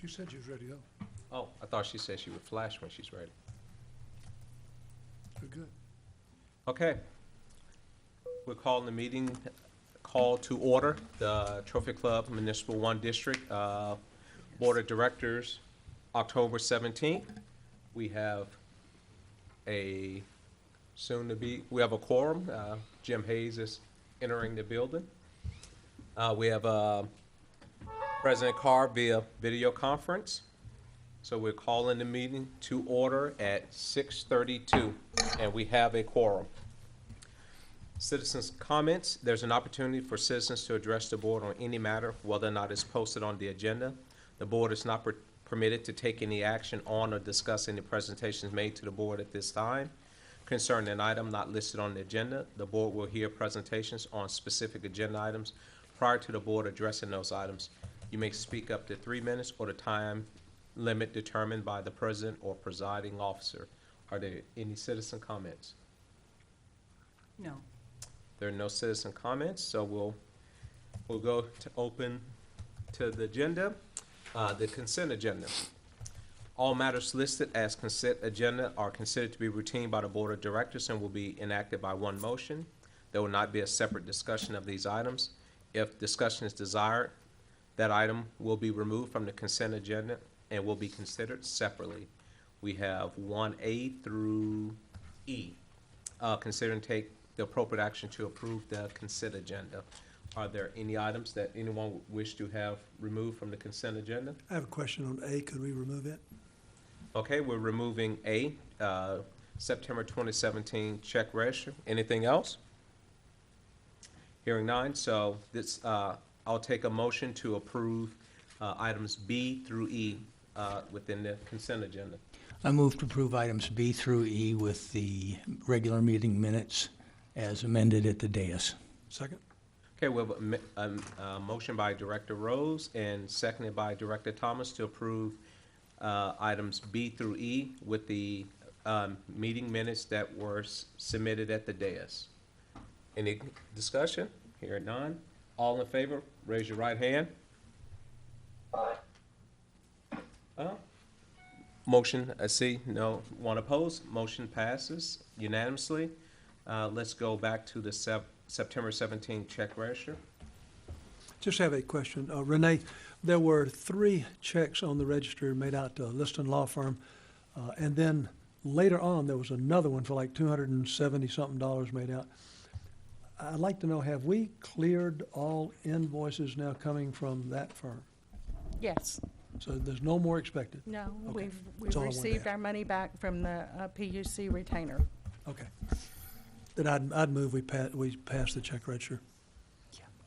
She said she was ready to go. Oh, I thought she said she would flash when she's ready. We're good. Okay. We're calling the meeting, call to order, the Trophy Club Municipal 1 District Board of Directors, October 17th. We have a we have a quorum. Jim Hayes is entering the building. We have President Carr via video conference. So we're calling the meeting to order at 6:32, and we have a quorum. Citizens' comments. There's an opportunity for citizens to address the board on any matter, whether or not it's posted on the agenda. The board is not permitted to take any action on or discuss any presentations made to the board at this time. Concerning an item not listed on the agenda, the board will hear presentations on specific agenda items prior to the board addressing those items. You may speak up to 3 minutes or the time limit determined by the president or presiding officer. Are there any citizen comments? No. There are no citizen comments, so we'll go to open to the agenda, the consent agenda. All matters listed as consent agenda are considered to be routine by the board of directors and will be enacted by one motion. There will not be a separate discussion of these items. If discussion is desired, that item will be removed from the consent agenda and will be considered separately. We have 1A through E. Consider and take the appropriate action to approve the consent agenda. Are there any items that anyone would wish to have removed from the consent agenda? I have a question on A. Could we remove it? Okay, we're removing A, September 2017 check register. Anything else? Hearing none, so this, I'll take a motion to approve items B through E within the consent agenda. I move to approve items B through E with the regular meeting minutes as amended at the dais. Second? Okay, we have a motion by Director Rose and seconded by Director Thomas to approve items B through E with the meeting minutes that were submitted at the dais. Any discussion? Hearing none. All in favor, raise your right hand. Aye. Motion, I see, no one opposed. Motion passes unanimously. Let's go back to the September 17 check register. Just have a question. Renee, there were 3 checks on the register made out to a Liston law firm, and then later on there was another one for like $270-something made out. I'd like to know, have we cleared all invoices now coming from that firm? Yes. So there's no more expected? No, Okay. we've That's all I wanted to received ask. our money back from the PUC retainer. Okay. Then I'd move we pass the check register.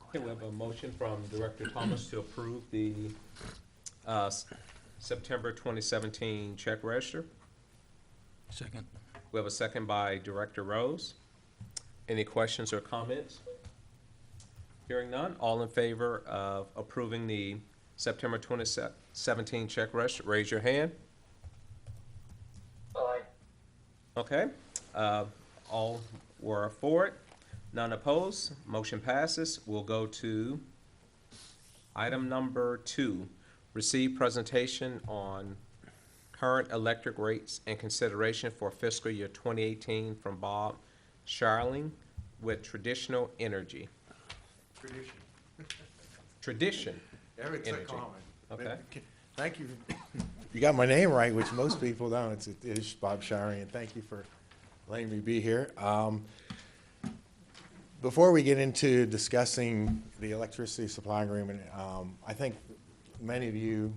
Okay, we have a motion from Director Thomas to approve the September 2017 check register. Second. We have a second by Director Rose. Any questions or comments? Hearing none, all in favor of approving the September 2017 check register, raise your hand. Aye. Okay, all were for it, none opposed, motion passes. We'll go to item number 2, receive presentation on current electric rates and consideration for fiscal year 2018 from Bob Sharling with Traditional Energy. Tradition. It's a Energy. common. Okay. Thank you. You got my name right, which most people don't. It is Bob Shirey, and thank you for letting me be here. Before we get into discussing the electricity supply agreement, I think many of you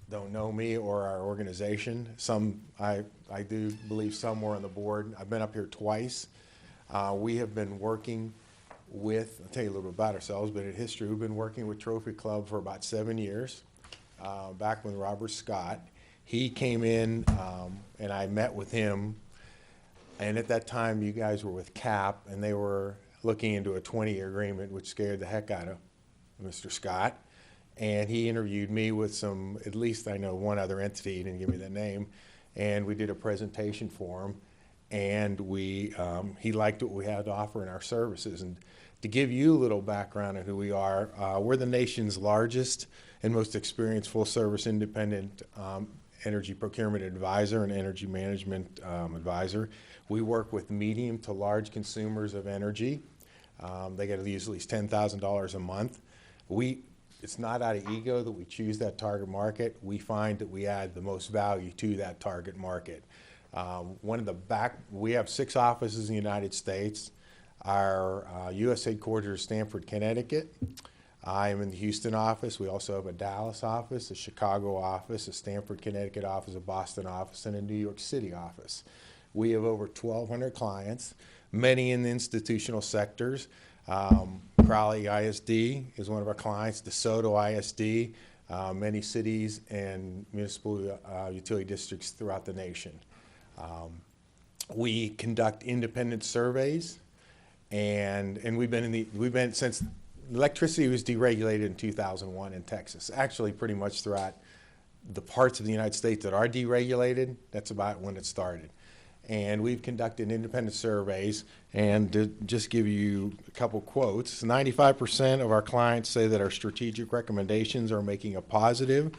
don't know me or our organization. Some, I do believe some were on the board. I've been up here twice. We have been working with, I'll tell you a little bit about ourselves, but in history, we've been working with Trophy Club for about 7 years, back with Robert Scott. He came in, and I met with him, and at that time, you guys were with CAP, and they were looking into a 20-year agreement, which scared the heck out of Mr. Scott. And he interviewed me with some, at least I know one other entity, he didn't give me the name, and we did a presentation for him, and he liked what we had to offer in our services. And to give you a little background on who we are, we're the nation's largest and most experienced full-service independent energy procurement advisor and energy management advisor. We work with medium to large consumers of energy. They get to use at least $10,000 a month. It's not out of ego that we choose that target market. We find that we add the most value to that target market. We have 6 offices in the United States. Our U.S. headquarters is Stamford, Connecticut. I am in the Houston office. We also have a Dallas office, a Chicago office, a Stamford, Connecticut office, a Boston office, and a New York City office. We have over 1,200 clients, many in the institutional sectors. Crowley ISD is one of our clients, DeSoto ISD, many cities and municipal utility districts throughout the nation. We conduct independent surveys, and we've been since electricity was deregulated in 2001 in Texas. Actually, pretty much throughout the parts of the United States that are deregulated, that's about when it started. And we've conducted independent surveys, and to just give you a couple quotes, 95% of our clients say that our strategic recommendations are making a positive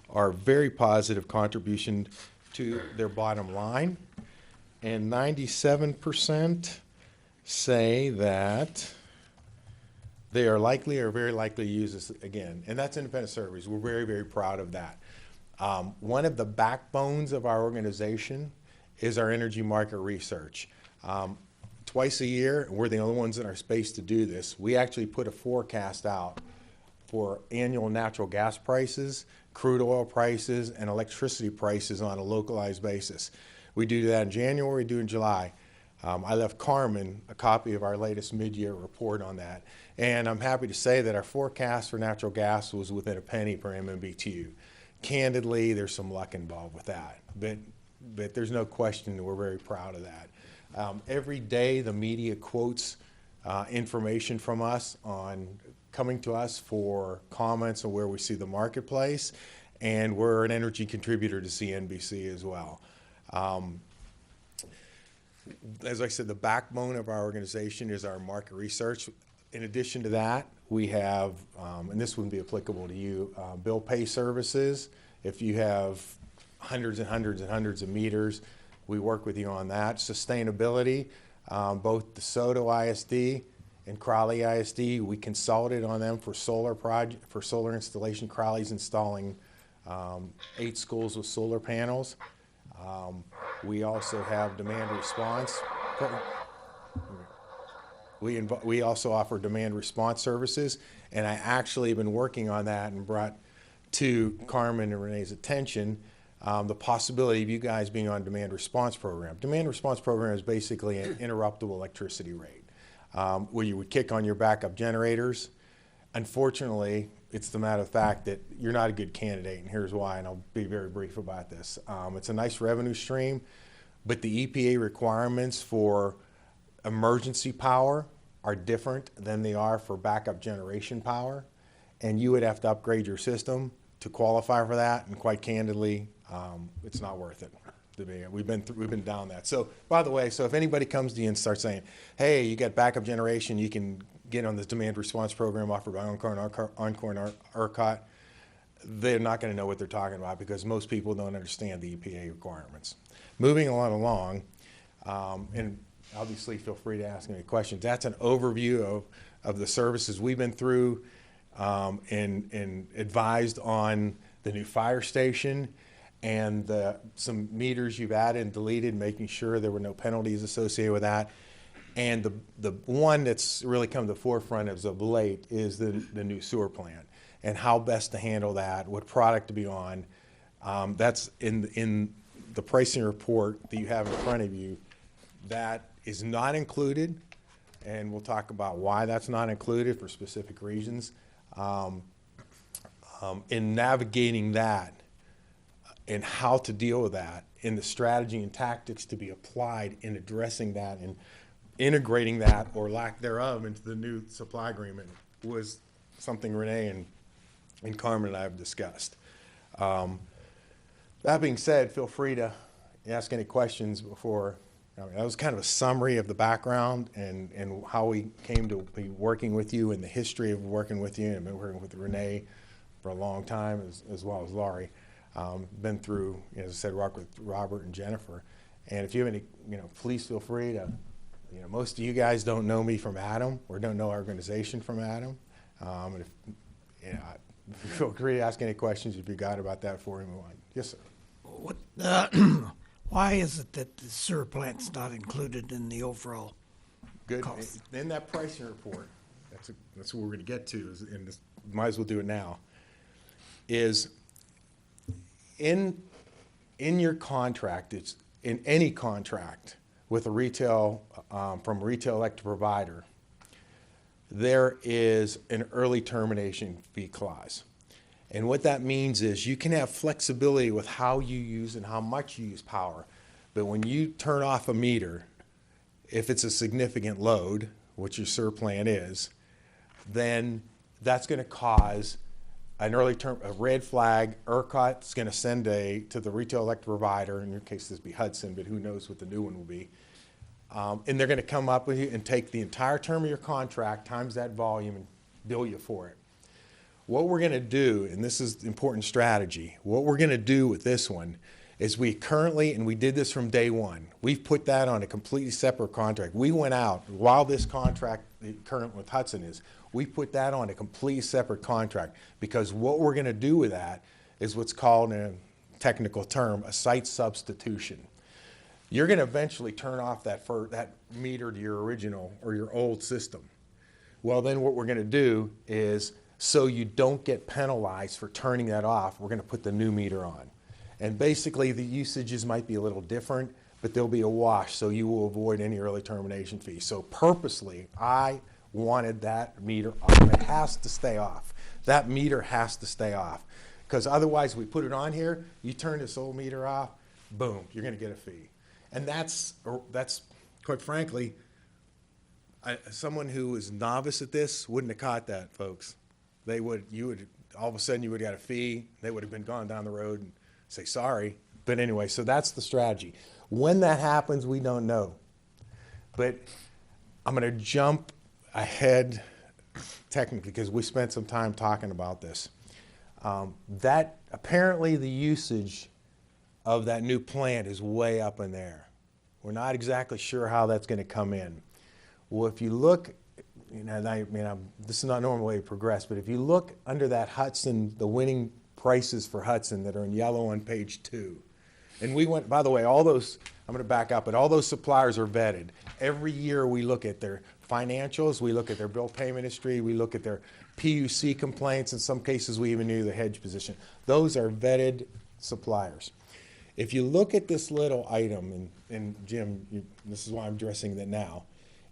or very positive contribution to their bottom line, and 97% say that they are likely or very likely to use this again. And that's independent surveys. We're very, very proud of that. One of the backbones of our organization is our energy market research. Twice a year, we're the only ones in our space to do this, we actually put a forecast out for annual natural gas prices, crude oil prices, and electricity prices on a localized basis. We do that in January, we do in July. I left Carmen a copy of our latest mid-year report on that. And I'm happy to say that our forecast for natural gas was within a penny per MMBTU. Candidly, there's some luck involved with that, but there's no question that we're very proud of that. Every day the media quotes information from us on coming to us for comments on where we see the marketplace, and we're an energy contributor to CNBC as well. As I said, the backbone of our organization is our market research. In addition to that, we have, and this wouldn't be applicable to you, bill pay services. If you have hundreds and hundreds and hundreds of meters, we work with you on that. Sustainability, both DeSoto ISD and Crowley ISD, we consulted on them for solar installation. Crowley's installing 8 schools with solar panels. We also have demand response. We also offer demand response services, and I actually have been working on that and brought to Carmen and Renee's attention the possibility of you guys being on demand response program. Demand response program is basically an interruptible electricity rate where you would kick on your backup generators. Unfortunately, it's the matter of fact that you're not a good candidate, and here's why, and I'll be very brief about this. It's a nice revenue stream, but the EPA requirements for emergency power are different than they are for backup generation power, and you would have to upgrade your system to qualify for that, and quite candidly, it's not worth it. We've been down that. So, by the way, so if anybody comes to you and starts saying, hey, you got backup generation, you can get on this demand response program offered by Encore and ERCOT, they're not going to know what they're talking about because most people don't understand the EPA requirements. Moving along, and obviously feel free to ask any questions. That's an overview of the services we've been through and advised on the new fire station and some meters you've added and deleted, making sure there were no penalties associated with that. And the one that's really come to the forefront as of late is the new sewer plant and how best to handle that, what product to be on. That's in the pricing report that you have in front of you. That is not included, and we'll talk about why that's not included for specific reasons. In navigating that and how to deal with that, in the strategy and tactics to be applied in addressing that and integrating that or lack thereof into the new supply agreement was something Renee and Carmen and I have discussed. That being said, feel free to ask any questions before. That was kind of a summary of the background and how we came to be working with you and the history of working with you. I've been working with Renee for a long time, as well as Laurie. Been through, as I said, work with Robert and Jennifer. And if you have any, please feel free to, most of you guys don't know me from Adam or don't know our organization from Adam. And if, feel free to ask any questions if you got about that before we move on. Yes, sir. What, why is it that the sewer plant's not included in the overall? Good. Cost. In that pricing report, that's what we're going to get to, and might as well do it now, is in your contract, it's in any contract with a retail, from a retail electric provider, there is an early termination fee clause. And what that means is you can have flexibility with how you use and how much you use power. But when you turn off a meter, if it's a significant load, which your SER plan is, then that's going to cause a red flag. ERCOT's going to send to the retail electric provider, in your case this would be Hudson, but who knows what the new one will be. And they're going to come up with you and take the entire term of your contract times that volume and bill you for it. What we're going to do, and this is important strategy, what we're going to do with this one is we currently, and we did this from day one, we've put that on a completely separate contract. We went out, while this contract, the current with Hudson is, we put that on a completely separate contract because what we're going to do with that is what's called, in a technical term, a site substitution. You're going to eventually turn off that meter to your original or your old system. Well, then what we're going to do is, so you don't get penalized for turning that off, we're going to put the new meter on. And basically the usages might be a little different, but there'll be a wash, so you will avoid any early termination fee. So purposely, I wanted that meter off. It has to stay off. That meter has to stay off. Because otherwise, we put it on here, you turn this old meter off, boom, you're going to get a fee. And that's quite frankly, someone who is novice at this wouldn't have caught that, folks. All of a sudden you would have got a fee. They would have been gone down the road and say sorry. But anyway, so that's the strategy. When that happens, we don't know. But I'm going to jump ahead technically because we spent some time talking about this. That apparently the usage of that new plant is way up in there. We're not exactly sure how that's going to come in. Well, if you look, this is not normal way to progress, but if you look under that Hudson, the winning prices for Hudson that are in yellow on page 2, and we went, by the way, all those, I'm going to back up, but all those suppliers are vetted. Every year we look at their financials, we look at their bill payment history, we look at their PUC complaints, in some cases we even knew the hedge position. Those are vetted suppliers. If you look at this little item, and Jim, this is why I'm addressing that now,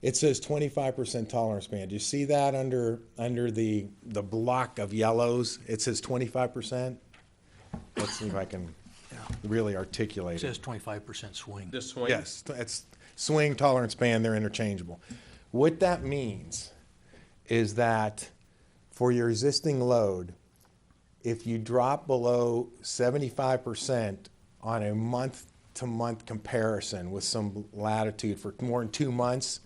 it says 25% tolerance band. Do you see that under the block of yellows? It says 25%. Let's see if I can really articulate It it. says 25% swing. The swing? Yes, it's swing, tolerance band, they're interchangeable. What that means is that for your existing load, if you drop below 75% on a month-to-month comparison with some latitude for more than 2 months,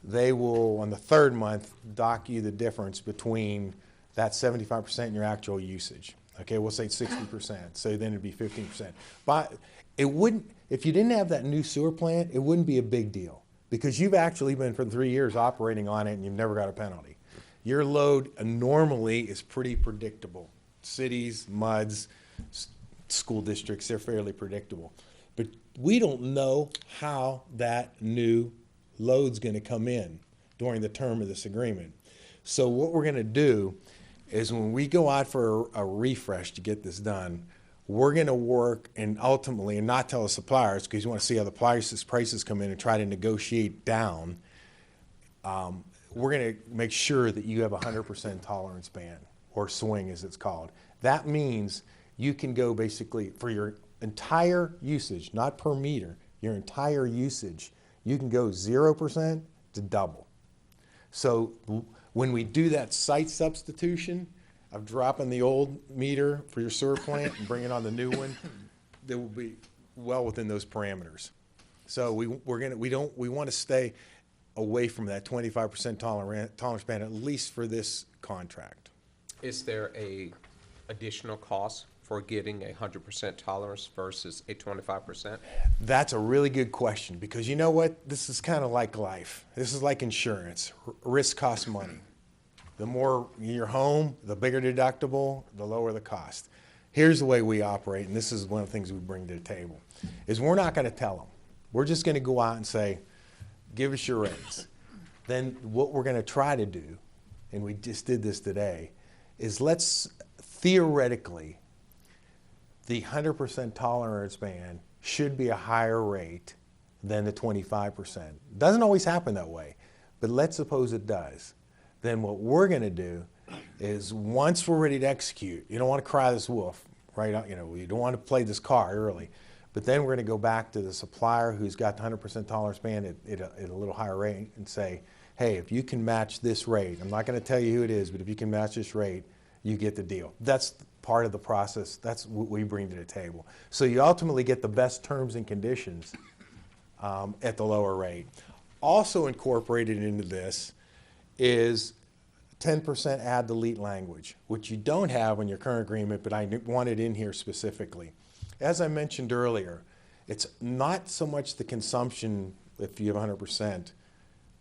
they will, on the third month, dock you the difference between that 75% and your actual usage. Okay, we'll say 60%, so then it'd be 15%. But it wouldn't, if you didn't have that new sewer plant, it wouldn't be a big deal because you've actually been for 3 years operating on it and you've never got a penalty. Your load normally is pretty predictable. Cities, MUDs, school districts, they're fairly predictable. But we don't know how that new load's going to come in during the term of this agreement. So what we're going to do is when we go out for a refresh to get this done, we're going to work and ultimately, and not tell the suppliers because you want to see how the prices come in and try to negotiate down, we're going to make sure that you have 100% tolerance band, or swing as it's called. That means you can go basically for your entire usage, not per meter, your entire usage, you can go 0% to double. So when we do that site substitution of dropping the old meter for your sewer plant and bringing on the new one, they will be well within those parameters. So we want to stay away from that 25% tolerance band, at least for this contract. Is there a additional costs for getting 100% tolerance versus a 25%? That's a really good question, because you know what? This is kind of like life. This is like insurance. Risk costs money. The more your home, the bigger deductible, the lower the cost. Here's the way we operate, and this is one of the things we bring to the table, is we're not going to tell them. We're just going to go out and say, give us your rates. Then what we're going to try to do, and we just did this today, is let's theoretically, the 100% tolerance band should be a higher rate than the 25%. Doesn't always happen that way, but let's suppose it does. Then what we're going to do is, once we're ready to execute, you don't want to cry this wolf, right? You know, you don't want to play this card early, but then we're going to go back to the supplier who's got the 100% tolerance band at a little higher rate and say, hey, if you can match this rate, I'm not going to tell you who it is, but if you can match this rate, you get the deal. That's part of the process. That's what we bring to the table. So you ultimately get the best terms and conditions at the lower rate. Also incorporated into this is 10% add delete language, which you don't have in your current agreement, but I want it in here specifically. As I mentioned earlier, it's not so much the consumption, if you have 100%,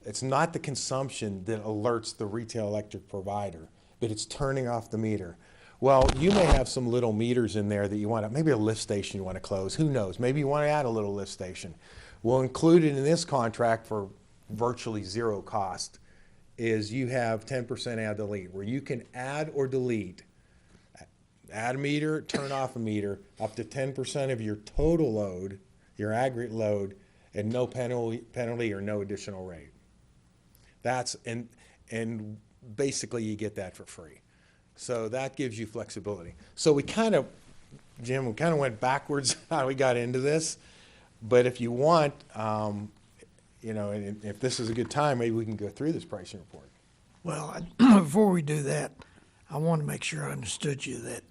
it's not the consumption that alerts the retail electric provider, but it's turning off the meter. Well, you may have some little meters in there that you want to, maybe a lift station you want to close, who knows? Maybe you want to add a little lift station. We'll include it in this contract for virtually zero cost, is you have 10% add delete, where you can add or delete, add a meter, turn off a meter, up to 10% of your total load, your aggregate load, and no penalty or no additional rate. That's, and basically you get that for free. So that gives you flexibility. So we kind of, Jim, we kind of went backwards how we got into this, but if you want, you know, and if this is a good time, maybe we can go through this pricing report. Well, before we do that, I want to make sure I understood you that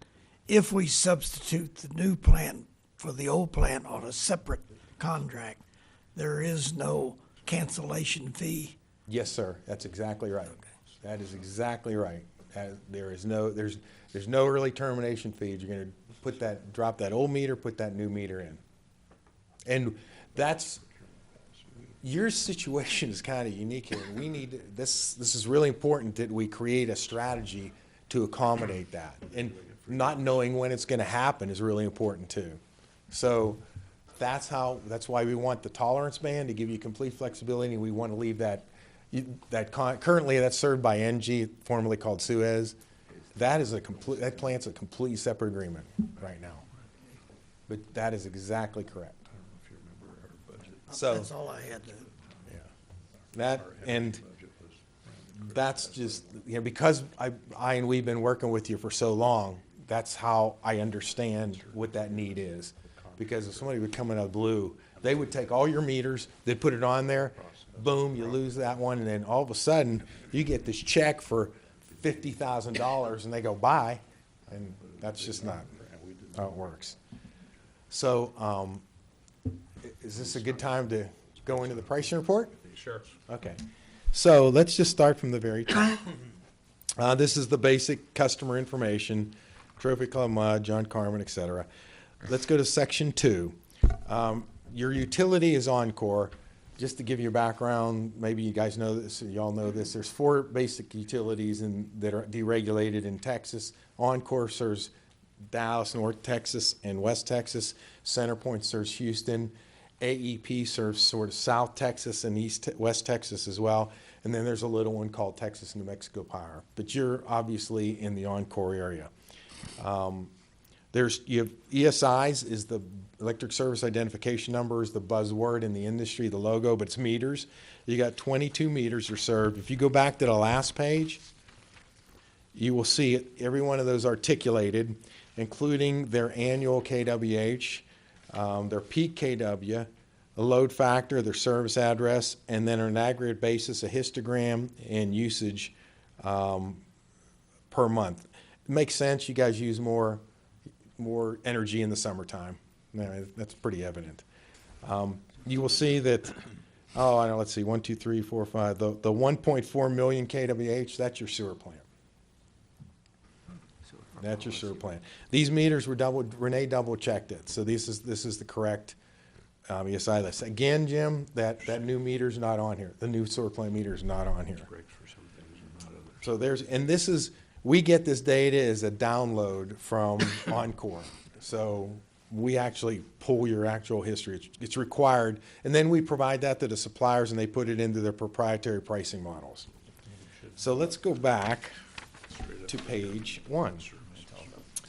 if we substitute the new plant for the old plant on a separate contract, there is no cancellation fee. Yes, sir. That's exactly right. That is exactly right. There's no early termination fees. You're going to drop that old meter, put that new meter in, and that's, your situation is kind of unique here. We need this. This is really important that we create a strategy to accommodate that, and not knowing when it's going to happen is really important too. So that's why we want the tolerance band to give you complete flexibility, and we want to leave that. Currently that's served by NG, formerly called Suez. That plant's a completely separate agreement right now. But that is exactly correct. So That's all I had to. That's just, you know, because we've been working with you for so long, that's how I understand what that need is. Because if somebody would come in out of the blue, they would take all your meters, they'd put it on there, boom, you lose that one, and then all of a sudden, you get this check for $50,000, and they go, bye, and that's just not how it works. So, is this a good time to go into the pricing report? Sure. Okay. So let's just start from the very top. This is the basic customer information, Trophy Club Mud, John Carmen, et cetera. Let's go to section 2. Your utility is Encore. Just to give you a background, maybe you guys know this, or y'all know this, there's 4 basic utilities that are deregulated in Texas. Encore serves Dallas, North Texas, and West Texas. CenterPoint serves Houston. AEP serves sort of South Texas and West Texas as well. And then there's a little one called Texas New Mexico Power. But you're obviously in the Encore area. You have ESIs is the electric service identification number, is the buzzword in the industry, the logo, but it's meters. You got 22 meters are served. If you go back to the last page, you will see it, every one of those articulated, including their annual KWH, their peak KW, a load factor, their service address, and then on an aggregate basis, a histogram and usage per month. It makes sense. You guys use more energy in the summertime. That's pretty evident. You will see that, let's see, 1, 2, 3, 4, 5, the 1.4 million KWH, that's your sewer plant. That's your sewer plant. These meters were Renee double-checked it, so this is the correct ESI list. Again, Jim, that new meter's not on here. The new sewer plant meter's not on here. So we get this data as a download from Encore. So we actually pull your actual history. It's required, and then we provide that to the suppliers, and they put it into their proprietary pricing models. So let's go back to page 1.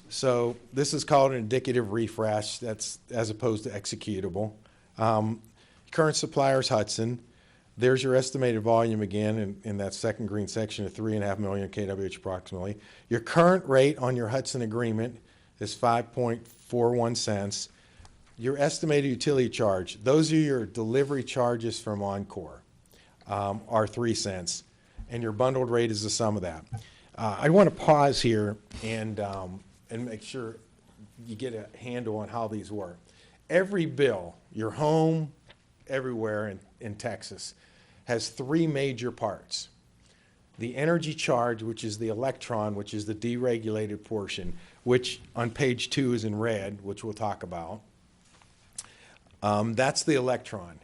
So this is called an indicative refresh. That's as opposed to executable. Current suppliers Hudson. There's your estimated volume again in that second green section of 3.5 million kWh approximately. Your current rate on your Hudson agreement is 5.41 cents. Your estimated utility charge, those are your delivery charges from Encore, are 3 cents. And your bundled rate is the sum of that. I want to pause here and make sure you get a handle on how these work. Every bill, your home, everywhere in Texas, has 3 major parts. The energy charge, which is the electron, which is the deregulated portion, which on page 2 is in red, which we'll talk about. That's the electron.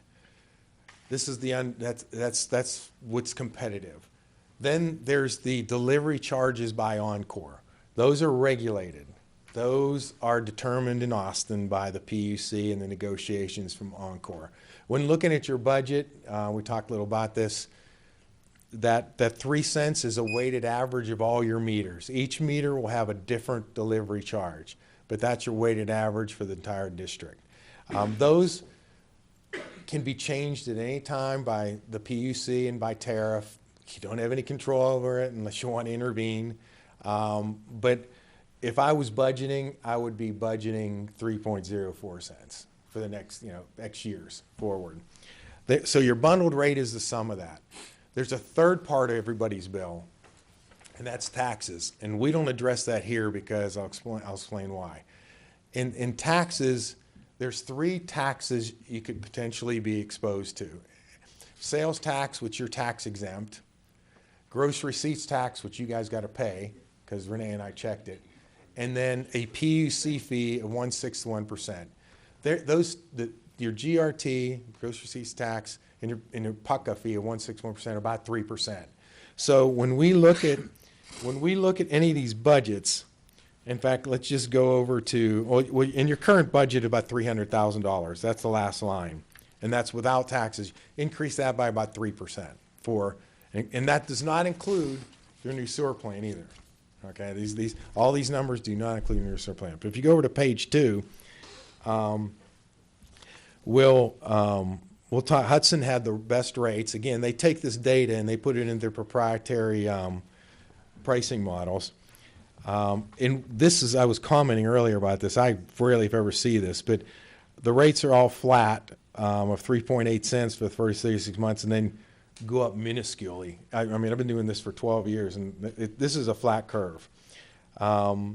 This is that's what's competitive. Then there's the delivery charges by Encore. Those are regulated. Those are determined in Austin by the PUC and the negotiations from Encore. When looking at your budget, we talked a little about this, that 3 cents is a weighted average of all your meters. Each meter will have a different delivery charge, but that's your weighted average for the entire district. Those can be changed at any time by the PUC and by tariff. You don't have any control over it unless you want to intervene. But if I was budgeting, I would be budgeting 3.04 cents for the next, X years forward. So your bundled rate is the sum of that. There's a third part of everybody's bill, and that's taxes. And we don't address that here because I'll explain why. In taxes, there's 3 taxes you could potentially be exposed to. Sales tax, which you're tax exempt. Gross receipts tax, which you guys got to pay, because Renee and I checked it. And then a PUC fee of 1/6 of 1%. Your GRT, gross receipts tax, and your PUCA fee of 1/6 of 1% are about 3%. So when we look at any of these budgets, in fact, let's just go over to in your current budget about $300,000. That's the last line, and that's without taxes. Increase that by about 3% and that does not include your new sewer plant either. Okay, all these numbers do not include your sewer plant. But if you go over to page 2, we'll talk. Hudson had the best rates. Again, they take this data and they put it in their proprietary pricing models. And I was commenting earlier about this. I rarely if ever see this, but the rates are all flat of 3.8 cents for the first 36 months, and then go up minusculely. I mean, I've been doing this for 12 years, and this is a flat curve. The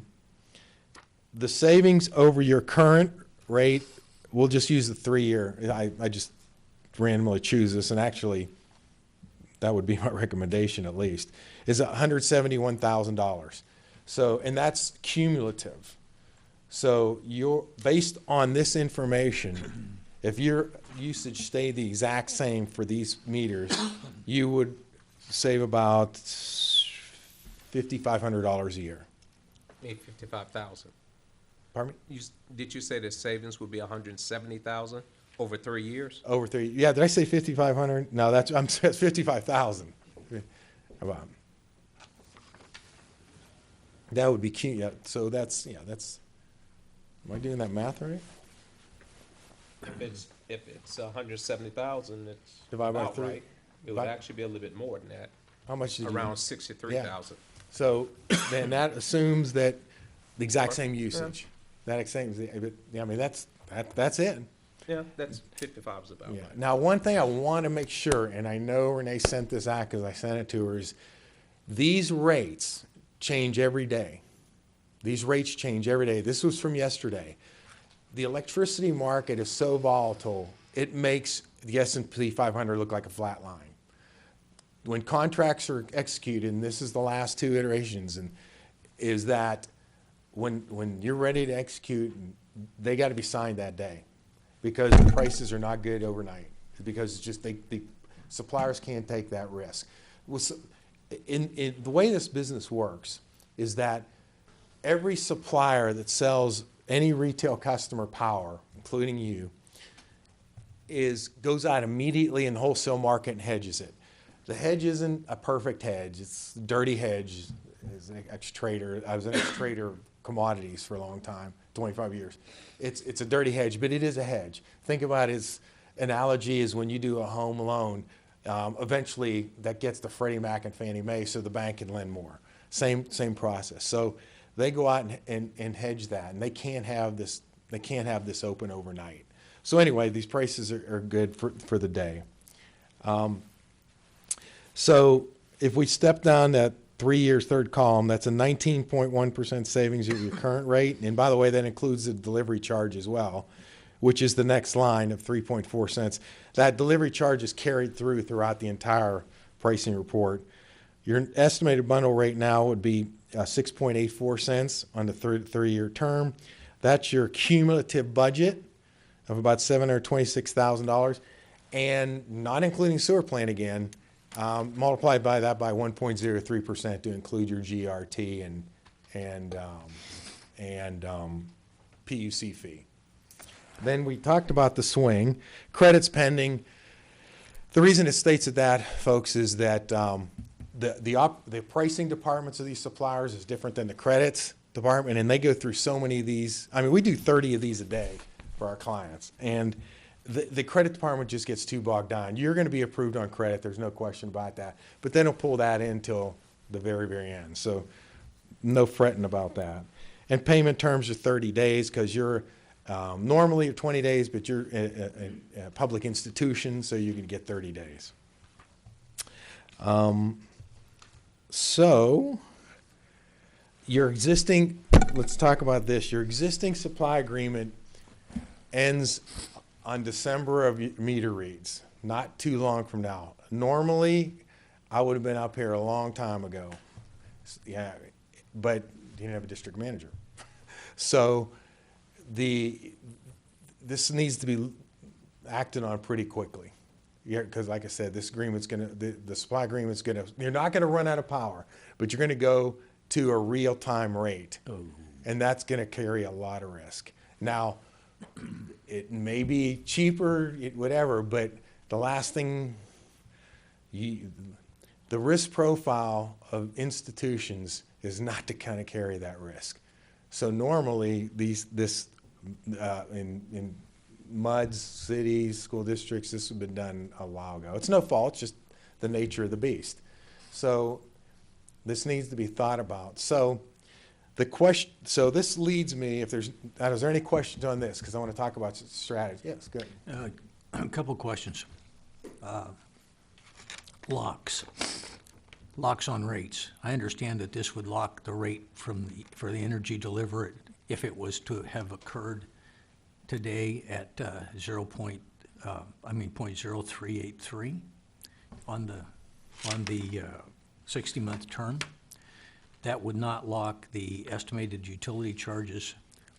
savings over your current rate, we'll just use the 3-year. I just randomly choose this, and actually, that would be my recommendation at least, is $171,000. So, and that's cumulative. So based on this information, if your usage stayed the exact same for these meters, you would save about $5,500 a year. Maybe 55,000. Pardon me? Did you say the savings would be 170,000 over 3 years? Over 3. Yeah, did I say 5,500? No, that's 55,000. That would be key. Yeah, so that's. Am I doing that math right? If it's 170,000, it's Divided by about 3. right. It would actually be a little bit more than that, How much did around you? 63,000. So then that assumes that the exact same usage. That same. I mean, that's it. Yeah, that's 55 is about Yeah. right. Now, one thing I want to make sure, and I know Renee sent this out because I sent it to her, is these rates change every day. These rates change every day. This was from yesterday. The electricity market is so volatile, it makes the S&P 500 look like a flat line. When contracts are executed, and this is the last 2 iterations, and is that when you're ready to execute, they got to be signed that day, because the prices are not good overnight, because it's just the suppliers can't take that risk. Well, so in the way this business works is that every supplier that sells any retail customer power, including you, goes out immediately in the wholesale market and hedges it. The hedge isn't a perfect hedge. It's a dirty hedge. As an ex-trader, I was an ex-trader of commodities for a long time, 25 years. It's a dirty hedge, but it is a hedge. Think about its analogy is when you do a home loan, eventually that gets to Freddie Mac and Fannie Mae so the bank can lend more. Same process. So they go out and hedge that, and they can't have this open overnight. So anyway, these prices are good for the day. So if we step down that 3 years, third column, that's a 19.1% savings of your current rate. And by the way, that includes the delivery charge as well, which is the next line of 3.4 cents. That delivery charge is carried throughout the entire pricing report. Your estimated bundle rate now would be 6.84 cents on the 3-year term. That's your cumulative budget of about $726,000, and not including sewer plant again. Multiplied by that by 1.03% to include your GRT and PUC fee. Then we talked about the swing. Credits pending. The reason it states that, folks, is that the pricing departments of these suppliers is different than the credits department, and they go through so many of these. I mean, we do 30 of these a day for our clients, and the credit department just gets too bogged down. You're going to be approved on credit. There's no question about that. But then they'll pull that in till the very, very end. So no fretting about that. And payment terms are 30 days because you're normally 20 days, but you're a public institution, so you can get 30 days. So your existing, let's talk about this. Your existing supply agreement ends on December of meter reads, not too long from now. Normally, I would have been up here a long time ago. Yeah, but didn't have a district manager. So this needs to be acted on pretty quickly. Yeah, because like I said, this agreement's the supply agreement's you're not gonna run out of power, but you're gonna go to a real-time rate. Oh. And that's gonna carry a lot of risk. Now, it may be cheaper, whatever, but the last thing, the risk profile of institutions is not to kind of carry that risk. So normally, in MUDs, cities, school districts, this has been done a while ago. It's no fault, it's just the nature of the beast. So this needs to be thought about. So this leads me, is there any questions on this? Because I want to talk about strategy. Yes, good. A couple questions. Locks on rates. I understand that this would lock the rate for the energy delivered if it was to have occurred today at 0.0383 on the 60-month term. That would not lock the estimated utility charges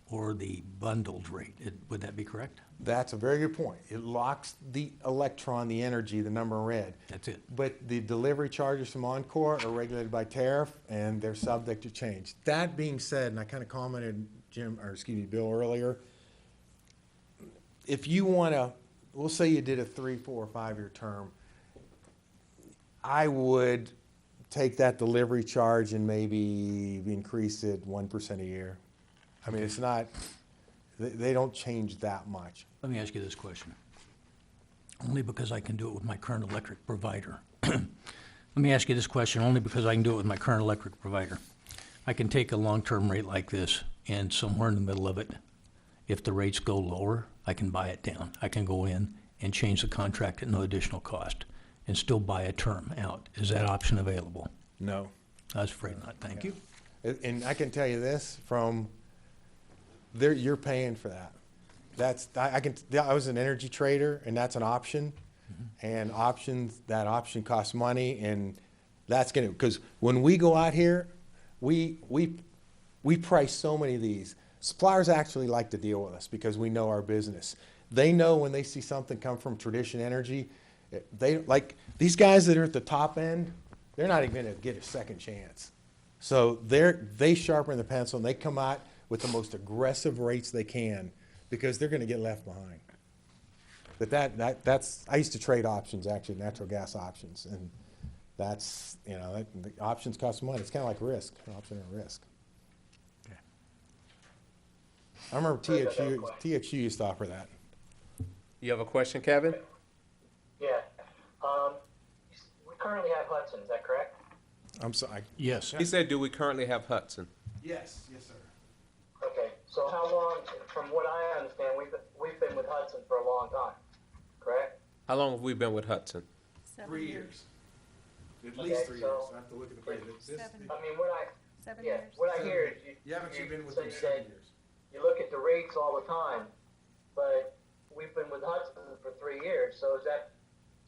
or the bundled rate. Would that be correct? That's a very good point. It locks the electron, the energy, the number in red. That's it. But the delivery charges from Encore are regulated by tariff, and they're subject to change. That being said, and I kind of commented, Bill, earlier, if you want to, we'll say you did a 3, 4, or 5-year term, I would take that delivery charge and maybe increase it 1% a year. I mean, it's not, they don't change that much. Let me ask you this question, only because I can do it with my current electric provider. Let me ask you this question only because I can do it with my current electric provider. I can take a long-term rate like this, and somewhere in the middle of it, if the rates go lower, I can buy it down. I can go in and change the contract at no additional cost and still buy a term out. Is that option available? No. I was afraid not. Thank you. And I can tell you this, you're paying for that. I was an energy trader, and that's an option. And that option costs money, and that's because when we go out here, we We price so many of these. Suppliers actually like to deal with us because we know our business. They know when they see something come from Tradition Energy, they, like, these guys that are at the top end, they're not even gonna get a second chance. So they sharpen the pencil and they come out with the most aggressive rates they can because they're gonna get left behind. But that's, I used to trade options, actually, natural gas options, and that's, you know, the options cost money. It's kind of like risk, an option and risk. I remember TXU used to offer that. You have a question, Kevin? Yeah. We currently have Hudson, is that correct? I'm sorry. Yes. He said, do we currently have Hudson? Yes, sir. Okay, so how long, from what I understand, we've been with Hudson for a long time, correct? How long have we been with Hudson? 3 years. At Okay, least 3 years. so- I have to look at the page. I mean, what I 7 yeah, years. what I hear is You haven't been with so them you 7 said years. you look at the rates all the time, but we've been with Hudson for 3 years, so is that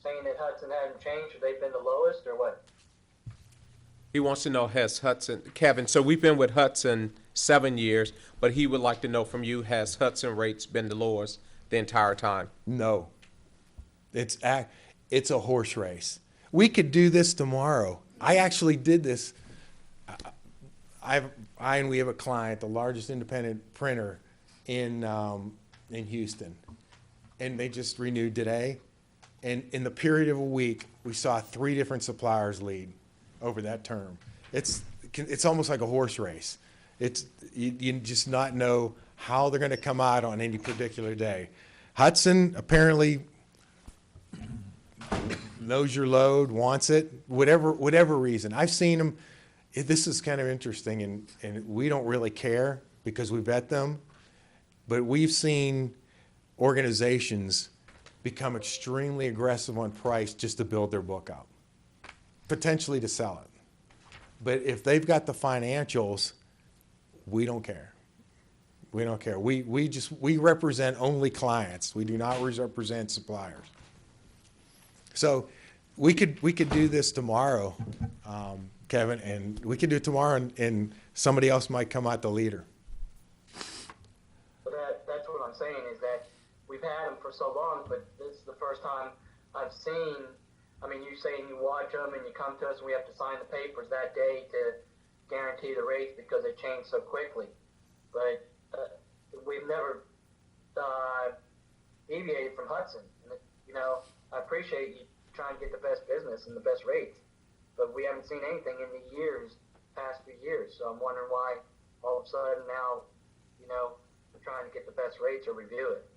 saying that Hudson hadn't changed, or they've been the lowest, or what? He wants to know, has Hudson, Kevin, so we've been with Hudson 7 years, but he would like to know from you, has Hudson rates been the lowest the entire time? No. It's a horse race. We could do this tomorrow. I actually did this. We have a client, the largest independent printer in Houston, and they just renewed today. And in the period of a week, we saw 3 different suppliers lead over that term. It's almost like a horse race. You just not know how they're going to come out on any particular day. Hudson apparently knows your load, wants it, whatever reason. I've seen them. This is kind of interesting, and we don't really care because we vet them, but we've seen organizations become extremely aggressive on price just to build their book up, potentially to sell it. But if they've got the financials, we don't care. We don't care. We represent only clients. We do not represent suppliers. So we could do this tomorrow, Kevin, and we could do it tomorrow, and somebody else might come out the leader. So that's what I'm saying, is that we've had them for so long, but this is the first time I've seen, I mean, you saying you watch them and you come to us and we have to sign the papers that day to guarantee the rates because they change so quickly. But we've never deviated from Hudson. And, you know, I appreciate you trying to get the best business and the best rates, but we haven't seen anything in the past few years. So I'm wondering why all of a sudden now, you know, we're trying to get the best rates or review it.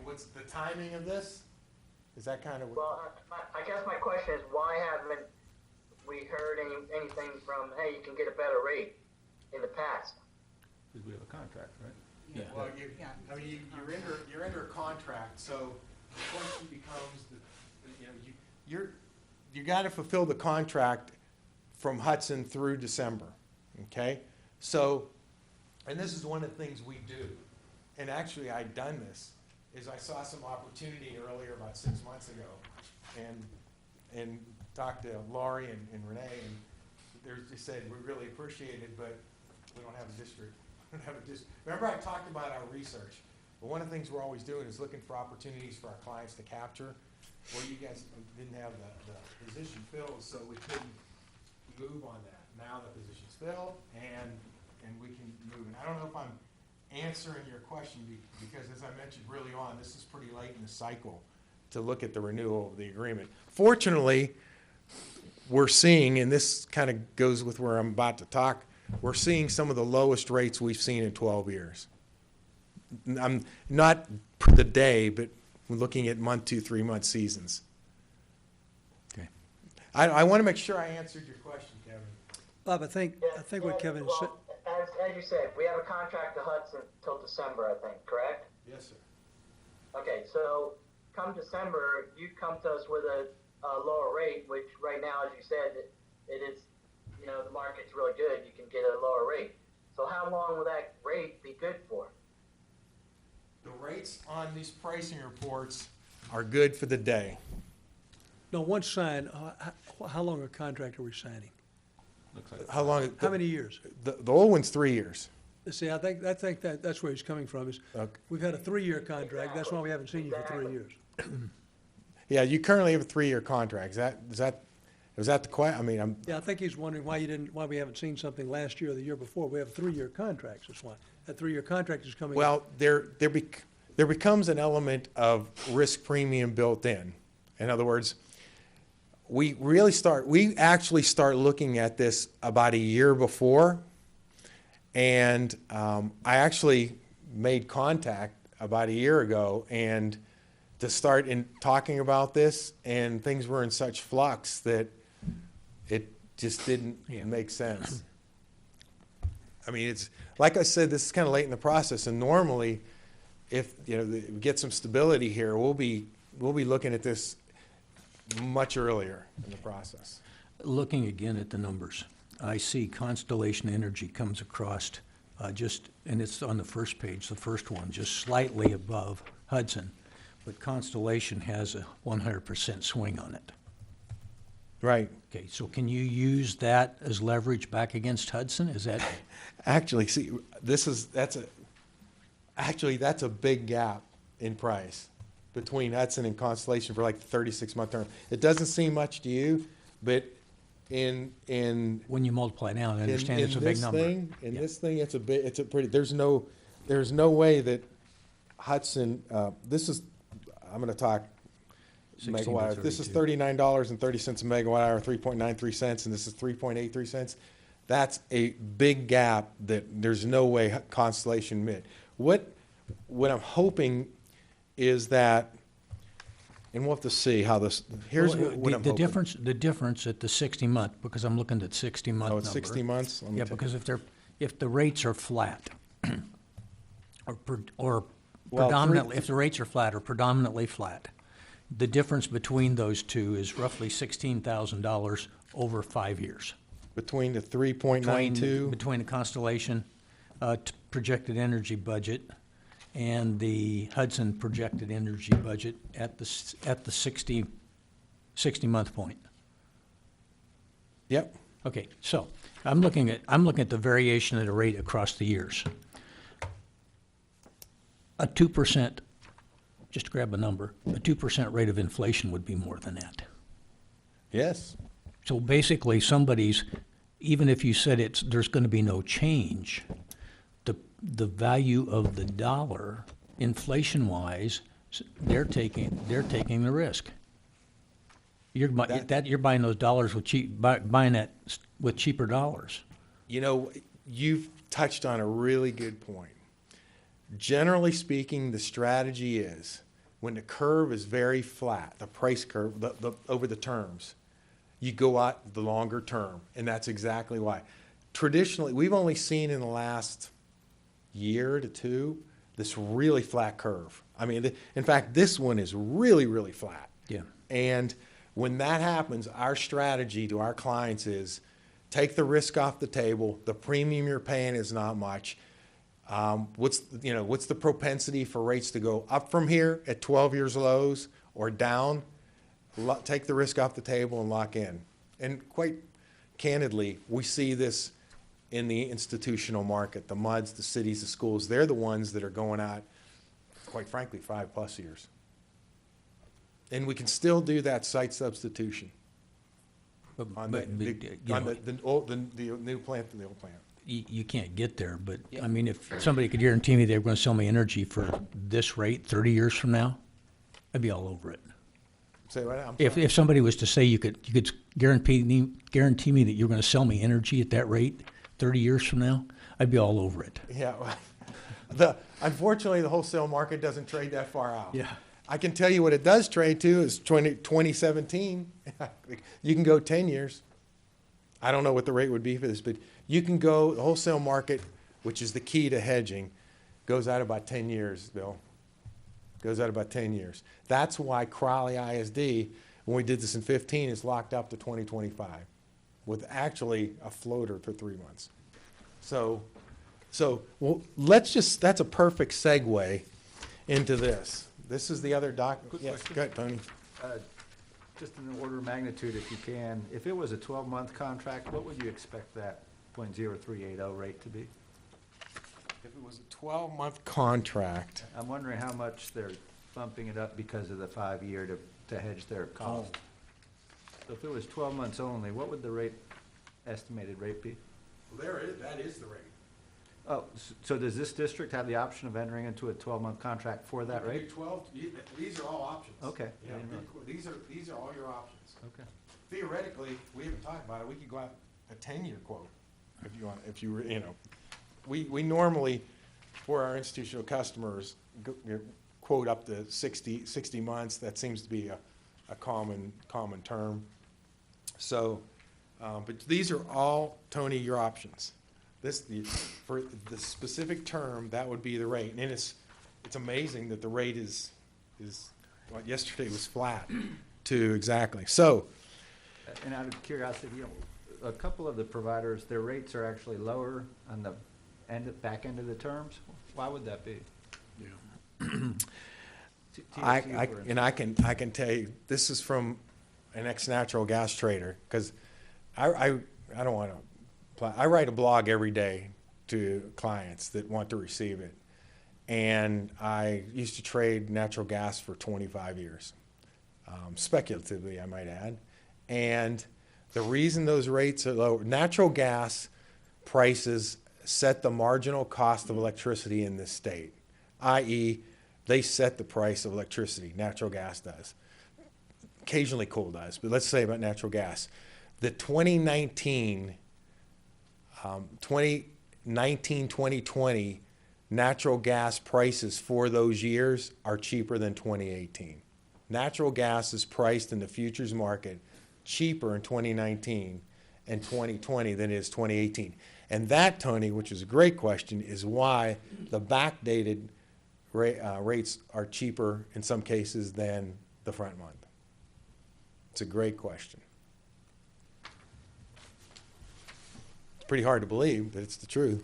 What's the timing of this? Is that kind of? Well, I guess my question is, why haven't we heard anything from, hey, you can get a better rate in the past? Because we have a contract, right? Well, you're under a contract, so the question becomes, you got to fulfill the contract from Hudson through December, okay? So, and this is one of the things we do, and actually I'd done this, is I saw some opportunity earlier about 6 months ago, and talked to Laurie and Renee, and they said, we really appreciate it, but we don't have a district. We don't have a district. Remember I talked about our research, but one of the things we're always doing is looking for opportunities for our clients to capture, where you guys didn't have the position filled, so we couldn't move on that. Now the position's filled, and we can move. And I don't know if I'm answering your question, because as I mentioned early on, this is pretty late in the cycle to look at the renewal of the agreement. Fortunately, we're seeing, and this kind of goes with where I'm about to talk, we're seeing some of the lowest rates we've seen in 12 years. I'm not per the day, but we're looking at month, 2, 3 month seasons. Okay. I want to make sure I answered your question, Kevin. Bob, I think what Kevin said, Well, as you said, we have a contract to Hudson till December, I think, correct? Yes, sir. Okay, so come December, you come to us with a lower rate, which right now, as you said, it is, you know, the market's really good, you can get a lower rate. So how long will that rate be good for? The rates on these pricing reports are good for the day. no, once signed, how long a contract are we signing? Looks like. How long? How many years? The old one's 3 years. See, I think that's where he's coming from, is Okay. we've had a 3-year contract, that's why we haven't seen you for 3 years. Yeah, you currently have a 3-year contract. Was that the I mean, Yeah, I think he's wondering why we haven't seen something last year or the year before. We have 3-year contracts, that's why. That 3-year contract is coming. well, there becomes an element of risk premium built in. In other words, we actually start looking at this about a year before. And I actually made contact about a year ago and to start in talking about this, and things were in such flux that it just didn't make sense. I mean, it's like I said, this is kind of late in the process, and normally, if we get some stability here, we'll be looking at this much earlier in the process. Looking again at the numbers, I see Constellation Energy comes across and it's on the first page, the first one, just slightly above Hudson, but Constellation has a 100% swing on it. Right. Okay, so can you use that as leverage back against Hudson? Is that, Actually, see, that's a big gap in price between Hudson and Constellation for like the 36-month term. It doesn't seem much to you, but in when you multiply it out, I understand it's a big number. In Yeah. this thing, it's a pretty, there's no way that Hudson, I'm gonna talk 16 to megawatt hour. This is 32. $39.30 a megawatt hour, 3.93 cents, and this is 3.83 cents. That's a big gap that there's no way Constellation met. What I'm hoping is that, and we'll have to see how this, here's Well, what I'm the hoping. the difference at the 60-month, because I'm looking at 60-month number. Oh, it's 60 months? Let me Yeah, take- because if the rates are flat, or Well, predominantly, if the rates are flat or predominantly flat, the difference between those two is roughly $16,000 over 5 years. Between the 3.92, Between the Constellation projected energy budget and the Hudson projected energy budget at the 60-month point. yep, Okay, so I'm looking at the variation of the rate across the years. A 2%, just to grab a number, a 2% rate of inflation would be more than that. yes. So basically, even if you said there's going to be no change, the value of the dollar, inflation-wise, they're taking the risk. You're buying those dollars buying that with cheaper dollars. You've touched on a really good point. Generally speaking, the strategy is when the curve is very flat, the price curve, over the terms, you go out the longer term, and that's exactly why. Traditionally, we've only seen in the last year to two this really flat curve. I mean, in fact, this one is really, really flat. Yeah. And when that happens, our strategy to our clients is take the risk off the table. The premium you're paying is not much. What's the propensity for rates to go up from here at 12 years lows or down? Take the risk off the table and lock in. And quite candidly, we see this in the institutional market. The MUDs, the cities, the schools, they're the ones that are going out, quite frankly, 5+ years. And we can still do that site substitution on the new plant to the old plant. You can't get there, but, I mean, if somebody could guarantee me they were gonna sell me energy for this rate 30 years from now, I'd be all over it. Say what? I'm If sorry. somebody was to say you could guarantee me that you're gonna sell me energy at that rate 30 years from now, I'd be all over it. Yeah, unfortunately, the wholesale market doesn't trade that far out. Yeah. I can tell you what it does trade to is 2017. You can go 10 years. I don't know what the rate would be for this, but you can go, the wholesale market, which is the key to hedging, goes out about 10 years, Bill. Goes out about 10 years. That's why Crowley ISD, when we did this in 15, is locked up to 2025 with actually a floater for 3 months. So well, that's a perfect segue into this. This is the other doc. Quick Yes, question. go ahead, Tony. Just in the order of magnitude, if you can, if it was a 12-month contract, what would you expect that .0380 rate to be? If it was a 12-month contract, I'm wondering how much they're bumping it up because of the 5-year to hedge their cost. So if it was 12 months only, what would the rate, estimated rate be? that is the rate. Oh, so does this district have the option of entering into a 12-month contract for that rate? 12, these are all options. Okay. Yeah, these are all your options. Okay. Theoretically, we haven't talked about it, we could go out a 10-year quote if you want, if you were, we normally, for our institutional customers, quote up to 60 months. That seems to be a common term. So, but these are all, Tony, your options. For the specific term, that would be the rate. And it's amazing that the rate is well, yesterday was flat too, exactly. So, And out of curiosity, a couple of the providers, their rates are actually lower on the back end of the terms. Why would that be? I can tell you, this is from an ex-natural gas trader, because I don't want to. I write a blog every day to clients that want to receive it, and I used to trade natural gas for 25 years, speculatively, I might add. And the reason those rates are low, natural gas prices set the marginal cost of electricity in this state, i.e., they set the price of electricity. Natural gas does. Occasionally coal does, but let's say about natural gas. The 2020 natural gas prices for those years are cheaper than 2018. Natural gas is priced in the futures market cheaper in 2019 and 2020 than it is 2018. And that, Tony, which is a great question, is why the backdated rates are cheaper in some cases than the front month. It's a great question. It's pretty hard to believe, but it's the truth.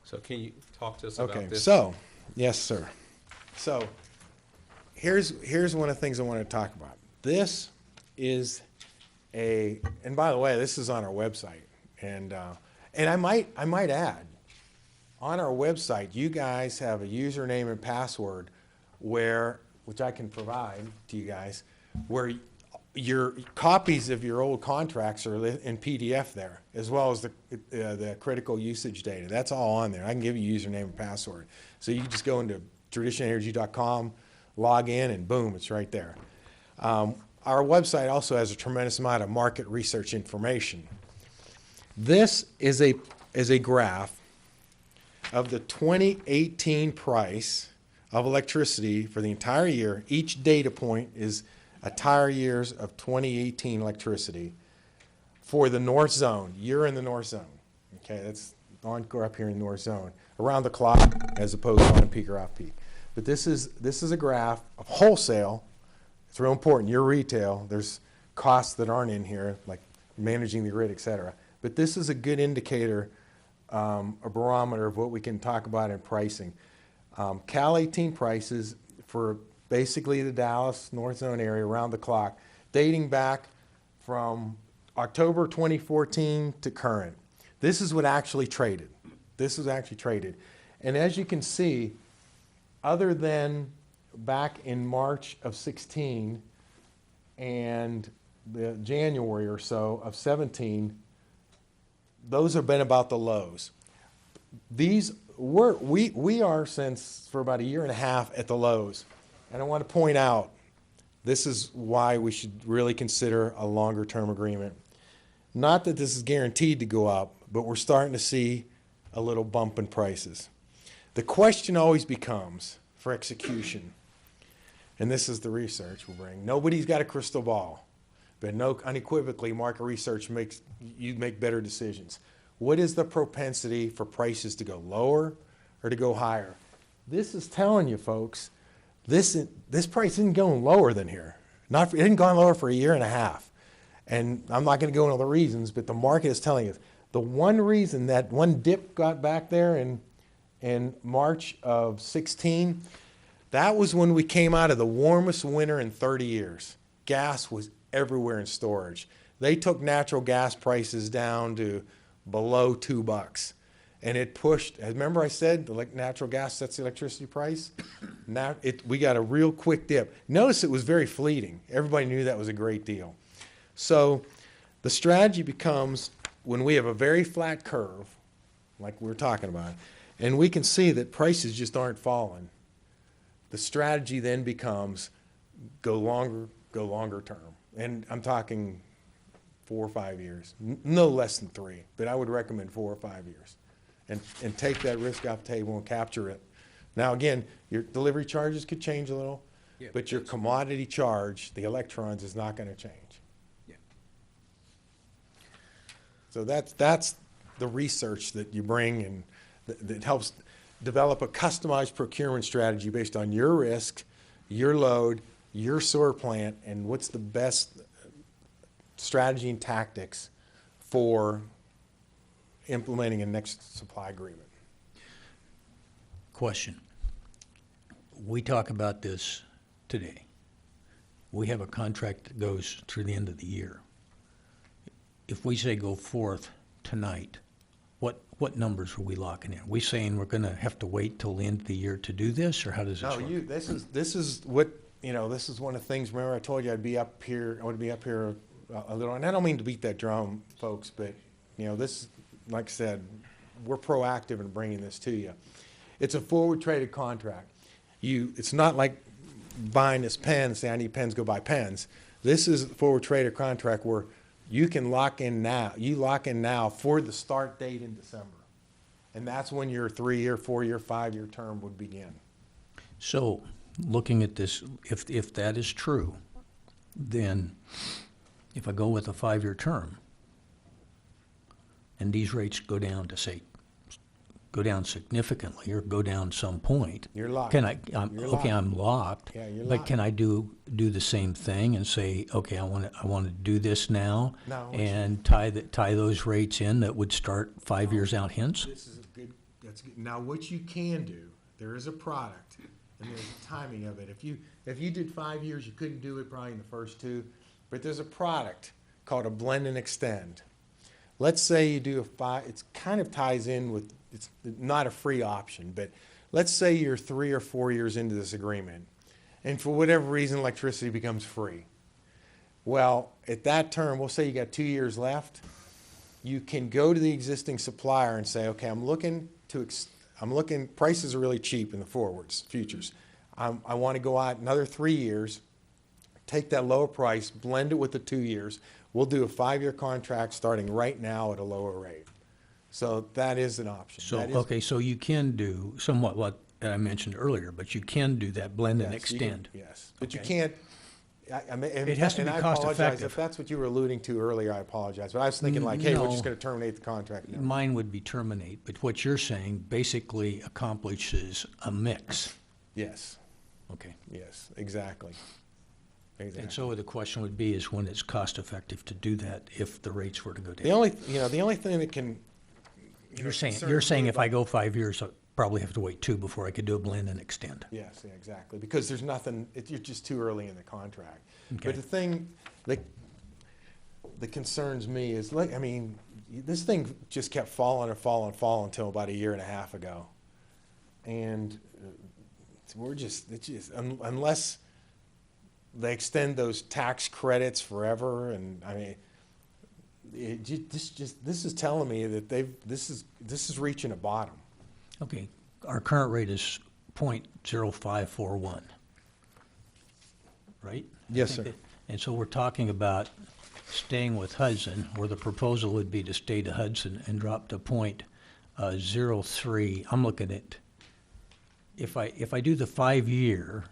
So can you talk to us about Okay, this? so, yes, sir. So, here's one of the things I want to talk about. This is and by the way, this is on our website, and I might add, on our website, you guys have a username and password which I can provide to you guys, where your copies of your old contracts are in PDF there, as well as the critical usage data. That's all on there. I can give you a username and password. So you can just go into traditionenergy.com, log in, and boom, it's right there. Our website also has a tremendous amount of market research information. This is a graph of the 2018 price of electricity for the entire year. Each data point is entire years of 2018 electricity for the North Zone. You're in the North Zone. Okay, that's Encore up here in the North Zone, around the clock as opposed to on peak or off peak. But this is a graph of wholesale. It's real important. Your retail, there's costs that aren't in here, like managing the grid, et cetera. But this is a good indicator, a barometer of what we can talk about in pricing. Cal 18 prices for basically the Dallas North Zone area around the clock, dating back from October 2014 to current. This is what actually traded. This is actually traded. And as you can see, other than back in March of 16 and the January or so of 17, those have been about the lows. We are since for about a year and a half at the lows. And I want to point out, this is why we should really consider a longer term agreement. Not that this is guaranteed to go up, but we're starting to see a little bump in prices. The question always becomes, for execution, and this is the research we'll bring, nobody's got a crystal ball, but unequivocally market research makes you make better decisions. What is the propensity for prices to go lower or to go higher? This is telling you, folks, this price isn't going lower than here. It hasn't gone lower for a year and a half. And I'm not going to go into all the reasons, but the market is telling us the one reason that one dip got back there in March of 16, that was when we came out of the warmest winter in 30 years. gas was everywhere in storage. They took natural gas prices down to below $2. And it pushed, remember I said, natural gas sets the electricity price? Now, we got a real quick dip. Notice it was very fleeting. Everybody knew that was a great deal. So the strategy becomes, when we have a very flat curve, like we were talking about, and we can see that prices just aren't falling, the strategy then becomes go longer term. And I'm talking 4 or 5 years, no less than 3, but I would recommend 4 or 5 years. And take that risk off the table and capture it. Now, again, your delivery charges could change a little, Yeah, but your commodity charge, the electrons, is not going to change. Yeah. So that's the research that you bring, and that helps develop a customized procurement strategy based on your risk, your load, your sewer plant, and what's the best strategy and tactics for implementing a next supply agreement. Question. We talk about this today. We have a contract that goes through the end of the year. If we say go forth tonight, what numbers are we locking in? Are we saying we're going to have to wait till the end of the year to do this, or how does this No, work? this is what, this is one of the things, remember I told you I would be up here a little, and I don't mean to beat that drum, folks, but, this, like I said, we're proactive in bringing this to you. It's a forward traded contract. It's not like buying this pen, say I need pens, go buy pens. This is a forward traded contract where you can lock in now. You lock in now for the start date in December. And that's when your 3-year, 4-year, 5-year term would begin. So, looking at this, if that is true, then if I go with a 5-year term, and these rates go down to, say, go down significantly or go down some point. You're locked. Can I, You're okay, locked. I'm locked. Yeah, you're But locked. can I do the same thing and say, okay, I want to do this now? No. And tie those rates in that would start 5 years out hence? This is that's good. Now, what you can do, there is a product, and there's a timing of it. If you did 5 years, you couldn't do it probably in the first 2, but there's a product called a blend and extend. Let's say you do a 5, it kind of ties in with, it's not a free option, but let's say you're 3 or 4 years into this agreement, and for whatever reason, electricity becomes free. Well, at that term, we'll say you got 2 years left, you can go to the existing supplier and say, okay, prices are really cheap in the forwards, futures. I want to go out another 3 years, take that lower price, blend it with the 2 years. We'll do a 5-year contract starting right now at a lower rate. So that is an option. So, That is- okay, so you can do somewhat what I mentioned earlier, but you can do that blend and Yes, you can- extend. Yes, but you Okay. can't, It has to be and I cost apologize. effective. If that's what you were alluding to earlier, I apologize. But I was thinking like, hey, we're No. just going to terminate the contract now. Mine would be terminate, but what you're saying basically accomplishes a mix. Yes, Okay. yes, exactly. Exactly. And so the question would be is when it's cost effective to do that if the rates were to go The down? only thing that can, You're saying concerns me if I about- go 5 years, I'll probably have to wait 2 before I could do a blend and extend. yes, yeah, exactly, because there's nothing, you're just too early in the contract. Okay. But the thing that concerns me is, like, I mean, this thing just kept falling until about a year and a half ago. And unless they extend those tax credits forever, and I mean, this is telling me that this is reaching a bottom. Okay, our current rate is 0.0541, right? Yes, I think sir. that- And so we're talking about staying with Hudson, where the proposal would be to stay to Hudson and drop to 0.03. I'm looking at, if I do the 5-year,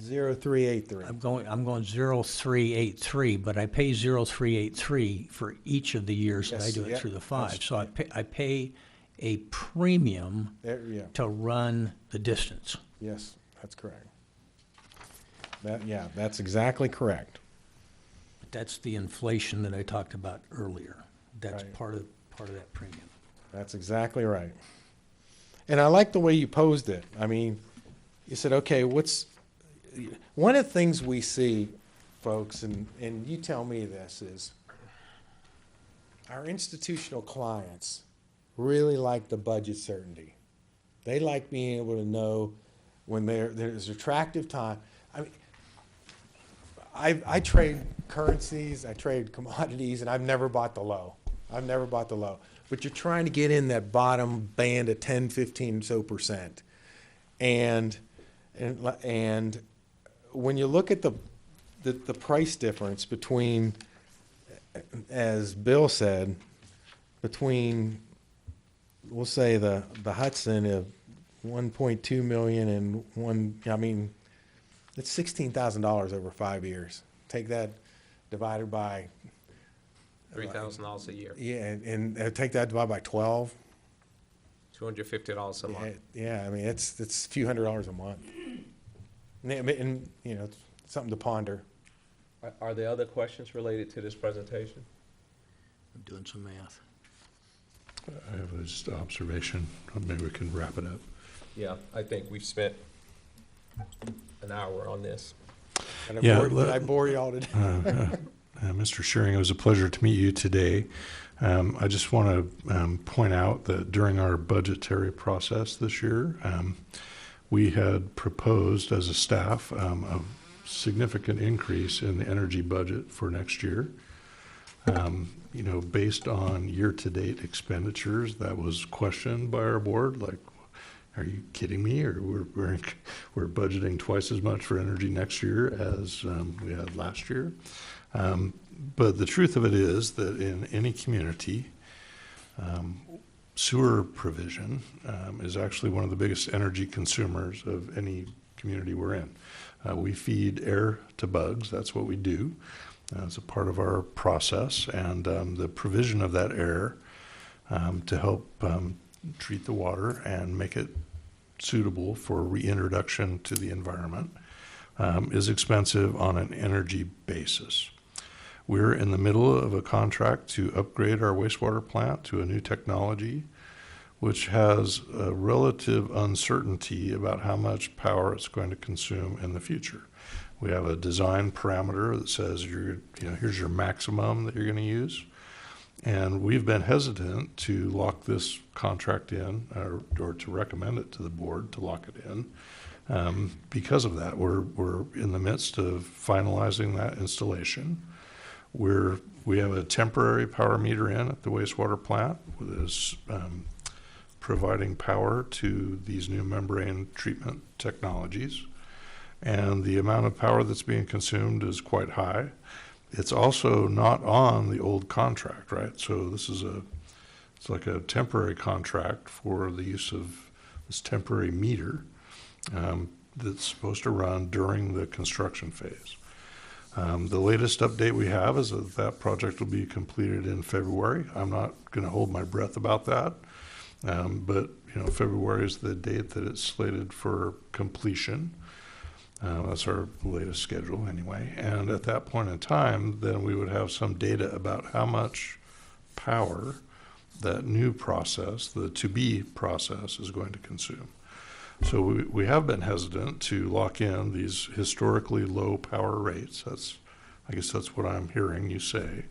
0383. I'm going 0.383, but I pay 0.383 for each of the years that I Yes, do it yeah, through the that's- 5. So I pay a premium Yeah, to run the distance. yes, that's correct. That's exactly correct. That's the inflation that I talked about earlier. That's Right. part of that premium. That's exactly right. And I like the way you posed it. I mean, you said, okay, one of the things we see folks, and you tell me this, is our institutional clients really like the budget certainty. They like being able to know when there's attractive time. I mean, I trade currencies, I trade commodities, and I've never bought the low. I've never bought the low. But you're trying to get in that bottom band at 10, 15 so percent. And when you look at the price difference between, as Bill said, between, we'll say the Hudson of 1.2 million and one, I mean, it's $16,000 over 5 years. Take that divided by, $3,000 a year, yeah, and take that divided by 12. $250 a month. Yeah, I mean, it's a few $100s a month. And you know, it's something to ponder. Are there other questions related to this presentation? I'm doing some math. I have just an observation. Maybe we can wrap it up. Yeah, I think we've spent an hour on this. Did Yeah, I bore you all today? Mr. Shearing, it was a pleasure to meet you today. I just want to point out that during our budgetary process this year, we had proposed as a staff a significant increase in the energy budget for next year. You know, based on year-to-date expenditures, that was questioned by our board, like, are you kidding me? Or we're budgeting twice as much for energy next year as we had last year. But the truth of it is that in any community, sewer provision is actually one of the biggest energy consumers of any community we're in. We feed air to bugs. That's what we do. It's a part of our process, and the provision of that air to help treat the water and make it suitable for reintroduction to the environment is expensive on an energy basis. We're in the middle of a contract to upgrade our wastewater plant to a new technology, which has a relative uncertainty about how much power it's going to consume in the future. We have a design parameter that says here's your maximum that you're going to use. And we've been hesitant to lock this contract in or to recommend it to the board to lock it in because of that. We're in the midst of finalizing that installation. We have a temporary power meter in at the wastewater plant that is providing power to these new membrane treatment technologies. And the amount of power that's being consumed is quite high. It's also not on the old contract, right? So this is it's like a temporary contract for the use of this temporary meter that's supposed to run during the construction phase. The latest update we have is that project will be completed in February. I'm not going to hold my breath about that, but February is the date that it's slated for completion. That's our latest schedule anyway. And at that point in time, then we would have some data about how much power that new process, the to-be process, is going to consume. So we have been hesitant to lock in these historically low power rates. I guess that's what I'm hearing you say.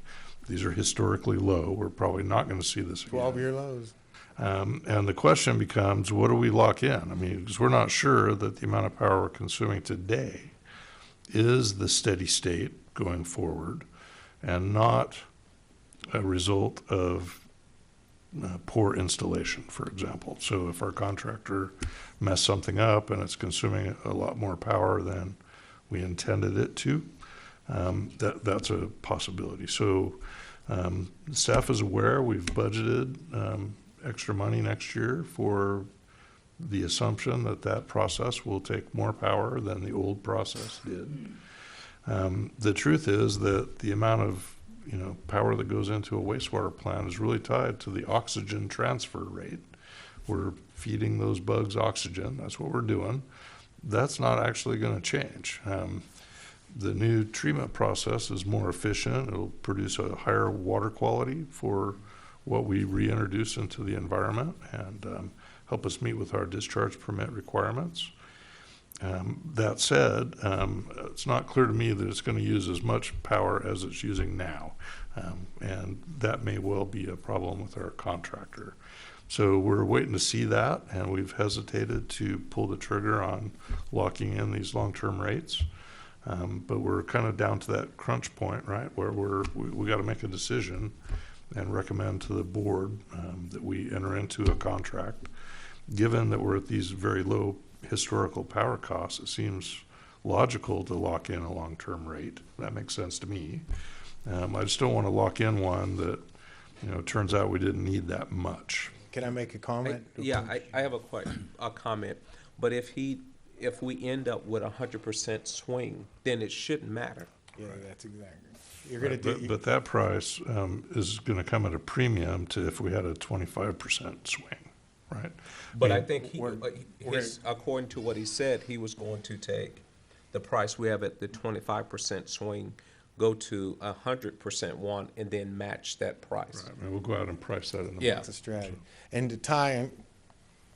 These are historically low. We're probably not going to see this again. 12-year lows. And the question becomes, what do we lock in? I mean, because we're not sure that the amount of power we're consuming today is the steady state going forward and not a result of poor installation, for example. So if our contractor messed something up and it's consuming a lot more power than we intended it to, that's a possibility. So the staff is aware. We've budgeted extra money next year for the assumption that process will take more power than the old process did. The truth is that the amount of power that goes into a wastewater plant is really tied to the oxygen transfer rate. We're feeding those bugs oxygen. That's what we're doing. That's not actually going to change. The new treatment process is more efficient. It'll produce a higher water quality for what we reintroduce into the environment and help us meet with our discharge permit requirements. That said, it's not clear to me that it's going to use as much power as it's using now. And that may well be a problem with our contractor. So we're waiting to see that, and we've hesitated to pull the trigger on locking in these long-term rates. But we're kind of down to that crunch point, right, where we got to make a decision and recommend to the board that we enter into a contract. Given that we're at these very low historical power costs, it seems logical to lock in a long-term rate. That makes sense to me. I just don't want to lock in one that, turns out we didn't need that much. Can I make a comment? I have a comment, but if we end up with 100% swing, then it shouldn't matter. Yeah, that's exactly. You're gonna do. But that price is going to come at a premium to if we had a 25% swing, right? But I mean, think according to what he said, he was going to take the price we have at the 25% swing, go to 100% one, and then match that price. Right, I mean, we'll go out and price that in the Yeah. That's a strategy. And to tie,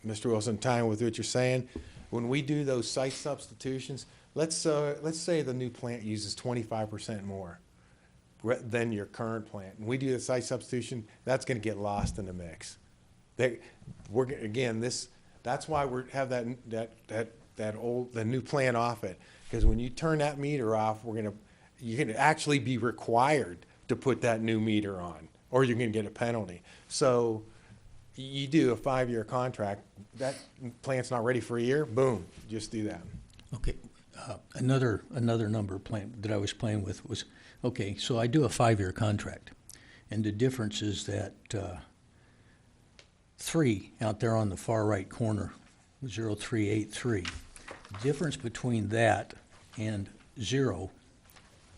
Mr. Wilson, tying with what you're saying, when we do those site substitutions, let's say the new plant uses 25% more than your current plant. And we do the site substitution, that's gonna get lost in the mix. That's why we have the new plant off it. Because when you turn that meter off, you're gonna actually be required to put that new meter on, or you're gonna get a penalty. So you do a 5-year contract, that plant's not ready for a year, boom, just do that. Okay, another number that I was playing with was, okay, so I do a 5-year contract, and the difference is that 3 out there on the far right corner, 0383, the difference between that and 0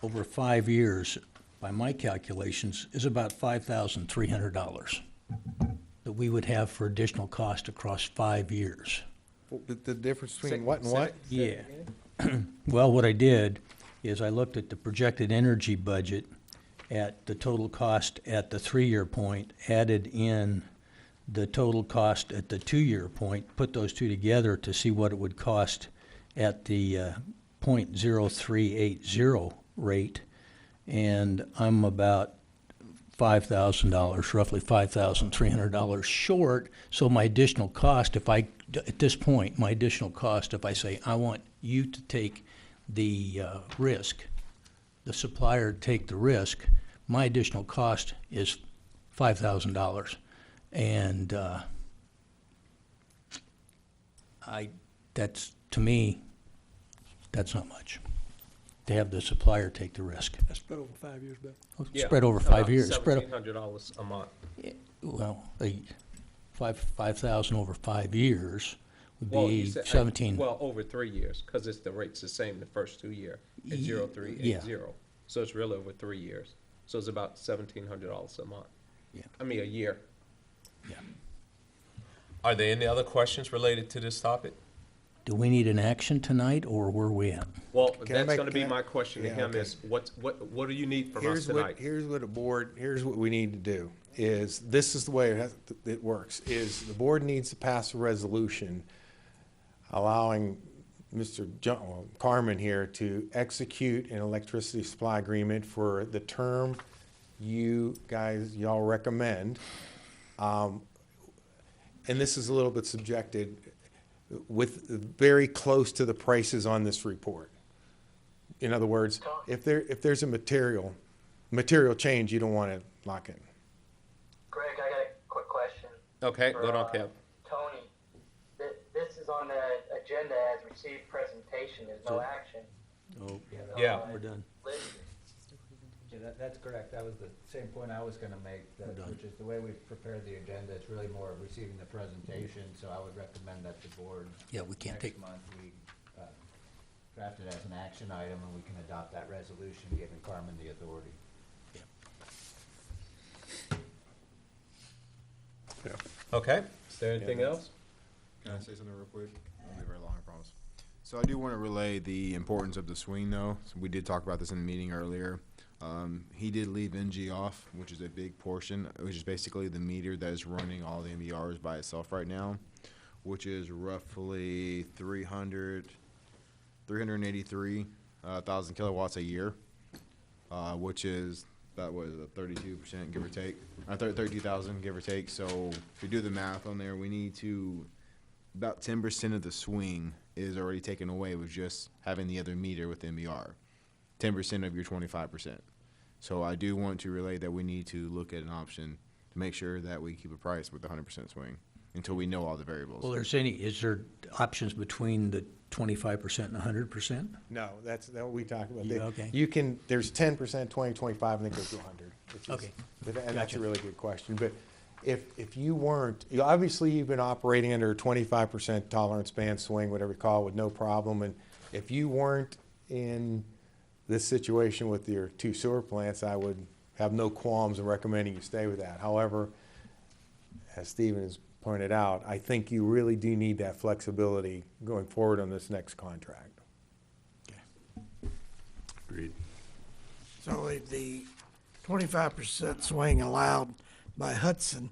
over 5 years, by my calculations, is about $5,300 that we would have for additional cost across 5 years. The difference between what and what? Yeah. Well, what I did is I looked at the projected energy budget at the total cost at the 3-year point, added in the total cost at the 2-year point, put those two together to see what it would cost at the .0380 rate, and I'm about $5,000, roughly $5,300 short. So my additional cost, at this point, if I say, I want you to take the risk, the supplier to take the risk, my additional cost is $5,000. And to me, that's not much, to have the supplier take the risk. That's spread over 5 years, Bill. Yeah, Spread over 5 years. $1,700 a month. Well, 5,000 over 5 years would Well, be you said, 17. well, over 3 years, because the rate's the same the first 2 year at Ye- 0380. So it's really over 3 years. So it's about $1,700 a month. Yeah. I mean, a year. Yeah. Are there any other questions related to this topic? Do we need an action tonight, or where are we at? Well, Can I that's make- gonna be can I- my question to Yeah, him okay. is, what do you need from us tonight? Here's what we need to do, this is the way it works, is the board needs to pass a resolution allowing Mr. Carmen here to execute an electricity supply agreement for the term y'all recommend. And this is a little bit subjected with very close to the prices on this report. In other words, if there's a material change, you don't want to lock in. Greg, I got a quick question. Okay, for, go on, Kev. Tony, this is on the agenda as received presentation, there's no action. Yeah. We're done. Listed. Yeah, that's correct. That was the same point I was gonna make, which is the way we've prepared the agenda, it's really more of receiving the presentation, so I would recommend that the board Yeah, we can't take, next month, we draft it as an action item, and we can adopt that resolution, giving Carmen the authority. Yeah. Okay, is there anything else? Can I say something real quick? It won't be very long, I promise. So I do want to relay the importance of the swing, though. So we did talk about this in the meeting earlier. He did leave NG off, which is a big portion, which is basically the meter that is running all the MBRs by itself right now, which is roughly 300 383,000 kilowatts a year, which is about, what is it, 32%, give or take, 32,000, give or take. So if you do the math on there, we need to, about 10% of the swing is already taken away with just having the other meter with MBR. 10% of your 25%. So I do want to relay that we need to look at an option to make sure that we keep a price with the 100% swing until we know all the variables. Well, is there options between the 25% and 100%? No, that's what we talked about. Yeah, okay. You can, there's 10%, 20, 25, and then it goes to 100. It's just- Okay. And that's a Gotcha. really good question. But if you weren't, obviously you've been operating under a 25% tolerance band swing, whatever you call it, with no problem. And if you weren't in this situation with your 2 sewer plants, I would have no qualms in recommending you stay with that. However, as Stephen has pointed out, I think you really do need that flexibility going forward on this next contract. Agreed. So if the 25% swing allowed by Hudson,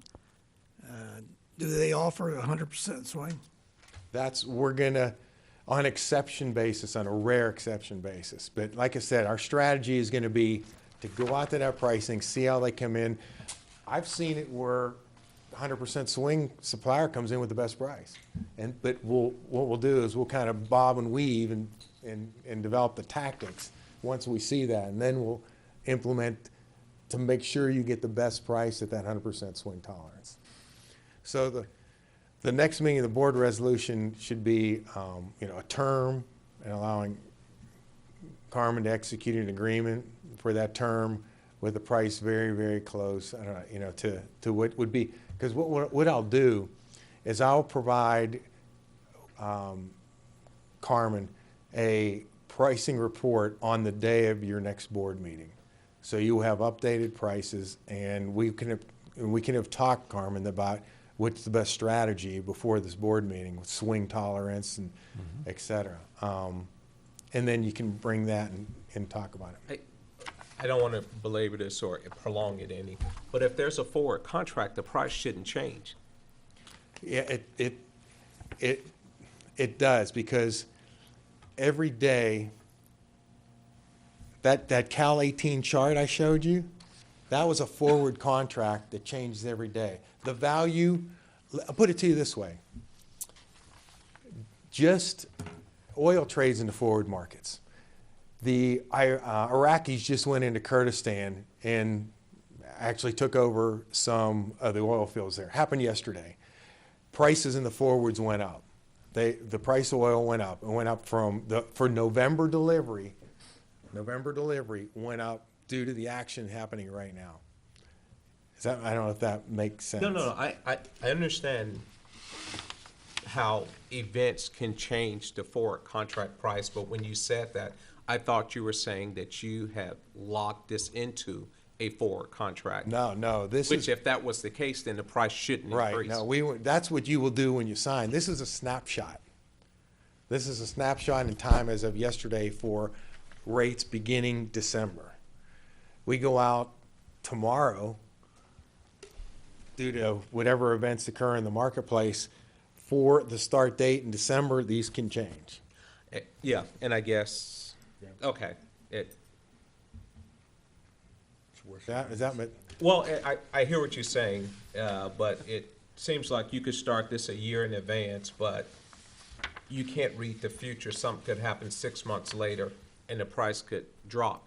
do they offer a 100% swing? We're gonna, on exception basis, on a rare exception basis. But like I said, our strategy is gonna be to go out to that pricing, see how they come in. I've seen it where 100% swing supplier comes in with the best price. But what we'll do is we'll kind of bob and weave and develop the tactics once we see that. And then we'll implement to make sure you get the best price at that 100% swing tolerance. So the next meeting of the board resolution should be, a term and allowing Carmen to execute an agreement for that term with a price very, very close, to what would be, because what I'll do is I'll provide Carmen a pricing report on the day of your next board meeting. So you will have updated prices, and we can have talked, Carmen, about what's the best strategy before this board meeting with swing tolerance and et cetera. And then you can bring that and talk about it. I don't want to belabor this or prolong it any, but if there's a forward contract, the price shouldn't change. Yeah, it does, because every day, that Cal 18 chart I showed you, that was a forward contract that changes every day. The value, I'll put it to you this way. Just oil trades in the forward markets. The Iraqis just went into Kurdistan and actually took over some of the oil fields there. Happened yesterday. Prices in the forwards went up. The price of oil went up. It went up for November delivery went up due to the action happening right now. I don't know if that makes sense. No. I understand how events can change the forward contract price, but when you said that, I thought you were saying that you have locked this into a forward contract. No, Which, if that was the case, then the price shouldn't right. increase. No, that's what you will do when you sign. This is a snapshot. This is a snapshot in time as of yesterday for rates beginning December. We go out tomorrow due to whatever events occur in the marketplace for the start date in December. These can change. Yeah, and I guess, okay. Well, I hear what you're saying, but it seems like you could start this a year in advance, but you can't read the future. Something could happen 6 months later, and the price could drop.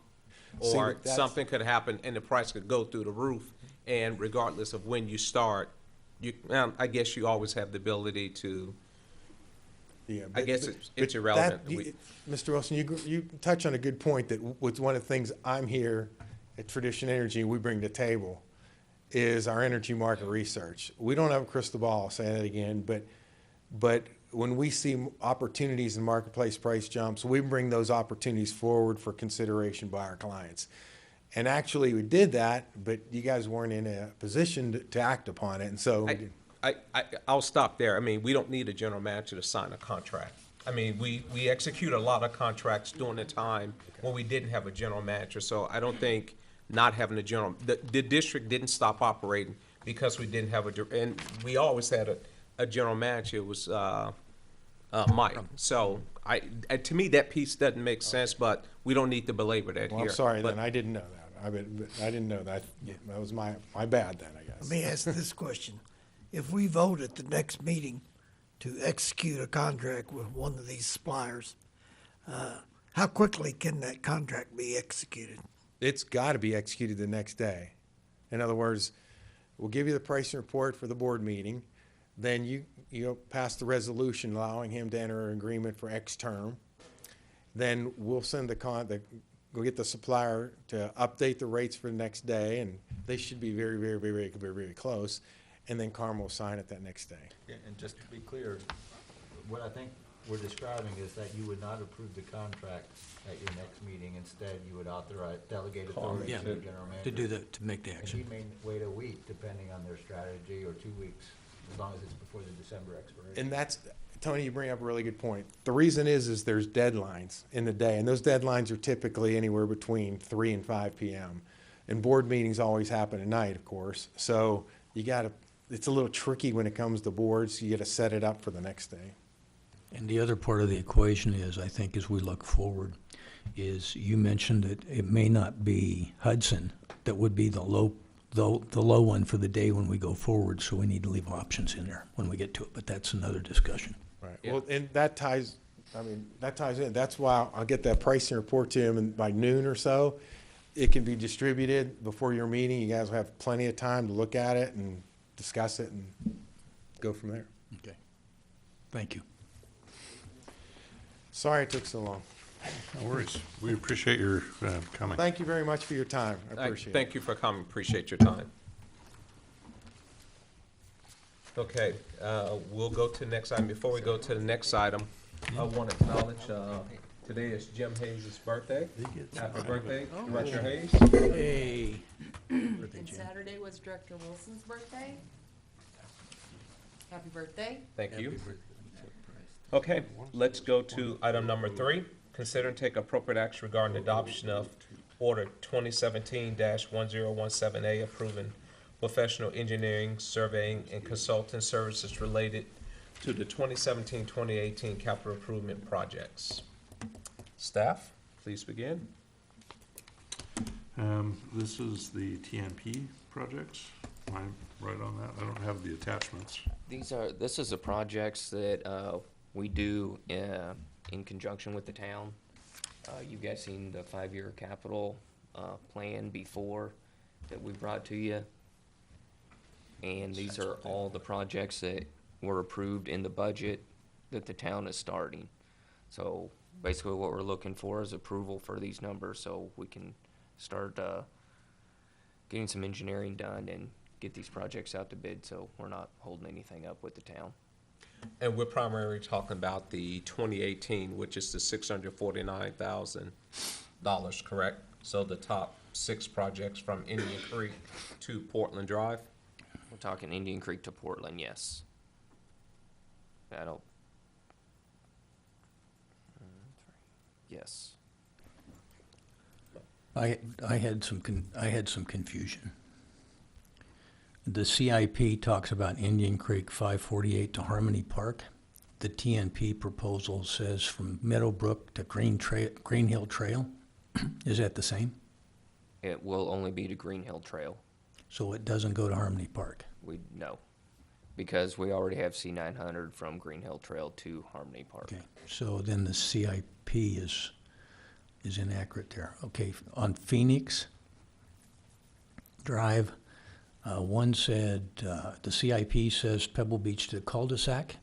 See, Or that's- something could happen, and the price could go through the roof. And regardless of when you start, I guess you always have the ability to, Yeah, I guess it's irrelevant. Mr. Wilson, you touch on a good point that was one of the things I'm here at Tradition Energy we bring to the table is our energy market research. We don't have a crystal ball, I'll say that again, but when we see opportunities in marketplace price jumps, we bring those opportunities forward for consideration by our clients. And actually, we did that, but you guys weren't in a position to act upon it, and so. I'll stop there. I mean, we don't need a general manager to sign a contract. I mean, we execute a lot of contracts during the time when we didn't have a general manager, so I don't think not having a the district didn't stop operating because we didn't have and we always had a general manager. It was Mike. So to me, that piece doesn't make sense, but we don't need to belabor that here. Well, I'm sorry, But- then, I didn't know that. I didn't know that. That was my bad then, I guess. Let me ask this question. If we vote at the next meeting to execute a contract with one of these suppliers, how quickly can that contract be executed? It's got to be executed the next day. In other words, we'll give you the pricing report for the board meeting, then you pass the resolution allowing him to enter an agreement for X term. Then we'll send we'll get the supplier to update the rates for the next day, and they should be very, very, very, very, very, very close. And then Carmen will sign it that next day. Yeah, and just to be clear, what I think we're describing is that you would not approve the contract at your next meeting. Instead, you would authorize, delegate authority Yeah, to the general manager. to do to make the And he action. may wait a week, depending on their strategy, or 2 weeks, as long as it's before the December expiration. And that's, Tony, you bring up a really good point. The reason is there's deadlines in the day, and those deadlines are typically anywhere between 3 and 5 p.m. And board meetings always happen at night, of course. So it's a little tricky when it comes to boards. You gotta set it up for the next day. And the other part of the equation is, I think, as we look forward, is you mentioned that it may not be Hudson that would be the low one for the day when we go forward, so we need to leave options in there when we get to it, but that's another discussion. Right. Yeah. Well, and that ties in. That's why I'll get that pricing report to him, and by noon or so, it can be distributed before your meeting. You guys will have plenty of time to look at it and discuss it and go from there. Okay. Thank you. Sorry it took so long. No worries. We appreciate your coming. Thank you very much for your time. I appreciate it. Thank you for coming, appreciate your time. Okay, we'll go to the next item. Before we go to the next item, I want to acknowledge, today is Jim Hayes' birthday. Happy birthday, Director Hayes. Hey. And Saturday was Director Wilson's birthday. Happy birthday. Thank you. Okay, let's go to item number 3. Consider and take appropriate action regarding adoption of Order 2017-1017A, approving professional engineering, surveying, and consulting services related to the 2017-2018 capital improvement projects. Staff, please begin. This is the TNP projects. Am I right on that? I don't have the attachments. This is the projects that we do in conjunction with the town. You guys seen the 5-year capital plan before that we brought to you. And these are all the projects that were approved in the budget that the town is starting. So basically what we're looking for is approval for these numbers so we can start getting some engineering done and get these projects out to bid so we're not holding anything up with the town. And we're primarily talking about the 2018, which is the $649,000, correct? So the top 6 projects from Indian Creek to Portland Drive? We're talking Indian Creek to Portland, yes. I don't. Yes. I had some confusion. The CIP talks about Indian Creek 548 to Harmony Park. The TNP proposal says from Meadowbrook to Green Hill Trail. Is that the same? It will only be to Green Hill Trail. So it doesn't go to Harmony Park? No, because we already have C900 from Green Hill Trail to Harmony Park. Okay, so then the CIP is inaccurate there. Okay, on Phoenix Drive, one said, the CIP says Pebble Beach to cul-de-sac,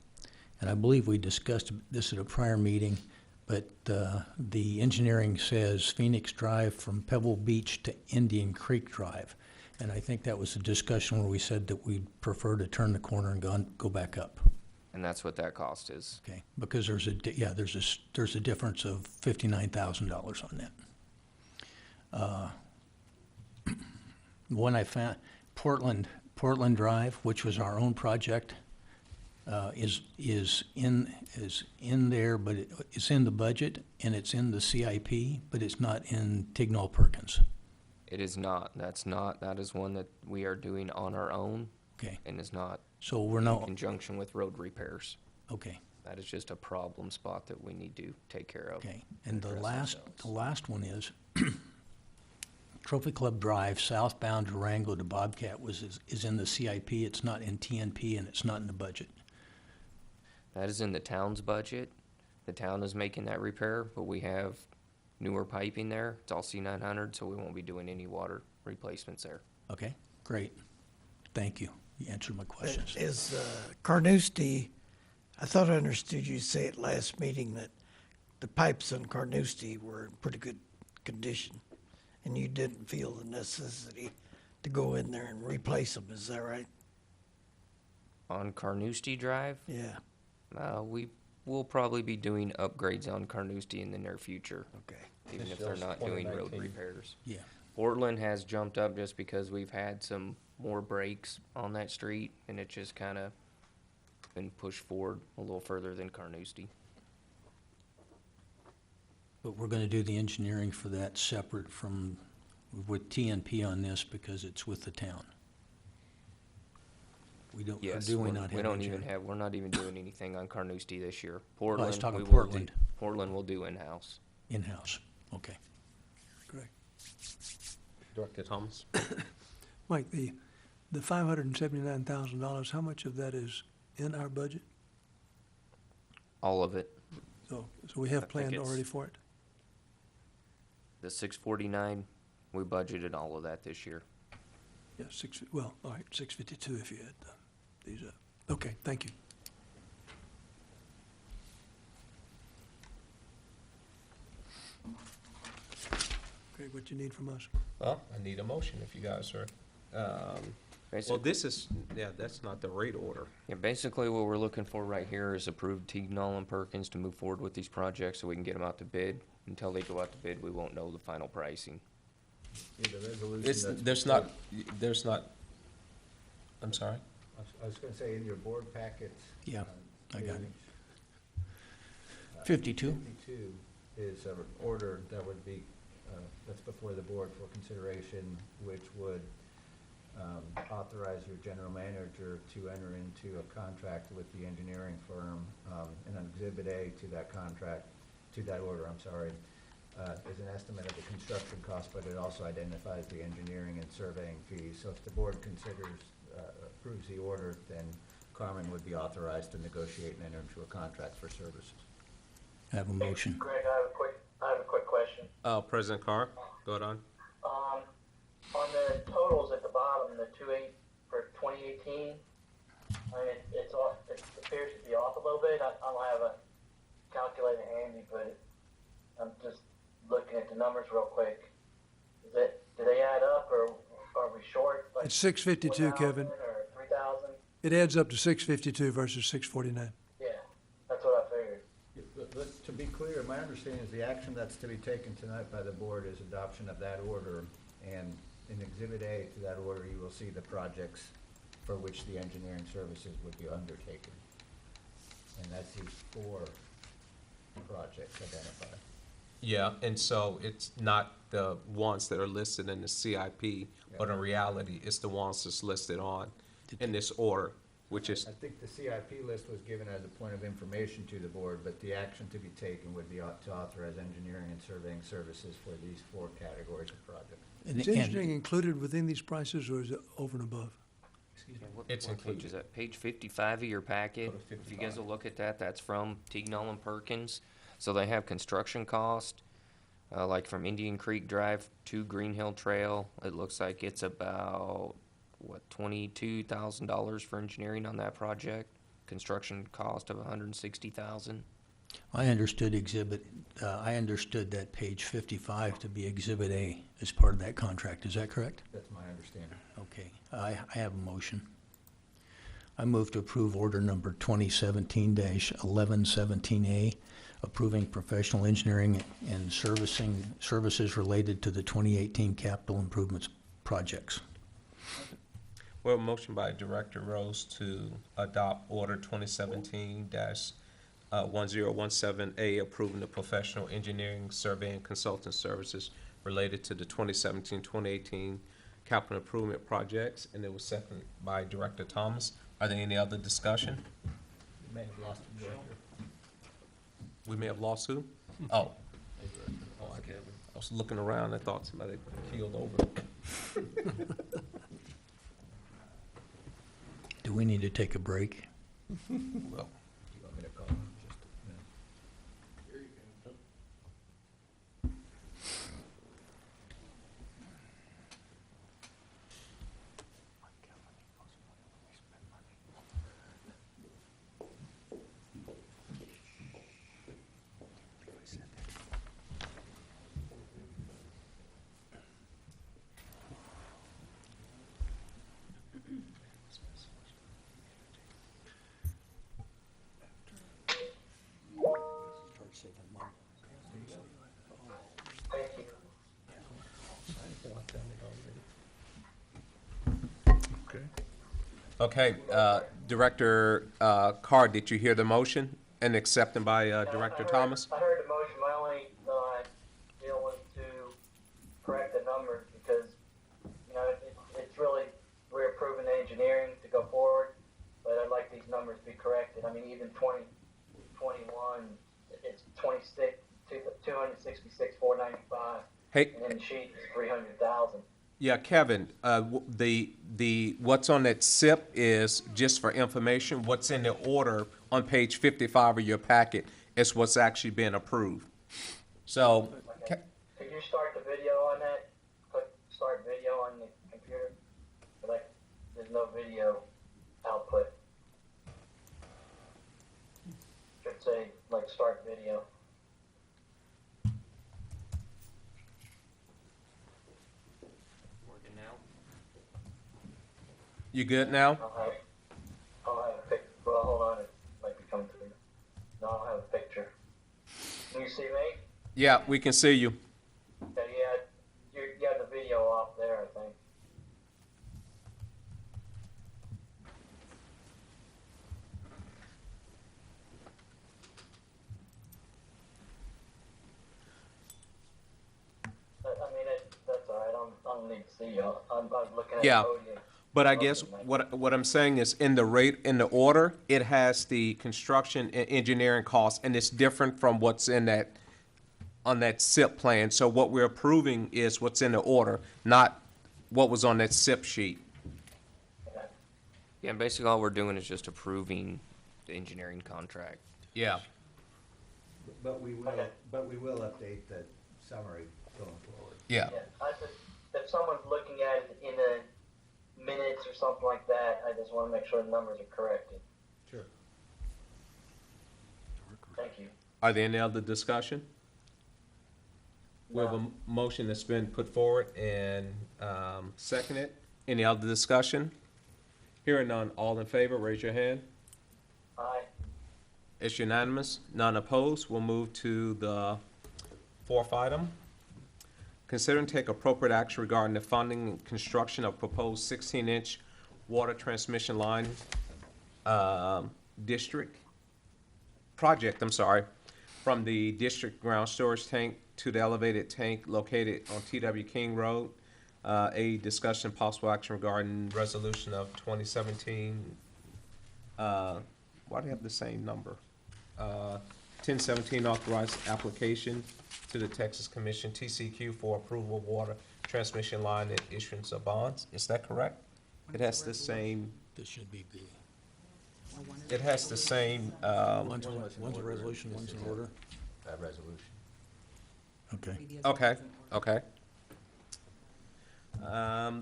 and I believe we discussed this at a prior meeting, but the engineering says Phoenix Drive from Pebble Beach to Indian Creek Drive. And I think that was a discussion where we said that we'd prefer to turn the corner and go back up. And that's what that cost is. Okay, because there's a difference of $59,000 on that. One I found, Portland Drive, which was our own project, is in there, but it's in the budget and it's in the CIP, but it's not in Tignall Perkins. It is not. That is one that we are doing on our own. Okay. And is not So we're in not, conjunction with road repairs. okay, That is just a problem spot that we need to take care of. Okay, and the address last, ourselves. the last one is Trophy Club Drive southbound Durango to Bobcat is in the CIP, it's not in TNP, and it's not in the budget. That is in the town's budget. The town is making that repair, but we have newer piping there. It's all C900, so we won't be doing any water replacements there. Okay, great. Thank you. You answered my questions. Is Carnoustie, I thought I understood you say at last meeting that the pipes on Carnoustie were in pretty good condition, and you didn't feel the necessity to go in there and replace them, is that right? On Carnoustie Drive, Yeah, we will probably be doing upgrades on Carnoustie in the near future, okay. even This if they're shows not doing road 2019. repairs. Yeah, Portland has jumped up just because we've had some more breaks on that street, and it just kind of been pushed forward a little further than Carnoustie. but we're gonna do the engineering for that separate from, with TNP on this because it's with the town. We don't, or Yes, do we not have we don't even engineering? have, we're not even doing anything on Carnoustie this year. I was Portland, talking we will do, Portland. Portland will do in-house. In-house, okay. Correct. Director Thomas? Mike, the $579,000, how much of that is in our budget? All of it. So we have think planned it's- already for it? The 649, we budgeted all of that this year. Yeah, well, all right, 652 if you had these up. Okay, thank you. Okay, what you need from us? Well, I need a motion if you guys are, well, Basic- this is, yeah, that's not the rate order. Yeah, basically what we're looking for right here is approved Teagnall and Perkins to move forward with these projects so we can get them out to bid. Until they go out to bid, we won't know the final pricing. Yeah, the resolution It's, that's- there's not, I'm sorry? I was gonna say, in your board packets. Yeah, I got it. page, 52? 52 is an order that would be, that's before the board for consideration, which would authorize your general manager to enter into a contract with the engineering firm, and an exhibit A to that contract, to that order, I'm sorry, is an estimate of the construction cost, but it also identifies the engineering and surveying fees. So if the board considers, approves the order, then Carmen would be authorized to negotiate and enter into a contract for services. I have a motion. Greg, I have a quick question. President Carr, go ahead on. On the totals at the bottom, the 2.8 for 2018, I mean, it's off, it appears to be off a little bit. I don't have a calculator handy, but I'm just looking at the numbers real quick. Do they add up, or are we short? Like It's 652, 4,000 Kevin. Or 3,000? It adds up to 652 versus 649. Yeah, that's what I figured. But to be clear, my understanding is the action that's to be taken tonight by the board is adoption of that order, and in Exhibit A to that order, you will see the projects for which the engineering services would be undertaken. And that's these 4 projects identified. Yeah, and so it's not the ones that are listed in the CIP, but in reality, it's the ones that's listed on in this order, which is, I think the CIP list was given as a point of information to the board, but the action to be taken would be to authorize engineering and surveying services for these 4 categories of projects. Is engineering included within these prices, or is it over and above? Yeah, It's what page included. is that? Page 55 of your packet. Go to If you guys 55. will look at that, that's from Teagnall and Perkins. So they have construction cost, like from Indian Creek Drive to Green Hill Trail. It looks like it's about, what, $22,000 for engineering on that project. Construction cost of $160,000. I understood I understood that page 55 to be Exhibit A as part of that contract. Is that correct? That's my understanding. Okay, I have a motion. I move to approve order number 2017-1117A, approving professional engineering and services related to the 2018 capital improvements projects. well, motion by Director Rose to adopt Order 2017-1017A, approving the professional engineering, survey, and consultant services related to the 2017-2018 capital improvement projects, and it was seconded by Director Thomas. Are there any other discussion? You may have lost your director. We may have lost who? Oh. Oh, I was looking around, I thought somebody keeled over. Do we need to take a break? Well, You want me to call him? Just a minute. Thank you. Okay. Okay, Director Carr, did you hear the motion and accepted by Director Thomas? I heard the motion. My only deal was to correct the numbers because, you know, it's really, we're approving the engineering to go forward, but I'd like these numbers to be corrected. I mean, even 2021, it's 26, 266, 495, Hey, and then the sheet is 300,000. yeah, Kevin, the what's on that SIP is just for information. What's in the order on page 55 of your packet is what's actually been approved. So, Okay. Could you start the video on that? Click start video on the computer? Like, there's no video output. Should say, like, start video. Working now? you good now? I'll have a picture. Well, hold on, it might be coming through. No, I'll have a picture. Can you see me? Yeah, we can see you. Yeah, you have the video off there, I think. I mean, that's all right. I don't need to see you. I'm looking at Yeah. the podium. But I guess what I'm saying is in the order, it has the construction and engineering costs, and it's different from what's in that, on that SIP plan. So what we're approving is what's in the order, not what was on that SIP sheet. Yeah, basically all we're doing is just approving the engineering contract. Yeah. But we will update the summary going forward. Yeah. Yeah, if someone's looking at it in a minutes or something like that, I just want to make sure the numbers are corrected. Sure. Thank you. Are there any other discussion? We have a motion that's been put forward and seconded. Any other discussion? Hearing none, all in favor, raise your hand. Aye. It's unanimous, none opposed. We'll move to the fourth item. Consider and take appropriate action regarding the funding and construction of proposed 16-inch water transmission line project, from the district ground storage tank to the elevated tank located on T.W. King Road. A discussion, possible action regarding resolution of 2017, why do they have the same number? 1017 authorized application to the Texas Commission, TCQ, for approval of water transmission line and issuance of bonds. Is that correct? It has the same, This should be B. it has the same, One's a resolution, one's an order. Resolution. Okay. okay.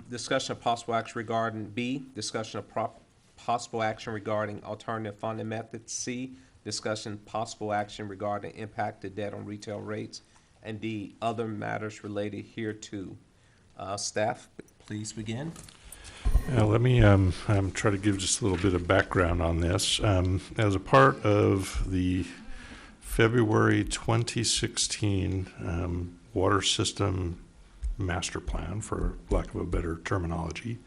Discussion of possible action regarding B, discussion of possible action regarding alternative funding methods. C, discussion possible action regarding impact to debt on retail rates. And D, other matters related hereto. Staff, please begin. Let me try to give just a little bit of background on this. As a part of the February 2016 water system master plan, for lack of a better terminology,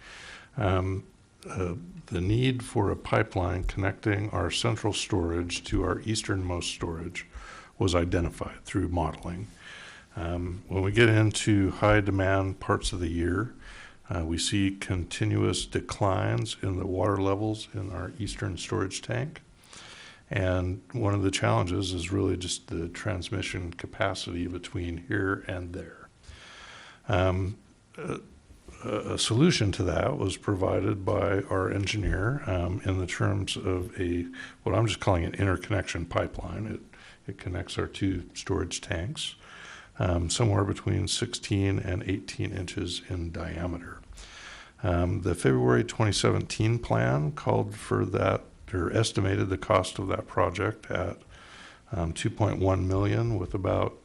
the need for a pipeline connecting our central storage to our easternmost storage was identified through modeling. When we get into high demand parts of the year, we see continuous declines in the water levels in our eastern storage tank. And one of the challenges is really just the transmission capacity between here and there. A solution to that was provided by our engineer in the terms of what I'm just calling an interconnection pipeline. It connects our two storage tanks, somewhere between 16 and 18 inches in diameter. The February 2017 plan called for that, or estimated the cost of that project at $2.1 million, with about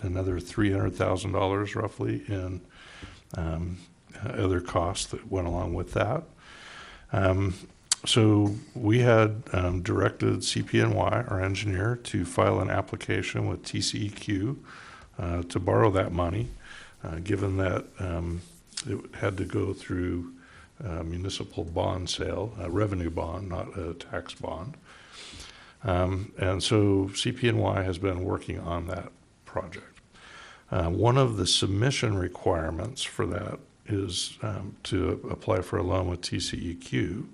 another $300,000 roughly in other costs that went along with that. So we had directed CPNY, our engineer, to file an application with TCEQ to borrow that money, given that it had to go through municipal bond sale, a revenue bond, not a tax bond. And so CPNY has been working on that project. One of the submission requirements for that is to apply for a loan with TCEQ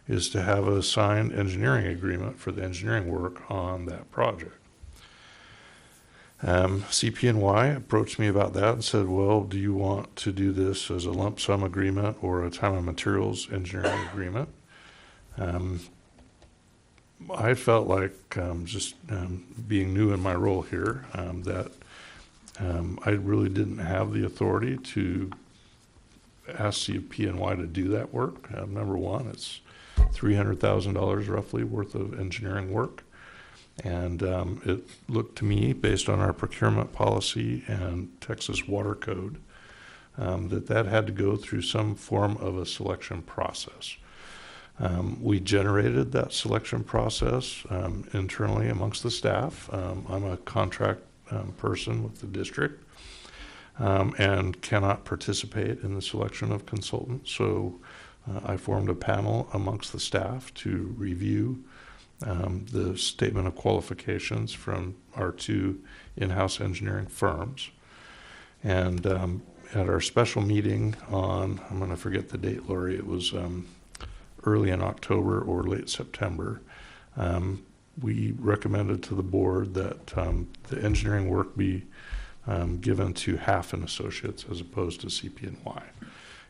is to have a signed engineering agreement for the engineering work on that project. CPNY approached me about that and said, well, do you want to do this as a lump sum agreement or a time and materials engineering agreement? I felt like just being new in my role here, that I really didn't have the authority to ask CPNY to do that work. Number one, it's $300,000 roughly worth of engineering work. And it looked to me, based on our procurement policy and Texas Water Code, that had to go through some form of a selection process. We generated that selection process internally amongst the staff. I'm a contract person with the district and cannot participate in the selection of consultants. So I formed a panel amongst the staff to review the statement of qualifications from our two in-house engineering firms. And at our special meeting on, I'm going to forget the date, Lori, it was early in October or late September, we recommended to the board that the engineering work be given to Half and Associates as opposed to CPNY.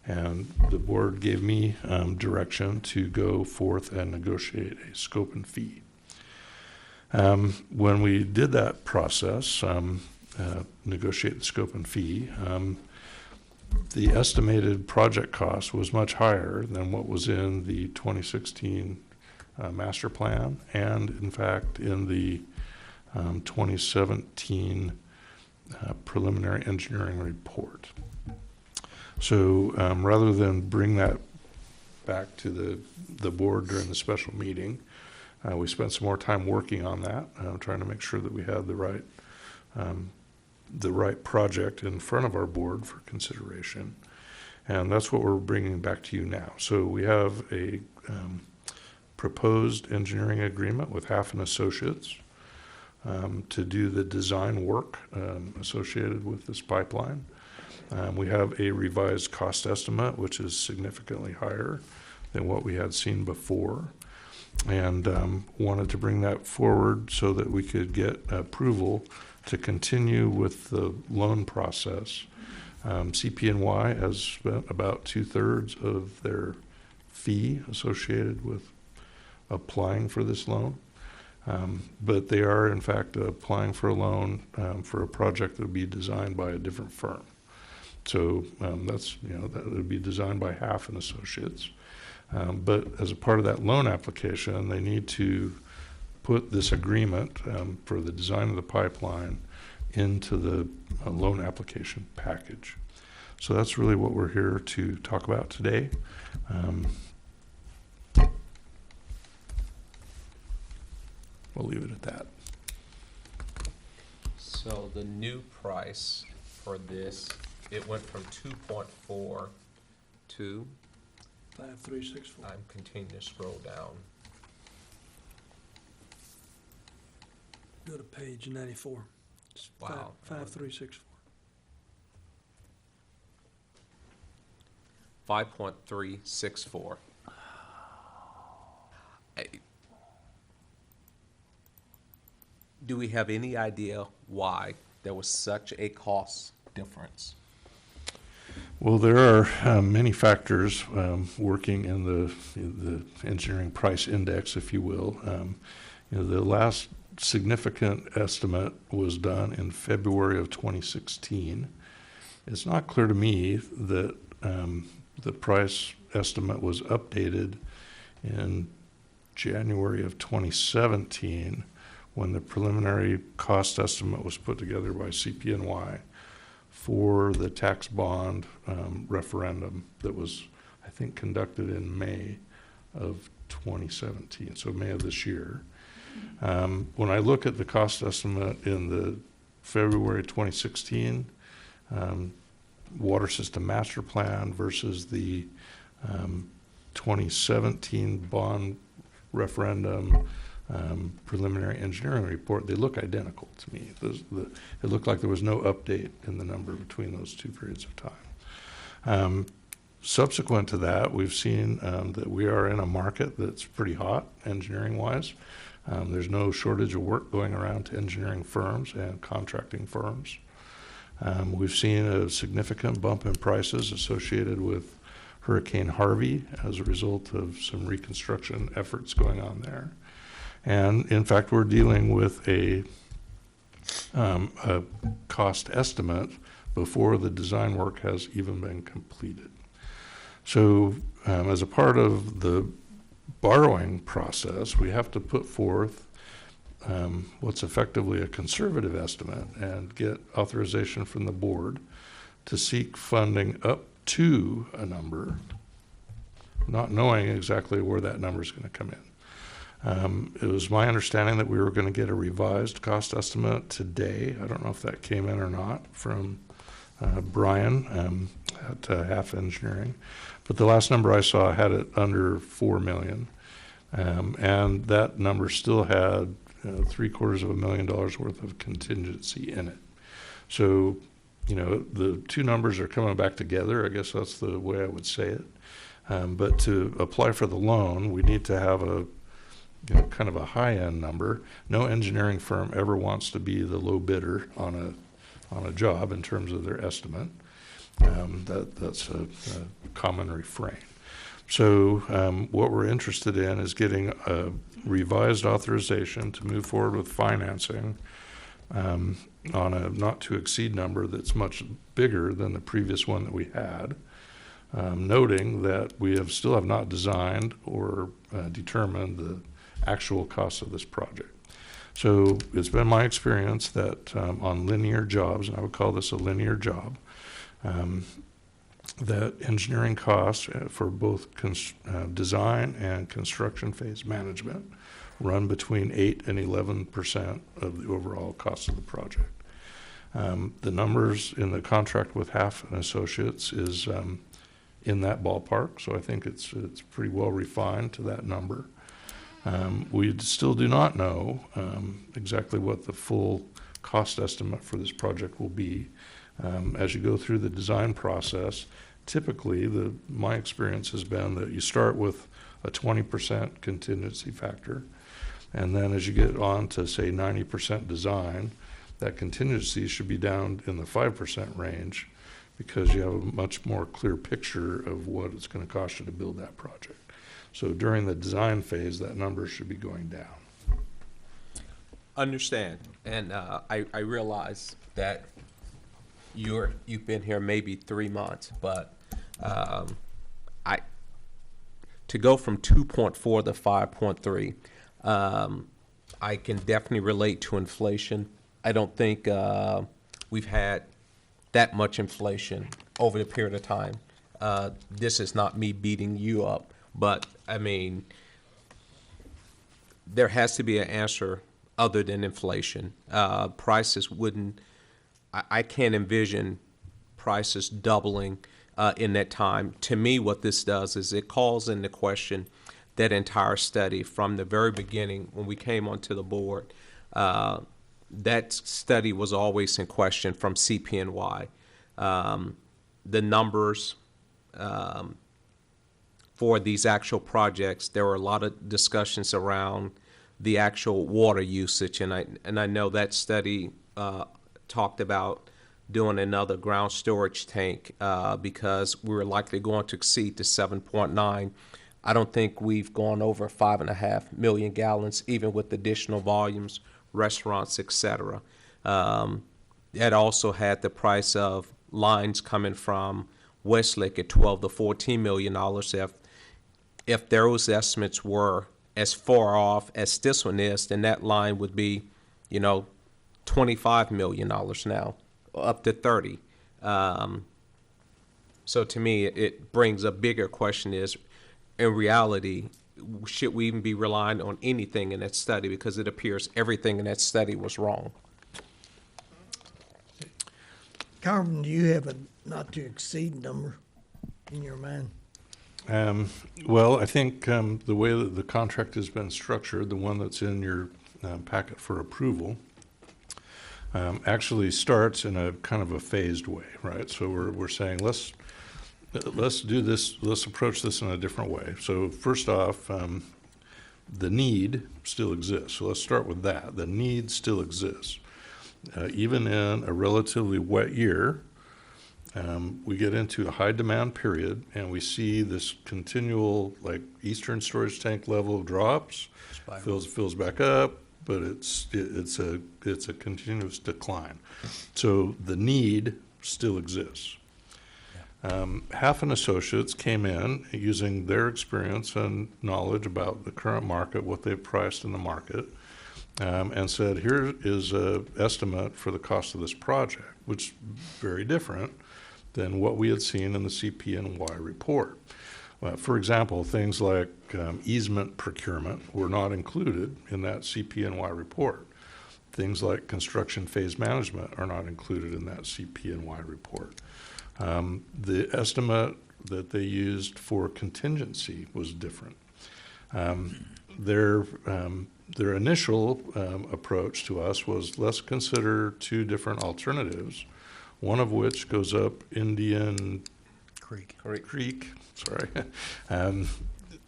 And the board gave me direction to go forth and negotiate a scope and fee. When we did that process, negotiate the scope and fee, the estimated project cost was much higher than what was in the 2016 master plan and, in fact, in the 2017 preliminary engineering report. So rather than bring that back to the board during the special meeting, we spent some more time working on that, trying to make sure that we had the right project in front of our board for consideration. And that's what we're bringing back to you now. So we have a proposed engineering agreement with Half and Associates to do the design work associated with this pipeline. We have a revised cost estimate, which is significantly higher than what we had seen before, and wanted to bring that forward so that we could get approval to continue with the loan process. CPNY has spent about 2/3 of their fee associated with applying for this loan. But they are, in fact, applying for a loan for a project that would be designed by a different firm. So that would be designed by Half and Associates. But as a part of that loan application, they need to put this agreement for the design of the pipeline into the loan application package. So that's really what we're here to talk about today. We'll leave it at that. So the new price for this, it went from 2.4 to, 5364. I'm continuing to scroll down. Go to page 94. It's Wow. 5364. 5.364. Do we have any idea why there was such a cost difference? Well, there are many factors working in the engineering price index, if you will. The last significant estimate was done in February of 2016. It's not clear to me that the price estimate was updated in January of 2017 when the preliminary cost estimate was put together by CPNY for the tax bond referendum that was, I think, conducted in May of 2017, so May of this year. When I look at the cost estimate in the February 2016 water system master plan versus the 2017 bond referendum preliminary engineering report, they look identical to me. It looked like there was no update in the number between those two periods of time. Subsequent to that, we've seen that we are in a market that's pretty hot engineering-wise. There's no shortage of work going around to engineering firms and contracting firms. We've seen a significant bump in prices associated with Hurricane Harvey as a result of some reconstruction efforts going on there. And in fact, we're dealing with a cost estimate before the design work has even been completed. So as a part of the borrowing process, we have to put forth what's effectively a conservative estimate and get authorization from the board to seek funding up to a number, not knowing exactly where that number is going to come in. It was my understanding that we were going to get a revised cost estimate today. I don't know if that came in or not from Brian at Half Engineering, but the last number I saw had it under $4 million, and that number still had $750,000 worth of contingency in it. So, the two numbers are coming back together. I guess that's the way I would say it. But to apply for the loan, we need to have a kind of a high-end number. No engineering firm ever wants to be the low bidder on a job in terms of their estimate. That's a common refrain. So what we're interested in is getting a revised authorization to move forward with financing on a not-to-exceed number that's much bigger than the previous one that we had, noting that we still have not designed or determined the actual cost of this project. So it's been my experience that on linear jobs, and I would call this a linear job, that engineering costs for both design and construction phase management run between 8 and 11% of the overall cost of the project. The numbers in the contract with Half and Associates is in that ballpark, so I think it's pretty well refined to that number. We still do not know exactly what the full cost estimate for this project will be. As you go through the design process, typically my experience has been that you start with a 20% contingency factor, and then as you get on to, say, 90% design, that contingency should be down in the 5% range because you have a much more clear picture of what it's going to cost you to build that project. So during the design phase, that number should be going down. Understand, and I realize that you've been here maybe 3 months, but to go from 2.4 to 5.3, I can definitely relate to inflation. I don't think we've had that much inflation over the period of time. This is not me beating you up, but I mean, there has to be an answer other than inflation. Prices wouldn't, I can't envision prices doubling in that time. To me, what this does is it calls into question that entire study from the very beginning when we came onto the board. That study was always in question from CPNY. The numbers for these actual projects, there were a lot of discussions around the actual water usage. And I know that study talked about doing another ground storage tank because we were likely going to exceed the 7.9. I don't think we've gone over 5.5 million gallons, even with additional volumes, restaurants, et cetera. It also had the price of lines coming from Westlake at $12 to $14 million. If those estimates were as far off as this one is, then that line would be, $25 million now, up to 30. So to me, it brings a bigger question is, in reality, should we even be relying on anything in that study? Because it appears everything in that study was wrong. Carmen, do you have a not to exceed number in your mind? Well, I think the way that the contract has been structured, the one that's in your packet for approval, actually starts in a kind of a phased way, right? So we're saying let's do this. Let's approach this in a different way. So first off, the need still exists. So let's start with that. The need still exists. Even in a relatively wet year, we get into a high demand period and we see this continual, like, eastern storage tank level drops, fills back up, but it's a continuous decline. So the need still exists. Half Associates came in using their experience and knowledge about the current market, what they've priced in the market, and said, here is an estimate for the cost of this project, which is very different than what we had seen in the CPNY report. For example, things like easement procurement were not included in that CPNY report. Things like construction phase management are not included in that CPNY report. The estimate that they used for contingency was different. Their initial approach to us was, let's consider two different alternatives, one of which goes up Indian Creek, sorry, and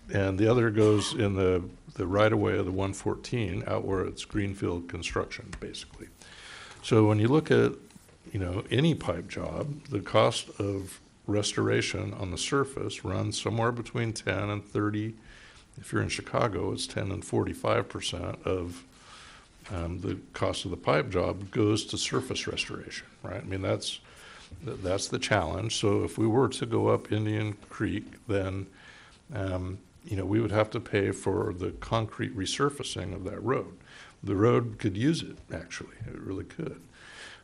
the other goes in the right-of-way of the 114 out where it's greenfield construction, basically. So when you look at any pipe job, the cost of restoration on the surface runs somewhere between 10 and 30. If you're in Chicago, it's 10 and 45% of the cost of the pipe job goes to surface restoration, right? I mean, that's the challenge. So if we were to go up Indian Creek, then we would have to pay for the concrete resurfacing of that road. The road could use it, actually. It really could.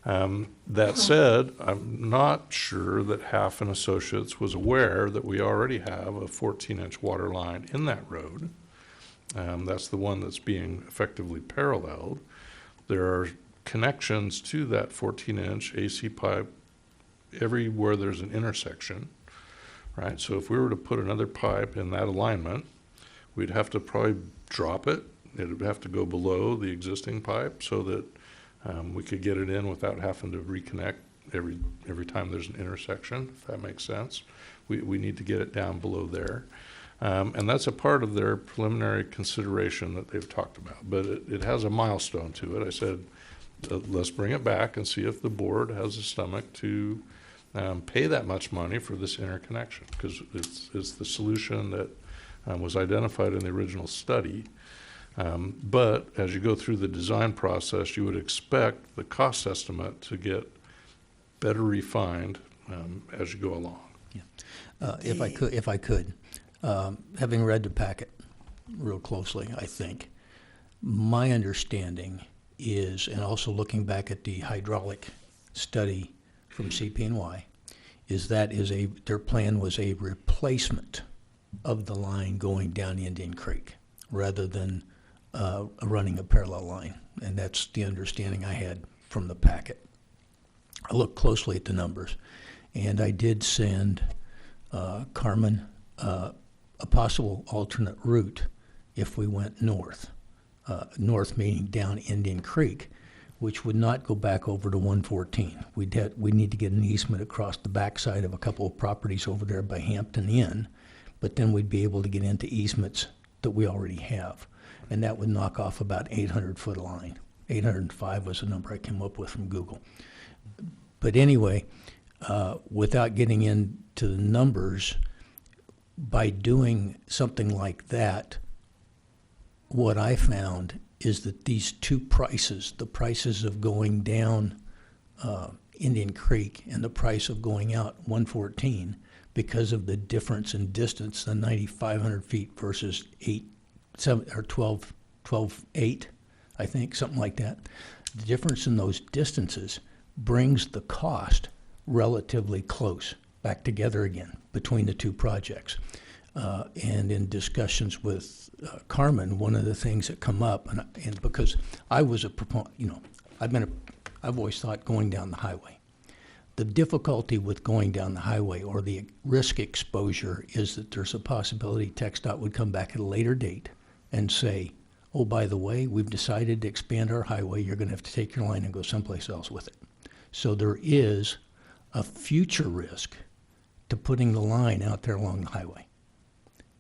That said, I'm not sure that Half Associates was aware that we already have a 14-inch water line in that road. That's the one that's being effectively paralleled. There are connections to that 14-inch AC pipe everywhere there's an intersection, right? So if we were to put another pipe in that alignment, we'd have to probably drop it. It would have to go below the existing pipe so that we could get it in without having to reconnect every time there's an intersection, if that makes sense. We need to get it down below there. And that's a part of their preliminary consideration that they've talked about. But it has a milestone to it. I said, let's bring it back and see if the board has the stomach to pay that much money for this interconnection, because it's the solution that was identified in the original study. But as you go through the design process, you would expect the cost estimate to get better refined as you go along. Yeah. If I could, having read the packet real closely, I think, my understanding is, and also looking back at the hydraulic study from CPNY, is that their plan was a replacement of the line going down Indian Creek rather than running a parallel line. And that's the understanding I had from the packet. I looked closely at the numbers, and I did send Carmen a possible alternate route if we went north. North meaning down Indian Creek, which would not go back over to 114. We'd need to get an easement across the backside of a couple of properties over there by Hampton Inn, but then we'd be able to get into easements that we already have. and that would knock off about 800-foot of line. 805 was the number I came up with from Google. But anyway, without getting into the numbers, by doing something like that, what I found is that these two prices, the prices of going down Indian Creek and the price of going out 114, because of the difference in distance, the 9,500 feet versus 12,8, I think, something like that. The difference in those distances brings the cost relatively close back together again between the two projects. And in discussions with Carmen, one of the things that come up, and because I was a proponent, I've always thought going down the highway. The difficulty with going down the highway or the risk exposure is that there's a possibility TxDOT would come back at a later date and say, oh, by the way, we've decided to expand our highway. You're going to have to take your line and go someplace else with it. So there is a future risk to putting the line out there along the highway.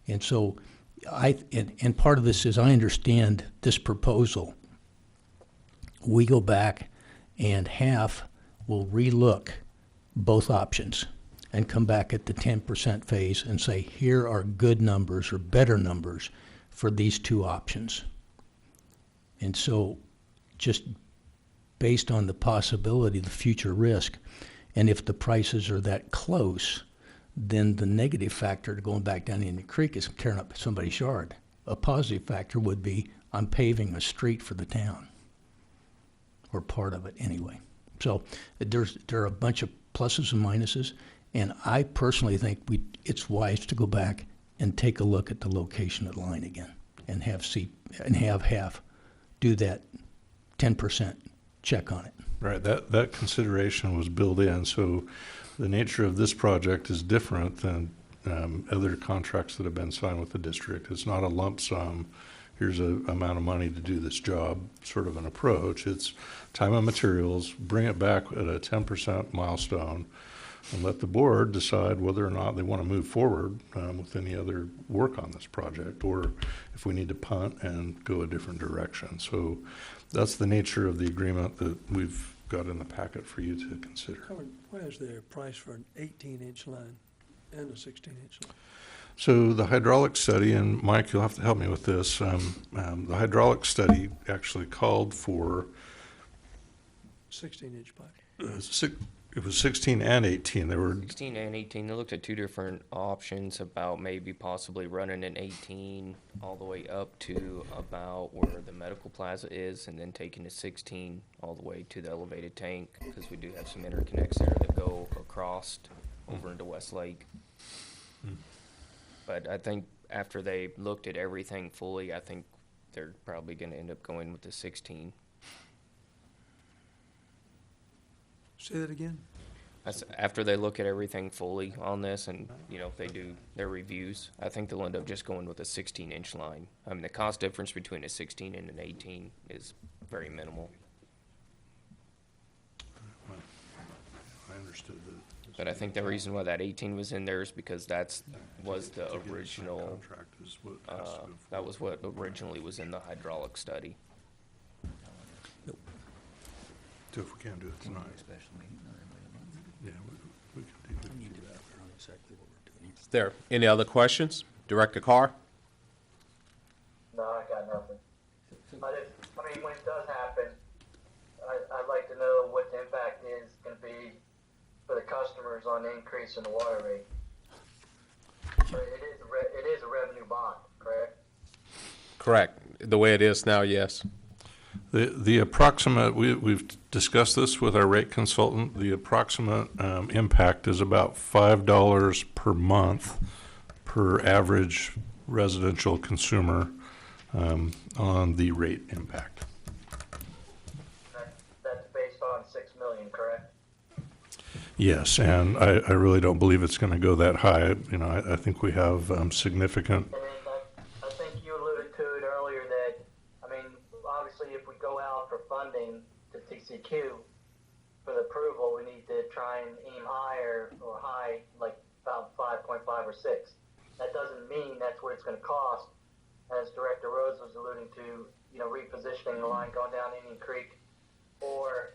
And so and part of this is I understand this proposal. We go back and half will relook both options and come back at the 10% phase and say, here are good numbers or better numbers for these two options. And so just based on the possibility, the future risk, and if the prices are that close, then the negative factor to going back down Indian Creek is tearing up somebody's yard. A positive factor would be I'm paving a street for the town, or part of it anyway. So there are a bunch of pluses and minuses, and I personally think it's wise to go back and take a look at the location of the line again, and have half do that 10% check on it. Right, that consideration was built in, so the nature of this project is different than other contracts that have been signed with the district. It's not a lump sum, here's an amount of money to do this job, sort of an approach. It's time and materials, bring it back at a 10% milestone, and let the board decide whether or not they want to move forward with any other work on this project, or if we need to punt and go a different direction. So that's the nature of the agreement that we've got in the packet for you to consider. What is the price for an 18-inch line and a 16-inch line? So the hydraulic study, and Mike, you'll have to help me with this, the hydraulic study actually called for 16-inch pipe. It was 16 and 18. They were 16 and 18, they looked at two different options about maybe possibly running an 18 all the way up to about where the medical plaza is, and then taking the 16 all the way to the elevated tank, because we do have some interconnects there that go across over into Westlake. But I think after they looked at everything fully, I think they're probably going to end up going with the 16. Say that again? After they look at everything fully on this, and they do their reviews, I think they'll end up just going with a 16-inch line. I mean, the cost difference between a 16 and an 18 is very minimal. I understood that. But I think the reason why that 18 was in there is because was the original. Contract is what has to go forward. That was what originally was in the hydraulic study. So if we can't do it tonight, yeah, we can do that. Is there any other questions? Director Carr? No, I got nothing. I mean, when it does happen, I'd like to know what the impact is going to be for the customers on the increase in the water rate. But it is a revenue bond, correct? Correct. The way it is now, yes. The approximate, we've discussed this with our rate consultant, the approximate impact is about $5 per month per average residential consumer on the rate impact. That's based on 6 million, correct? Yes, and I really don't believe it's going to go that high. I think we have significant. And then I think you alluded to it earlier that, I mean, obviously if we go out for funding to TCQ for the approval, we need to try and aim higher or high, like about 5.5 or 6. That doesn't mean that's what it's going to cost as Director Rose was alluding to, repositioning the line going down Indian Creek, or,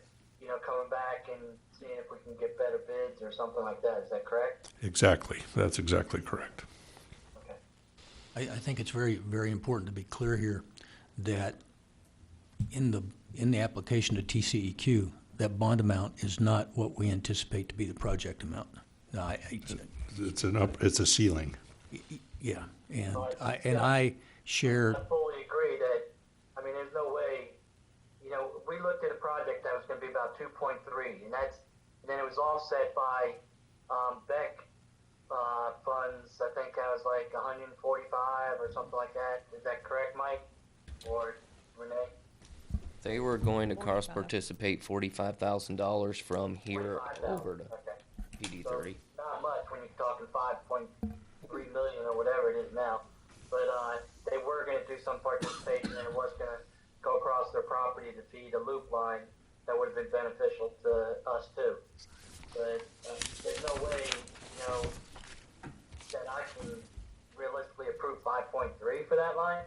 coming back and seeing if we can get better bids or something like that. Is that correct? Exactly. That's exactly correct. Okay. I think it's very, very important to be clear here that in the application to TCEQ, that bond amount is not what we anticipate to be the project amount. No, It's a ceiling. yeah, and Well, I share, I fully agree that, there's no way, we looked at a project that was gonna be about 2.3, and then it was offset by, Beck, funds. I think that was like 145 or something like that. Is that correct, Mike? Or Renee? They were going to cross 45. participate $45,000 from here 45,000, over to okay. PD So, 30. not much when you're talking 5.3 million or whatever it is now. But, they were gonna do some participation, and it was gonna go across their property to feed a loop line that would have been beneficial to us too. But, there's no way, that I can realistically approve 5.3 for that line.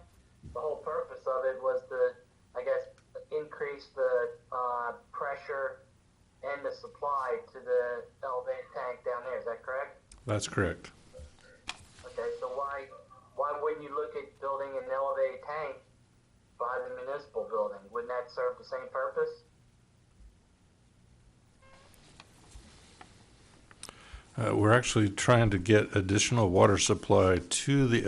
The whole purpose of it was to, I guess, increase the, pressure and the supply to the elevated tank down there. Is that correct? That's correct. Okay, so why wouldn't you look at building an elevated tank by the municipal building? Wouldn't that serve the same purpose? We're actually trying to get additional water supply to the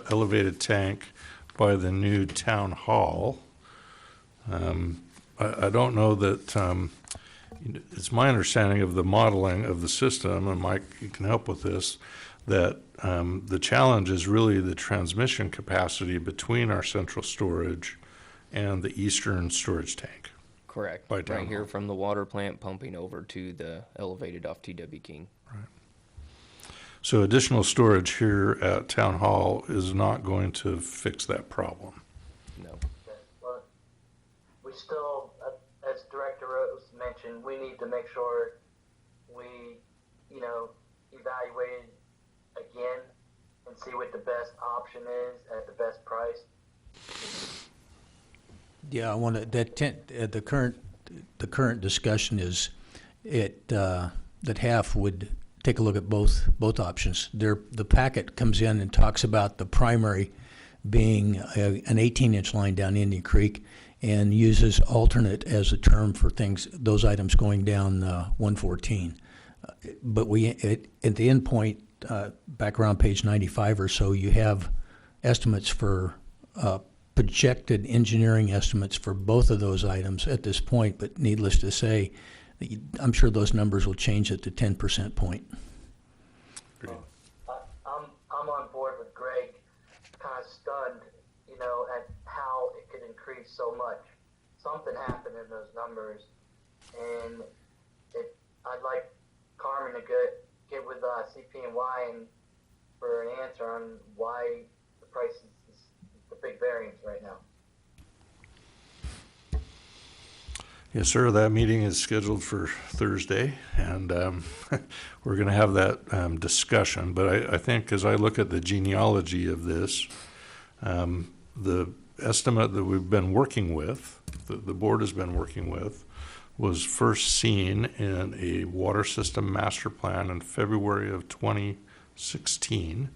elevated tank by the new town hall. I don't know that, it's my understanding of the modeling of the system, and Mike, you can help with this, that the challenge is really the transmission capacity between our central storage and the eastern storage tank. Correct. By town Right here hall. from the water plant pumping over to the elevated off TW King. So additional storage here at town hall is not going to fix that problem. No. Okay, well, we still, as Director Rose mentioned, we need to make sure we, evaluate it again and see what the best option is at the best price. yeah, I want to, the current discussion is that half would take a look at both options. The packet comes in and talks about the primary being an 18-inch line down Indian Creek, and uses alternate as a term for those items going down 114. But at the end point, back around page 95 or so, you have estimates for projected engineering estimates for both of those items at this point, but needless to say, I'm sure those numbers will change at the 10% point. I'm on board with Greg, kind of stunned, at how it could increase so much. Something happened in those numbers, and I'd like Carmen to get with CP&Y and for an answer on why the price is the big variance right now. Yes, sir. That meeting is scheduled for Thursday, and we're going to have that discussion. But I think as I look at the genealogy of this, the estimate that we've been working with, the board has been working with, was first seen in a water system master plan in February of 2016.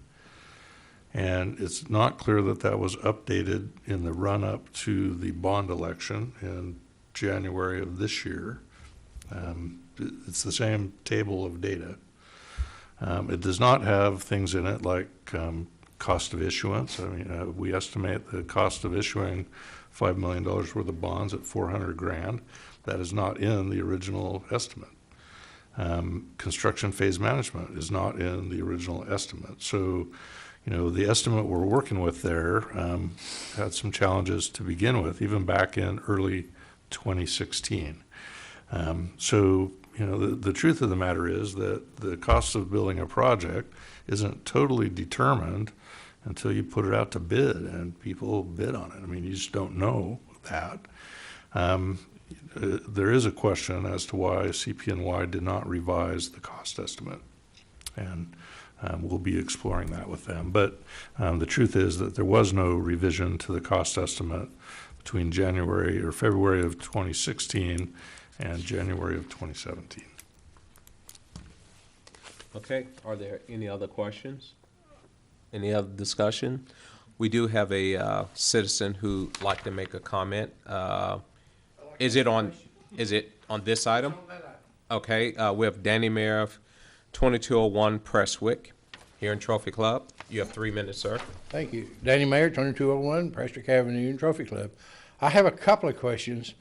And it's not clear that that was updated in the run-up to the bond election in January of this year. It's the same table of data. It does not have things in it like cost of issuance. I mean, we estimate the cost of issuing $5 million worth of bonds at $400,000. That is not in the original estimate. Construction phase management is not in the original estimate. So, the estimate we're working with there had some challenges to begin with, even back in early 2016. So, the truth of the matter is that the cost of building a project isn't totally determined until you put it out to bid and people bid on it. I mean, you just don't know that. There is a question as to why CP&Y did not revise the cost estimate. And we'll be exploring that with them. But the truth is that there was no revision to the cost estimate between January or February of 2016 and January of 2017. Okay, are there any other questions? Any other discussion? We do have a citizen who'd like to make a comment. Is it on this item? Okay, we have Danny Mayer of 2201 Prestwick here in Trophy Club. You have 3 minutes, sir. Thank you. Danny Mayer, 2201 Prestwick Avenue, Trophy Club. I have a couple of questions.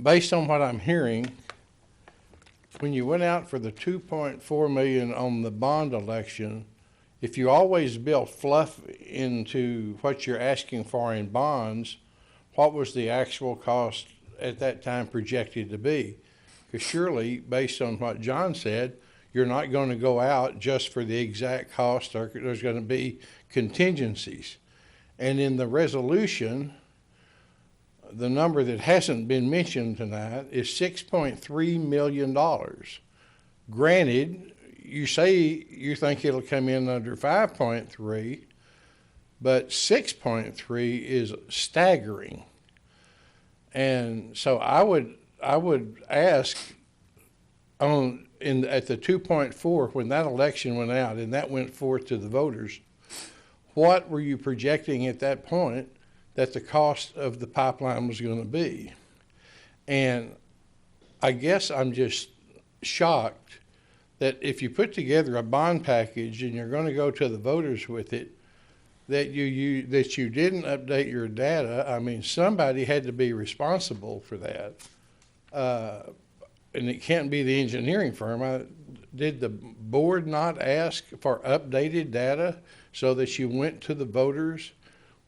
Based on what I'm hearing, when you went out for the 2.4 million on the bond election, if you always built fluff into what you're asking for in bonds, what was the actual cost at that time projected to be? Because surely, based on what John said, you're not going to go out just for the exact cost, or there's going to be contingencies. And in the resolution, the number that hasn't been mentioned tonight is $6.3 million. Granted, you say you think it'll come in under 5.3, but 6.3 is staggering. And so I would ask at the 2.4, when that election went out and that went forth to the voters, what were you projecting at that point that the cost of the pipeline was going to be? And I guess I'm just shocked that if you put together a bond package and you're going to go to the voters with it, that you didn't update your data. I mean, somebody had to be responsible for that. And it can't be the engineering firm. Did the board not ask for updated data so that you went to the voters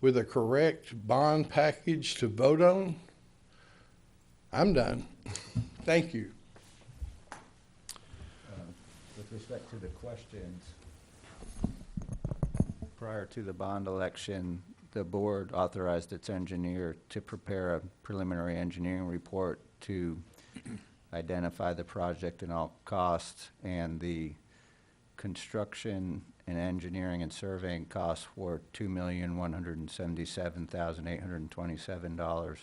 with a correct bond package to vote on? I'm done. Thank you. With respect to the questions, prior to the bond election, the board authorized its engineer to prepare a preliminary engineering report to identify the project and all costs, and the construction and engineering and surveying costs were $2,177,827.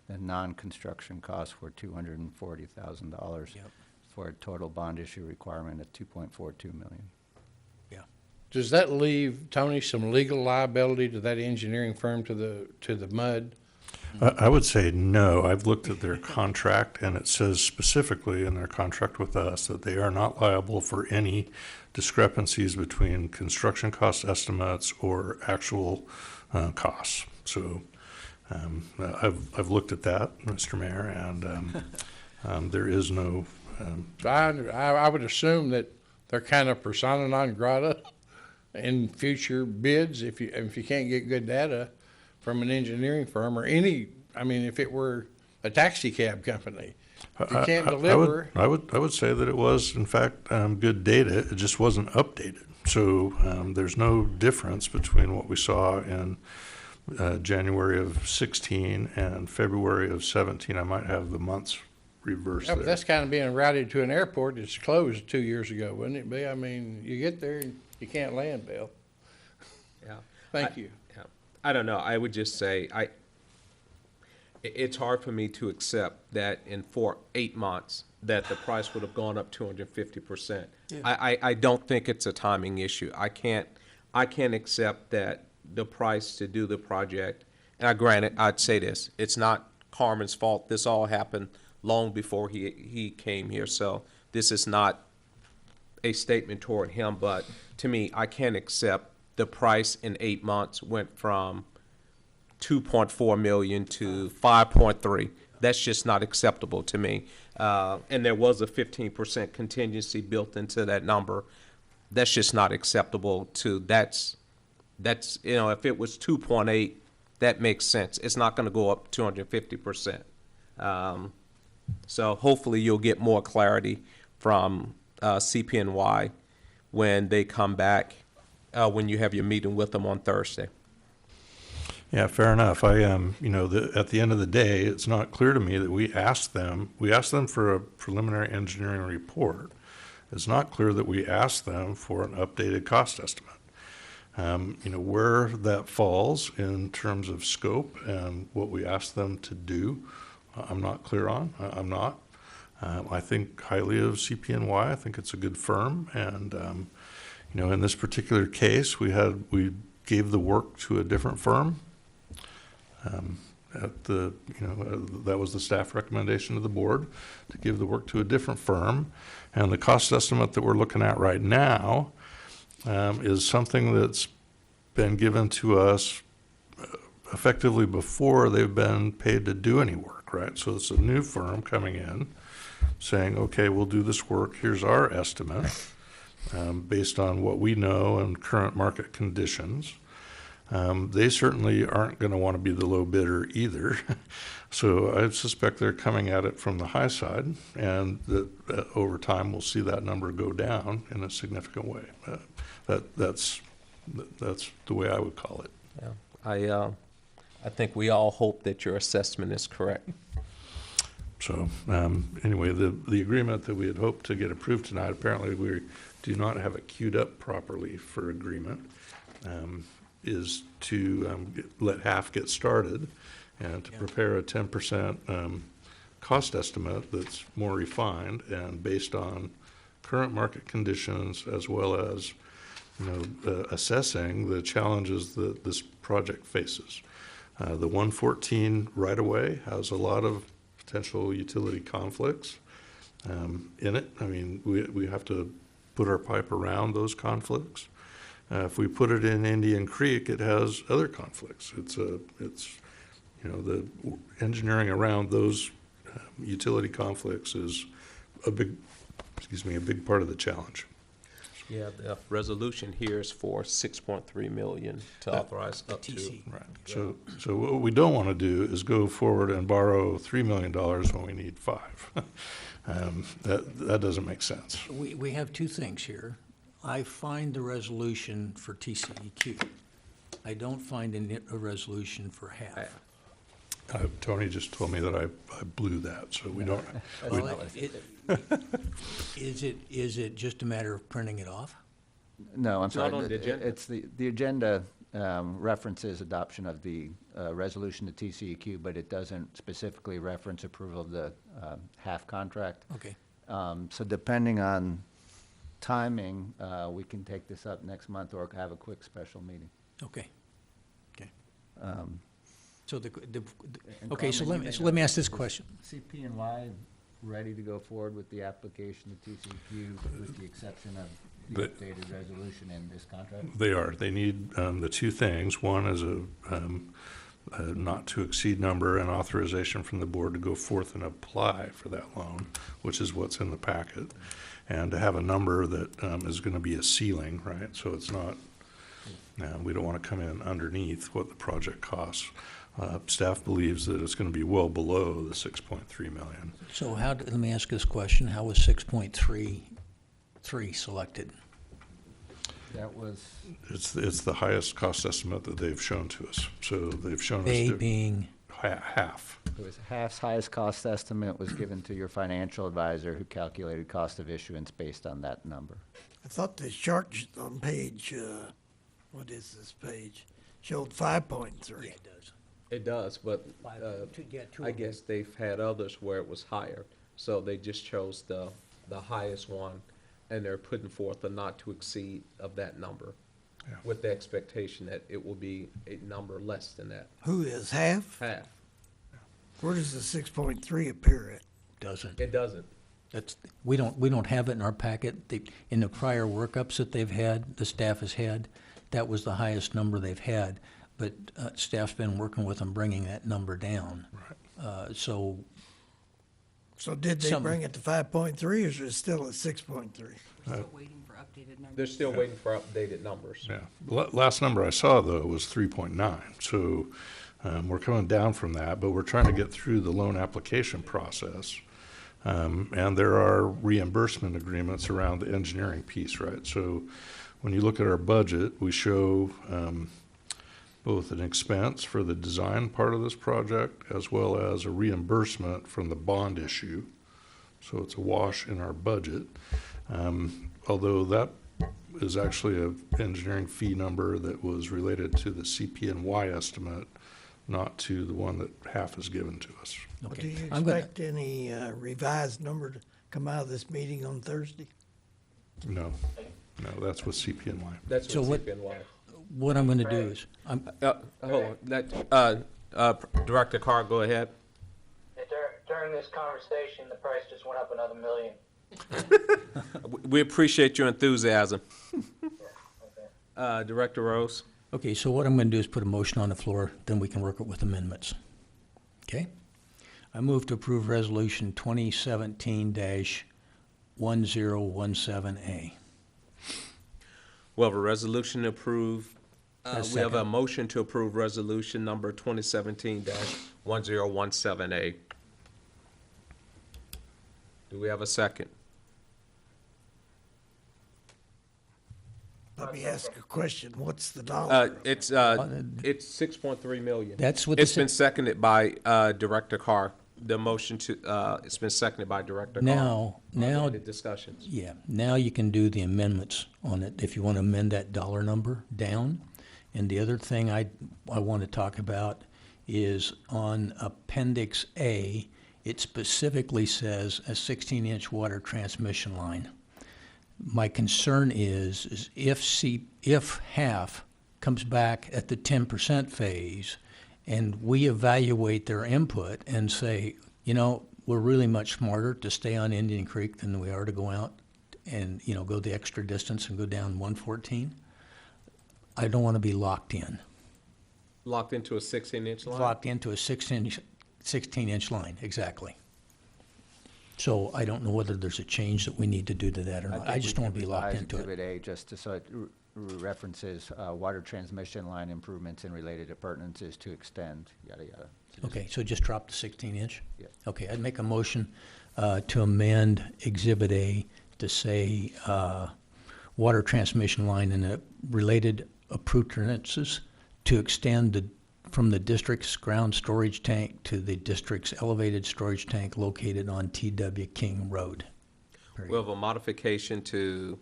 The non-construction costs were $240,000 for a total bond issue requirement of $2.42 million. Does that leave, Tony, some legal liability to that engineering firm to the mud? I would say no. I've looked at their contract, and it says specifically in their contract with us that they are not liable for any discrepancies between construction cost estimates or actual costs. So I've looked at that, Mr. Mayor, and there is no. I would assume that they're kind of persona non grata in future bids if you can't get good data from an engineering firm or any. I mean, if it were a taxi cab company, if you can't deliver. I would say that it was in fact good data. It just wasn't updated. So there's no difference between what we saw in January of 16 and February of 17. I might have the months reversed. Yeah, there. but that's kind of being routed to an airport that's closed 2 years ago, wouldn't it be? I mean, you get there and you can't land, Bill. Yeah. Thank you. Yeah. I don't know. I would just say it's hard for me to accept that in 8 months that the price would have gone up 250%. Yeah. I don't think it's a timing issue. I can't accept that the price to do the project, and granted, I'd say this, it's not Carmen's fault. This all happened long before he came here, so this is not a statement toward him, but to me, I can't accept the price in 8 months went from 2.4 million to 5.3. That's just not acceptable to me. And there was a 15% contingency built into that number. That's just not acceptable that's if it was 2.8, that makes sense. It's not going to go up 250%. So hopefully you'll get more clarity from CPNY when they come back, when you have your meeting with them on Thursday. Yeah, fair enough. At the end of the day, it's not clear to me that we asked them for a preliminary engineering report, it's not clear that we asked them for an updated cost estimate. Where that falls in terms of scope and what we asked them to do, I'm not clear on. I'm not. I think highly of CPNY. I think it's a good firm. And, in this particular case, we gave the work to a different firm. That was the staff recommendation to the board, to give the work to a different firm. And the cost estimate that we're looking at right now is something that's been given to us effectively before they've been paid to do any work, right? So it's a new firm coming in saying, okay, we'll do this work. Here's our estimate based on what we know and current market conditions. They certainly aren't going to want to be the low bidder either. So I suspect they're coming at it from the high side, and that over time we'll see that number go down in a significant way. That's the way I would call it. Yeah. I think we all hope that your assessment is correct. So anyway, the agreement that we had hoped to get approved tonight, apparently we do not have it queued up properly for agreement, is to let half get started and to prepare a 10% cost estimate that's more refined and based on current market conditions, as well as assessing the challenges that this project faces. The 114 right-of-way has a lot of potential utility conflicts in it. I mean, we have to put our pipe around those conflicts. If we put it in Indian Creek, it has other conflicts. The engineering around those utility conflicts is a big part of the challenge. Yeah, the resolution here is for 6.3 million to authorize up to. Right. So what we don't want to do is go forward and borrow $3 million when we need $5 million. That doesn't make sense. We have two things here. I find the resolution for TCEQ. I don't find a resolution for half. Tony just told me that I blew that, so we don't. Well, is it just a matter of printing it off? No, I'm It's not sorry. on the agenda. It's the agenda references adoption of the resolution to TCEQ, but it doesn't specifically reference approval of the half contract. Okay. So depending on timing, we can take this up next month or have a quick special meeting. Okay. Okay. So And okay, so Carmen, let me ask this question. CPNY ready to go forward with the application to TCEQ with the exception of the updated resolution in this contract? They are. They need the two things. One is a not to exceed number and authorization from the board to go forth and apply for that loan, which is what's in the packet, and to have a number that is going to be a ceiling, right? So it's not, we don't want to come in underneath what the project costs. Staff believes that it's going to be well below the 6.3 million. So let me ask this question. How was 6.33 selected? That was, It's the highest cost estimate that they've shown to us. So they've shown us They being, it half. was half's highest cost estimate was given to your financial advisor who calculated cost of issuance based on that number. I thought the chart on page, what is this page, showed 5.3. yeah, it does. It does, but I guess they've had others where it was higher. So they just chose the highest one, and they're putting forth a not to exceed of that number with the expectation that it will be a number less than that, Who is half? half. Where does the 6.3 appear at? Doesn't. It doesn't. We don't have it in our packet. In the prior workups that they've had, the staff has had, that was the highest number they've had. But staff's been working with them, bringing that number down. Right. So did they bring it to 5.3 or is it still at 6.3? Still waiting for updated numbers. They're still waiting for updated numbers. Yeah. Last number I saw, though, was 3.9. So we're coming down from that, but we're trying to get through the loan application process. And there are reimbursement agreements around the engineering piece, right? So when you look at our budget, we show both an expense for the design part of this project as well as a reimbursement from the bond issue. So it's a wash in our budget. Although that is actually an engineering fee number that was related to the CPNY estimate, not to the one that half is given to us. Do Okay. you I'm gonna- expect any revised number to come out of this meeting on Thursday? No, that's with CPNY. That's So what what- CPNY. What I'm gonna do is, Hold on, Director Carr, go ahead. During this conversation, the price just went up another million. We appreciate your enthusiasm. Okay. Director Rose? okay, so what I'm gonna do is put a motion on the floor, then we can work it with amendments. Okay? I move to approve Resolution 2017-1017A. We have a resolution to approve, A we have a second. motion to approve resolution number 2017-1017A. Do we have a second? Let me ask a question. What's the dollar? It's 6.3 million. That's what the It's se- been seconded by Director Carr. The motion to, it's been seconded by Director Carr. Now, The discussions. yeah, now you can do the amendments on it if you want to amend that dollar number down. And the other thing I want to talk about is on Appendix A, it specifically says a 16-inch water transmission line. My concern is if half comes back at the 10% phase and we evaluate their input and say, you know, we're really much smarter to stay on Indian Creek than we are to go out and, you know, go the extra distance and go down 114. I don't want to be locked in. Locked into a 16-inch line? Locked into a 16-inch line, exactly. So I don't know whether there's a change that we need to do to that or not. I just don't want to be locked into it. Exhibit A, just so it references water transmission line improvements and related appurtenances to extend, yada, yada. So just- Okay, so just drop the 16-inch? Yeah. Okay, I'd make a motion to amend Exhibit A to say water transmission line and related appurtenances to extend from the district's ground storage tank to the district's elevated storage tank located on T.W. King Road. We have a modification to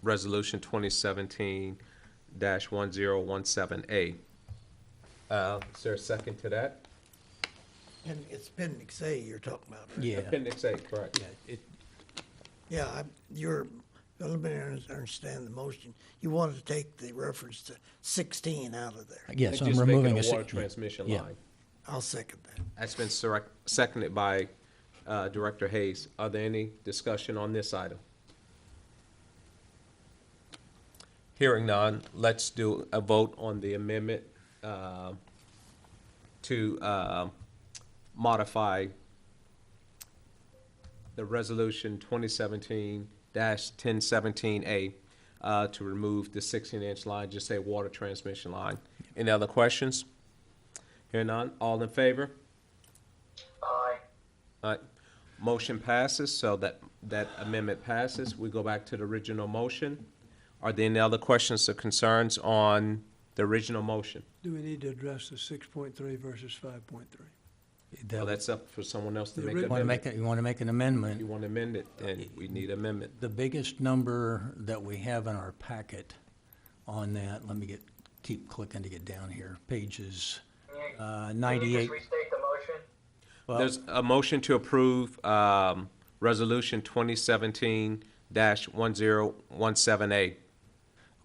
Resolution 2017-1017A. Is there a second to that? And it's Appendix A you're talking about, right? Yeah, Appendix A, correct. yeah, Yeah, let me understand the motion. You wanted to take the reference to 16 out of there. yes, And I'm just make it removing a a. water transmission yeah. line. I'll second that. That's been seconded by Director Hayes. Are there any discussion on this item? Hearing none, let's do a vote on the amendment to modify the resolution 2017-1017A to remove the 16-inch line, just say water transmission line. Any other questions? Hearing none, all in favor? Aye. All right, motion passes, so that amendment passes. We go back to the original motion. Are there any other questions or concerns on the original motion? Do we need to address the 6.3 versus 5.3? Well, that's up for someone else to The make ori- an You want to amendment. make you want to make an If amendment. you want to amend it, then we need amendment. The biggest number that we have in our packet on that, let me keep clicking to get down here, pages Can you 98. just restate the motion? Well, There's a motion to approve Resolution 2017-1017A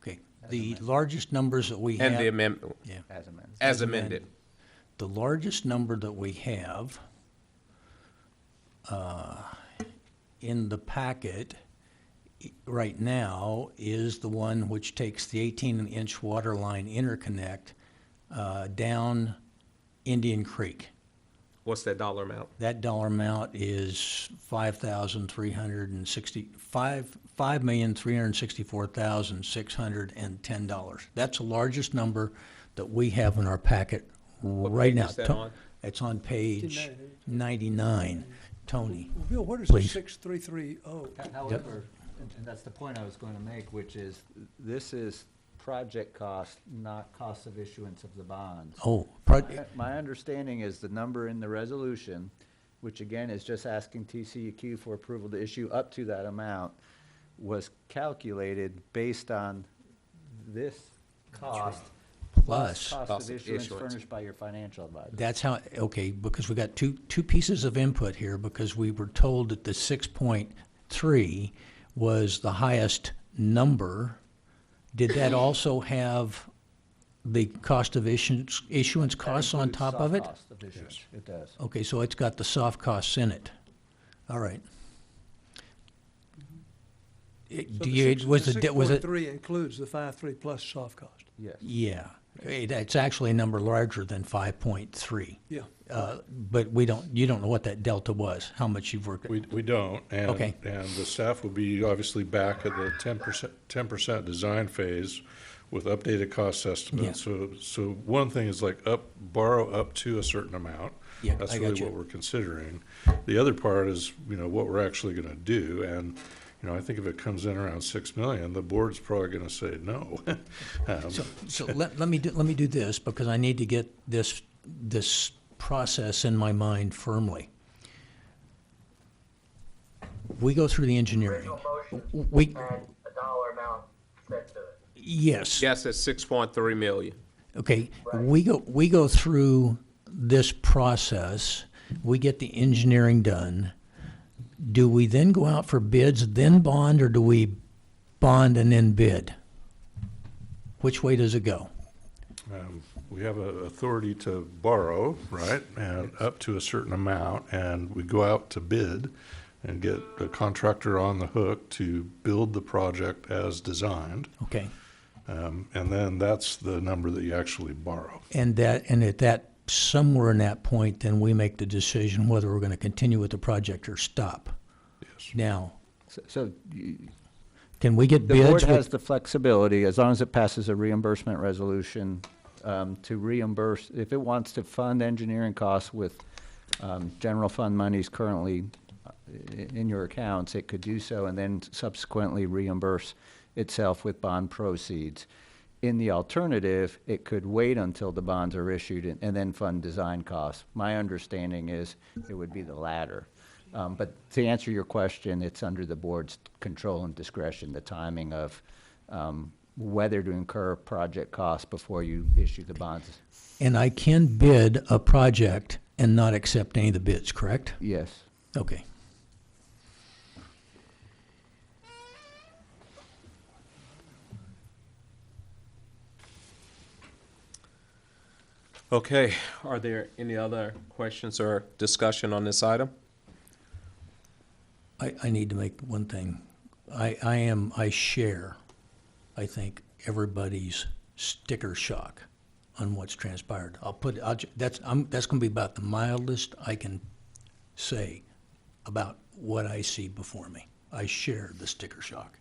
okay, the largest numbers that we have. and the amendment Yeah, As amended. as amended. the largest number that we have in the packet right now is the one which takes the 18-inch water line interconnect down Indian Creek. What's that dollar amount? That dollar amount is $5,364,610. That's the largest number that we have in our packet right page now. is that on? It's on page 99. Tony, Well, Bill, what is the Please. 6330? However, and that's the point I was going to make, which is, this is project cost, not cost of issuance of the bonds. oh, My understanding is the number in the resolution which again is just asking TCEQ for approval to issue up to that amount, was calculated based on this cost Plus, cost Cost of of issuance issuance. furnished by your financial advisor. that's how, okay, because we got two pieces of input here, because we were told that the 6.3 was the highest number. Did that also have the cost of issuance costs That on includes top of soft it? cost of issuance. It does. Okay, so it's got the soft costs in it. All right. Do you, was it, was it? 6.3 includes the 5.3 plus soft cost. Yes. Yeah, it's actually a number larger than 5.3. Yeah. But you don't know what that delta was, how much you've worked. We don't, and, Okay. and the staff will be obviously back at the 10% design phase with updated cost estimates. So one thing is like borrow up to a certain amount. Yeah, That's I got really you. what we're considering. The other part is, what we're actually gonna do, and, I think if it comes in around 6 million, the board's probably gonna say no. So let me do this, because I need to get this process in my mind firmly. We go through the engineering. Original We, motion had a dollar amount set to it. yes. Yes, it's 6.3 million. Okay, we go through this process, we get the engineering done. Do we then go out for bids, then bond, or do we bond and then bid? Which way does it go? We have a authority to borrow, right, and up to a certain amount, and we go out to bid and get a contractor on the hook to build the project as designed. Okay, And then that's the number that you actually borrow. and at that, somewhere in that point, then we make the decision whether we're gonna continue with the project or stop. Yes. Now, So can we get the bids board has with, the flexibility, as long as it passes a reimbursement resolution, to reimburse, if it wants to fund engineering costs with general fund monies currently in your accounts, it could do so and then subsequently reimburse itself with bond proceeds. In the alternative, it could wait until the bonds are issued and then fund design costs. My understanding is it would be the latter. But to answer your question, it's under the board's control and discretion, the timing of whether to incur project costs before you issue the bonds. and I can bid a project and not accept any of the bids, correct? Yes. Okay. Okay, are there any other questions or discussion on this item? I need to make one thing. I share, I think, everybody's sticker shock on what's transpired. That's gonna be about the mildest I can say about what I see before me. I share the sticker shock.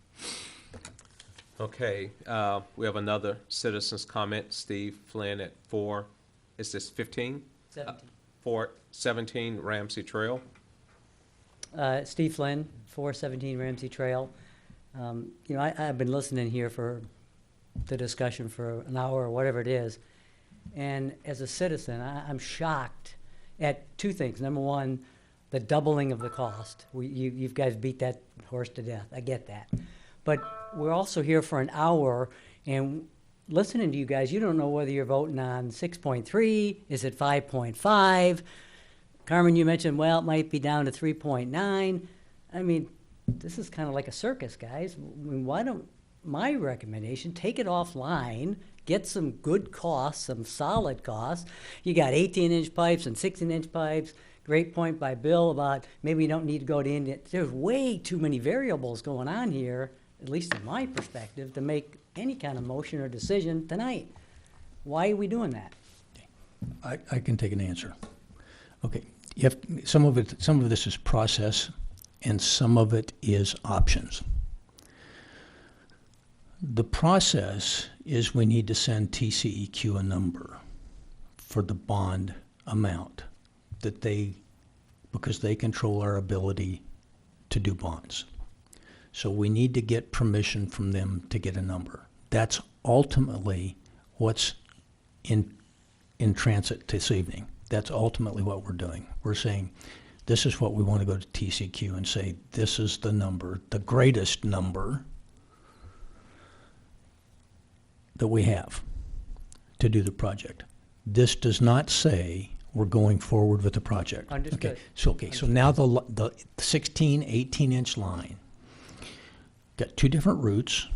Okay, we have another citizen's comment, Steve Flynn at 4, is this 15? 17. 417 Ramsey Trail. Steve Flynn, 417 Ramsey Trail. I've been listening here for the discussion for an hour or whatever it is. And as a citizen, I'm shocked at two things. Number one, the doubling of the cost. You guys beat that horse to death. I get that. But we're also here for an hour, and listening to you guys, you don't know whether you're voting on 6.3, is it 5.5? Carmen, you mentioned, well, it might be down to 3.9. I mean, this is kind of like a circus, guys. I mean, why don't, my recommendation, take it offline, get some good costs, some solid costs. You got 18-inch pipes and 16-inch pipes. Great point by Bill about maybe you don't need to go to India. There's way too many variables going on here, at least in my perspective, to make any kind of motion or decision tonight. Why are we doing that? I can take an answer. Okay, some of this is process, and some of it is options. The process is we need to send TCEQ a number for the bond amount that because they control our ability to do bonds. So we need to get permission from them to get a number. That's ultimately what's in transit this evening. That's ultimately what we're doing. We're saying, this is what we want to go to TCQ and say, this is the number, the greatest number that we have to do the project. This does not say we're going forward with the project. Understood. So now the 16, 18-inch line got two different routes.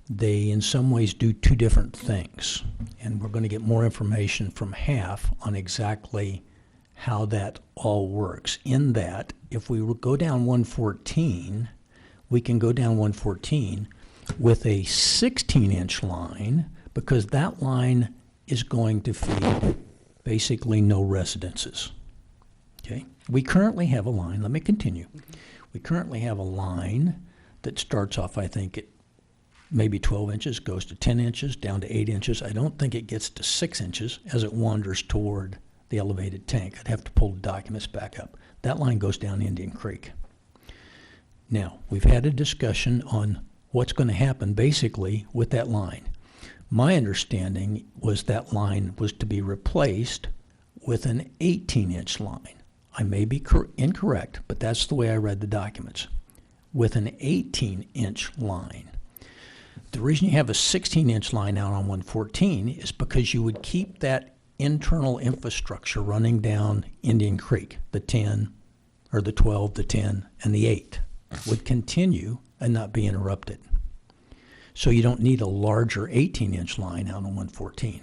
They, in some ways, do two different things. And we're going to get more information from HAF on exactly how that all works. In that, if we go down 114, we can go down 114 with a 16-inch line, because that line is going to feed basically no residences. Okay? We currently have a line, let me continue. We currently have a line that starts off, I think, at maybe 12 inches, goes to 10 inches, down to 8 inches. I don't think it gets to 6 inches as it wanders toward the elevated tank. I'd have to pull the documents back up. That line goes down Indian Creek. Now, we've had a discussion on what's going to happen basically with that line. My understanding was that line was to be replaced with an 18-inch line. I may be incorrect, but that's the way I read the documents. With an 18-inch line. The reason you have a 16-inch line out on 114 is because you would keep that internal infrastructure running down Indian Creek. The 10, or the 12, the 10, and the 8 would continue and not be interrupted. So you don't need a larger 18-inch line out on 114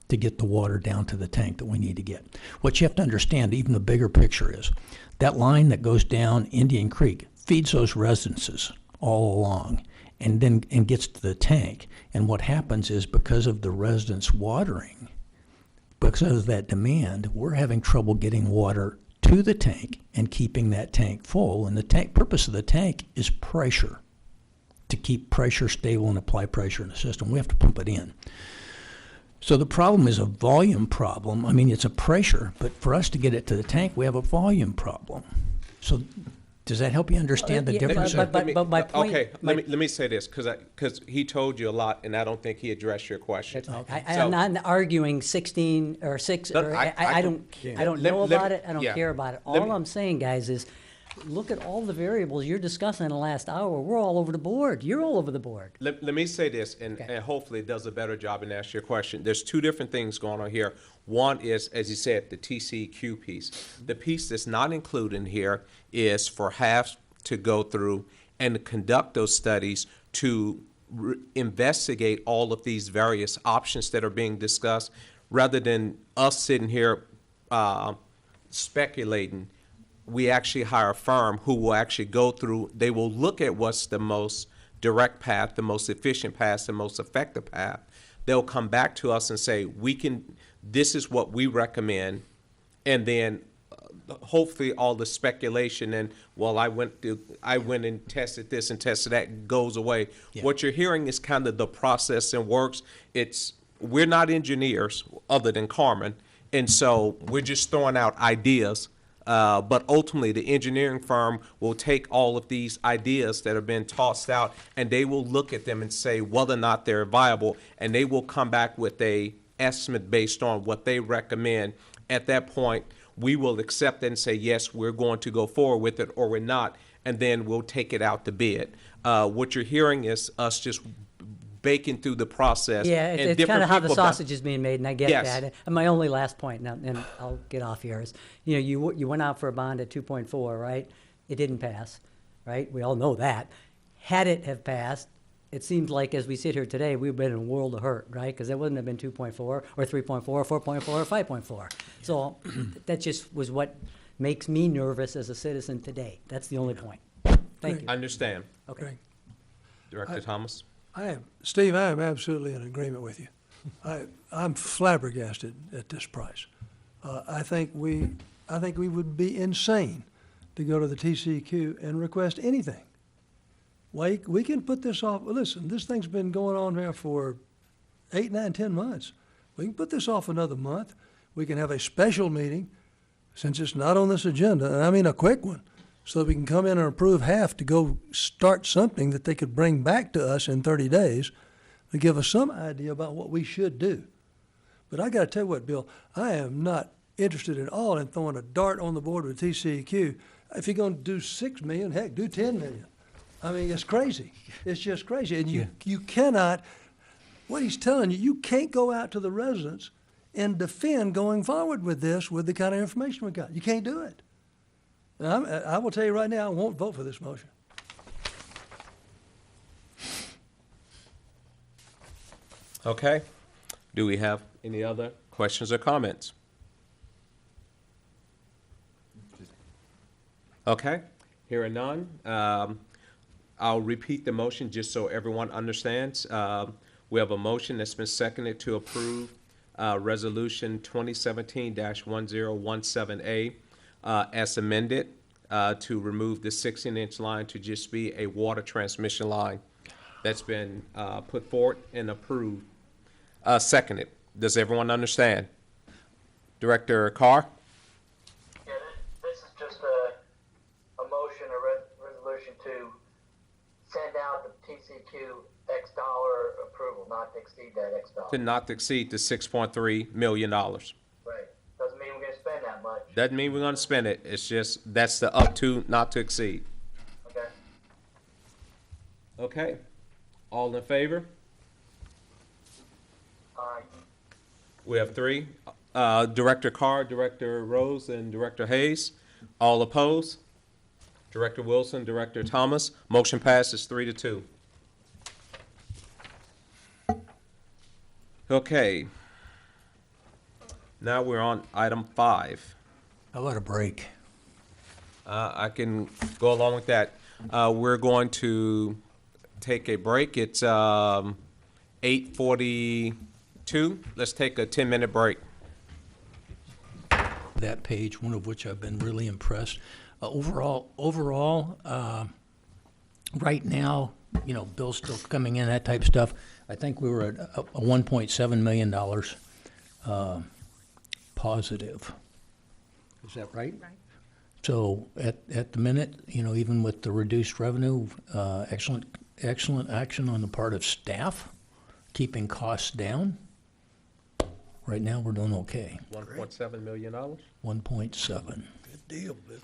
to get the water down to the tank that we need to get. What you have to understand, even the bigger picture, is that line that goes down Indian Creek feeds those residences all along and gets to the tank. And what happens is, because of the residents watering, because of that demand, we're having trouble getting water to the tank and keeping that tank full. And the purpose of the tank is pressure, to keep pressure stable and apply pressure in the system. We have to pump it in. So the problem is a volume problem. I mean, it's a pressure, but for us to get it to the tank, we have a volume problem. So does that help you understand the Yeah, difference? but my point. Okay, let me say this, because he told you a lot, and I don't think he addressed your question. I'm not arguing 16 or 6, Look, or I I don't know about it, I don't yeah. care about it. Let All me- I'm saying, guys, is look at all the variables you're discussing in the last hour. We're all over the board. You're all over the board. Let me say this, and hopefully it does a better job in answering your question. There's two different things going on here. One is, as you said, the TCQ piece. The piece that's not included in here is for HAF to go through and conduct those studies to investigate all of these various options that are being discussed, rather than us sitting here speculating. We actually hire a firm who will actually go through, they will look at what's the most direct path, the most efficient path, the most effective path. They'll come back to us and say, this is what we recommend, and then hopefully all the speculation and, well, I went and tested this and tested that goes away. Yeah. What you're hearing is kind of the process and works. We're not engineers other than Carmen, and so we're just throwing out ideas. But ultimately, the engineering firm will take all of these ideas that have been tossed out, and they will look at them and say whether or not they're viable, and they will come back with a estimate based on what they recommend. At that point, we will accept it and say, yes, we're going to go forward with it, or we're not, and then we'll take it out to bid. What you're hearing is us just baking through the process. Yeah, and it's different kind of how the people sausage is being made, and I get Yes. that. And my only last point, now, and I'll get off here, is, you went out for a bond at 2.4, right? It didn't pass, right? We all know that. Had it have passed, it seems like as we sit here today, we've been in a world of hurt, right? Because it wouldn't have been 2.4 or 3.4 or 4.4 or 5.4. So that just was what makes me nervous as a citizen today. That's the only point. Thank you. Understand. Okay. Director Thomas? Steve, I am absolutely in agreement with you. I'm flabbergasted at this price. I think we would be insane to go to the TCQ and request anything. We can put this off. Listen, this thing's been going on here for 8, 9, 10 months. We can put this off another month. We can have a special meeting, since it's not on this agenda, and I mean a quick one, so that we can come in and approve half to go start something that they could bring back to us in 30 days to give us some idea about what we should do. But I got to tell you what, Bill, I am not interested at all in throwing a dart on the board with TCEQ. If you're gonna do 6 million, heck, do 10 million. I mean, it's crazy. It's just crazy. And you cannot, what he's telling you, you can't go out to the residents and defend going forward with this with the kind of information we got. You can't do it. And I will tell you right now, I won't vote for this motion. Okay. Do we have any other questions or comments? Okay. Hearing none. I'll repeat the motion just so everyone understands. We have a motion that's been seconded to approve Resolution 2017-1017A as amended to remove the 16-inch line to just be a water transmission line. That's been put forward and approved. Seconded. Does everyone understand? Director Carr? Yeah, this is just a motion, a resolution to send out the TCQ X dollar approval, not to exceed that X dollar. To not exceed the $6.3 million. Right. Doesn't mean we're gonna spend that much. Doesn't mean we're gonna spend it. It's just, that's the up to, not to exceed. Okay. Okay. All in favor? We have three. Director Carr, Director Rose, and Director Hayes. All opposed? Director Wilson, Director Thomas. Motion passes 3-2. Okay. Now we're on item 5. How about a break? I can go along with that. We're going to take a break. It's 8:42. Let's take a 10-minute break. That page, one of which I've been really impressed. Overall, right now, you know, bills still coming in, that type of stuff. I think we were at a $1.7 million positive. Is that right? Right. So at the minute, you know, even with the reduced revenue, excellent action on the part of staff, keeping costs down. Right now, we're doing okay. $1.7 million? 1.7. Good deal, Bill.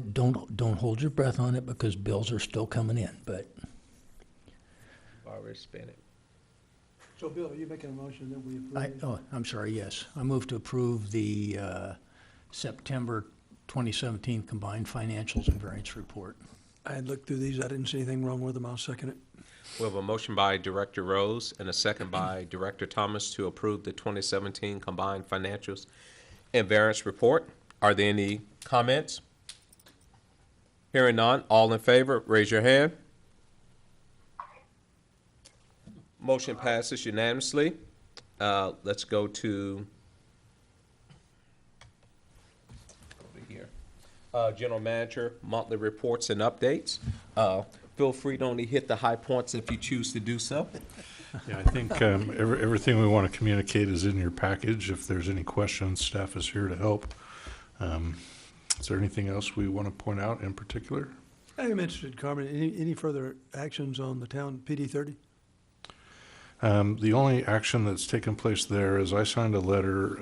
Don't hold your breath on it because bills are still coming in, but Already spent it. So, Bill, are you making a motion that we approve? I'm sorry, yes. I move to approve the September 2017 combined financials and variance report. I had looked through these. I didn't see anything wrong with them. I'll second it. We have a motion by Director Rose and a second by Director Thomas to approve the 2017 combined financials and variance report. Are there any comments? Hearing none, all in favor, raise your hand. Motion passes unanimously. Let's go to over here. General Manager, monthly reports and updates. Feel free to only hit the high points if you choose to do so. Yeah, I think everything we want to communicate is in your package. If there's any questions, staff is here to help. Is there anything else we want to point out in particular? I'm interested, Carmen, any further actions on the town PD 30? The only action that's taken place there is I signed a letter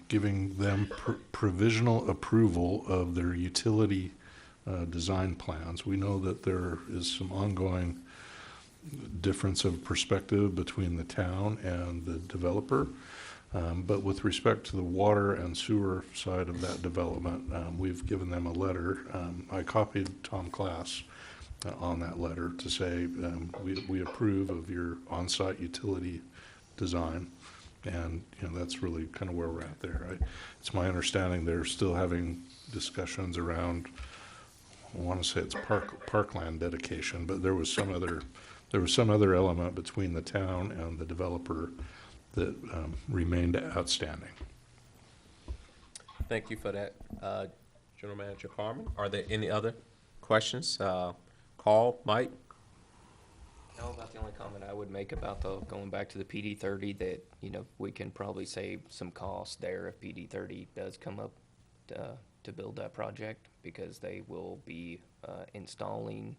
giving them provisional approval of their utility design plans. We know that there is some ongoing difference of perspective between the town and the developer. But with respect to the water and sewer side of that development, we've given them a letter. I copied Tom Class on that letter to say we approve of your on-site utility design. And, you know, that's really kind of where we're at there. It's my understanding they're still having discussions around, I want to say it's parkland dedication, but there was some other element between the town and the developer that remained outstanding. Thank you for that, General Manager Carmen. Are there any other questions? Carl, Mike? No, about the only comment I would make about going back to the PD 30, that, you know, we can probably save some costs there if PD 30 does come up to build that project, because they will be installing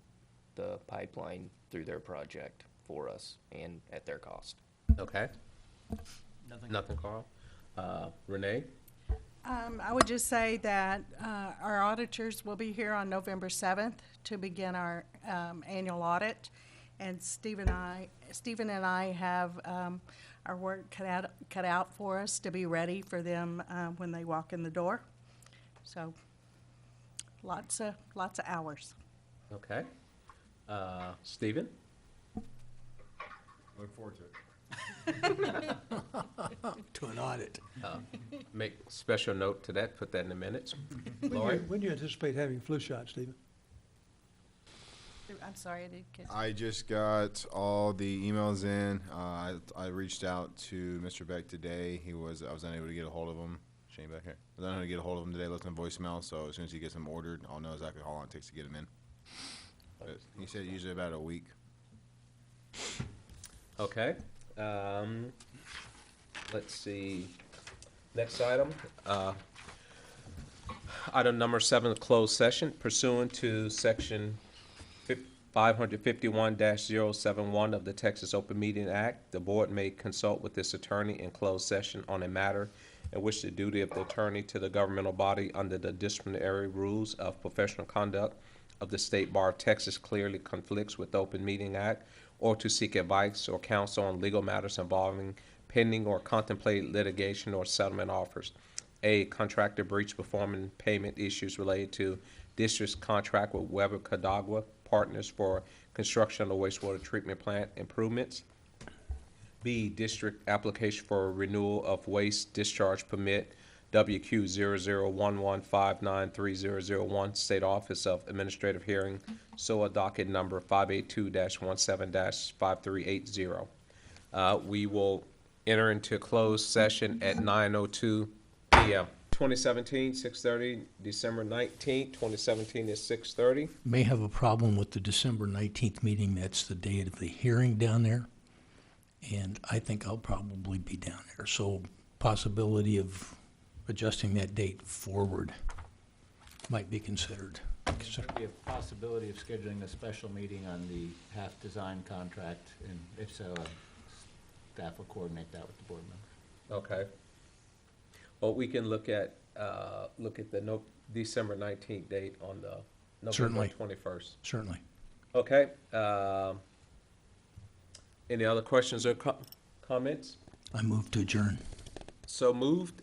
the pipeline through their project for us and at their cost. Okay. Nothing, Carl. Renee? I would just say that our auditors will be here on November 7th to begin our annual audit. And Stephen and I have our work cut out for us to be ready for them when they walk in the door. So lots of hours. Okay. Stephen? Look forward to it. To an audit. Make special note to that, put that in the minutes. When Lori? do you anticipate having flu shot, Stephen? I'm sorry, I didn't catch. I just got all the emails in. I reached out to Mr. Beck today. I was unable to get a hold of him. Shane Beck here. I was unable to get a hold of him today. Left him a voicemail. So as soon as he gets them ordered, I'll know exactly how long it takes to get them in. But he said usually about a week. Okay. Let's see. Next item. Item number 7, closed session pursuant to section 551-071 of the Texas Open Meeting Act. The board may consult with this attorney in closed session on a matter in which the duty of the attorney to the governmental body under the disciplinary rules of professional conduct of the State Bar of Texas clearly conflicts with the Open Meeting Act, or to seek advice or counsel on legal matters involving pending or contemplated litigation or settlement offers. A, contractor breach performance payment issues related to district's contract with Weber Cadagua Partners for construction of the wastewater treatment plant improvements. B, district application for renewal of waste discharge permit WQ 0011593001, State Office of Administrative Hearing, SOA docket number 582-17-5380. We will enter into closed session at 9:02 p.m. 2017, 6:30, December 19th, 2017 is 6:30. May have a problem with the December 19th meeting. That's the day of the hearing down there. And I think I'll probably be down there. So possibility of adjusting that date forward might be considered. There'd be a possibility of scheduling a special meeting on the half-design contract, and if so, staff will coordinate that with the board members. Okay. Well, we can look at the December 19th date on the November Certainly. 21st. Certainly. Okay. Any other questions or comments? I move to adjourn. So moved.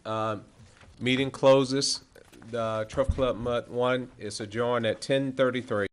Meeting closes. The Turf Club Mud 1 is adjourned at 10:33.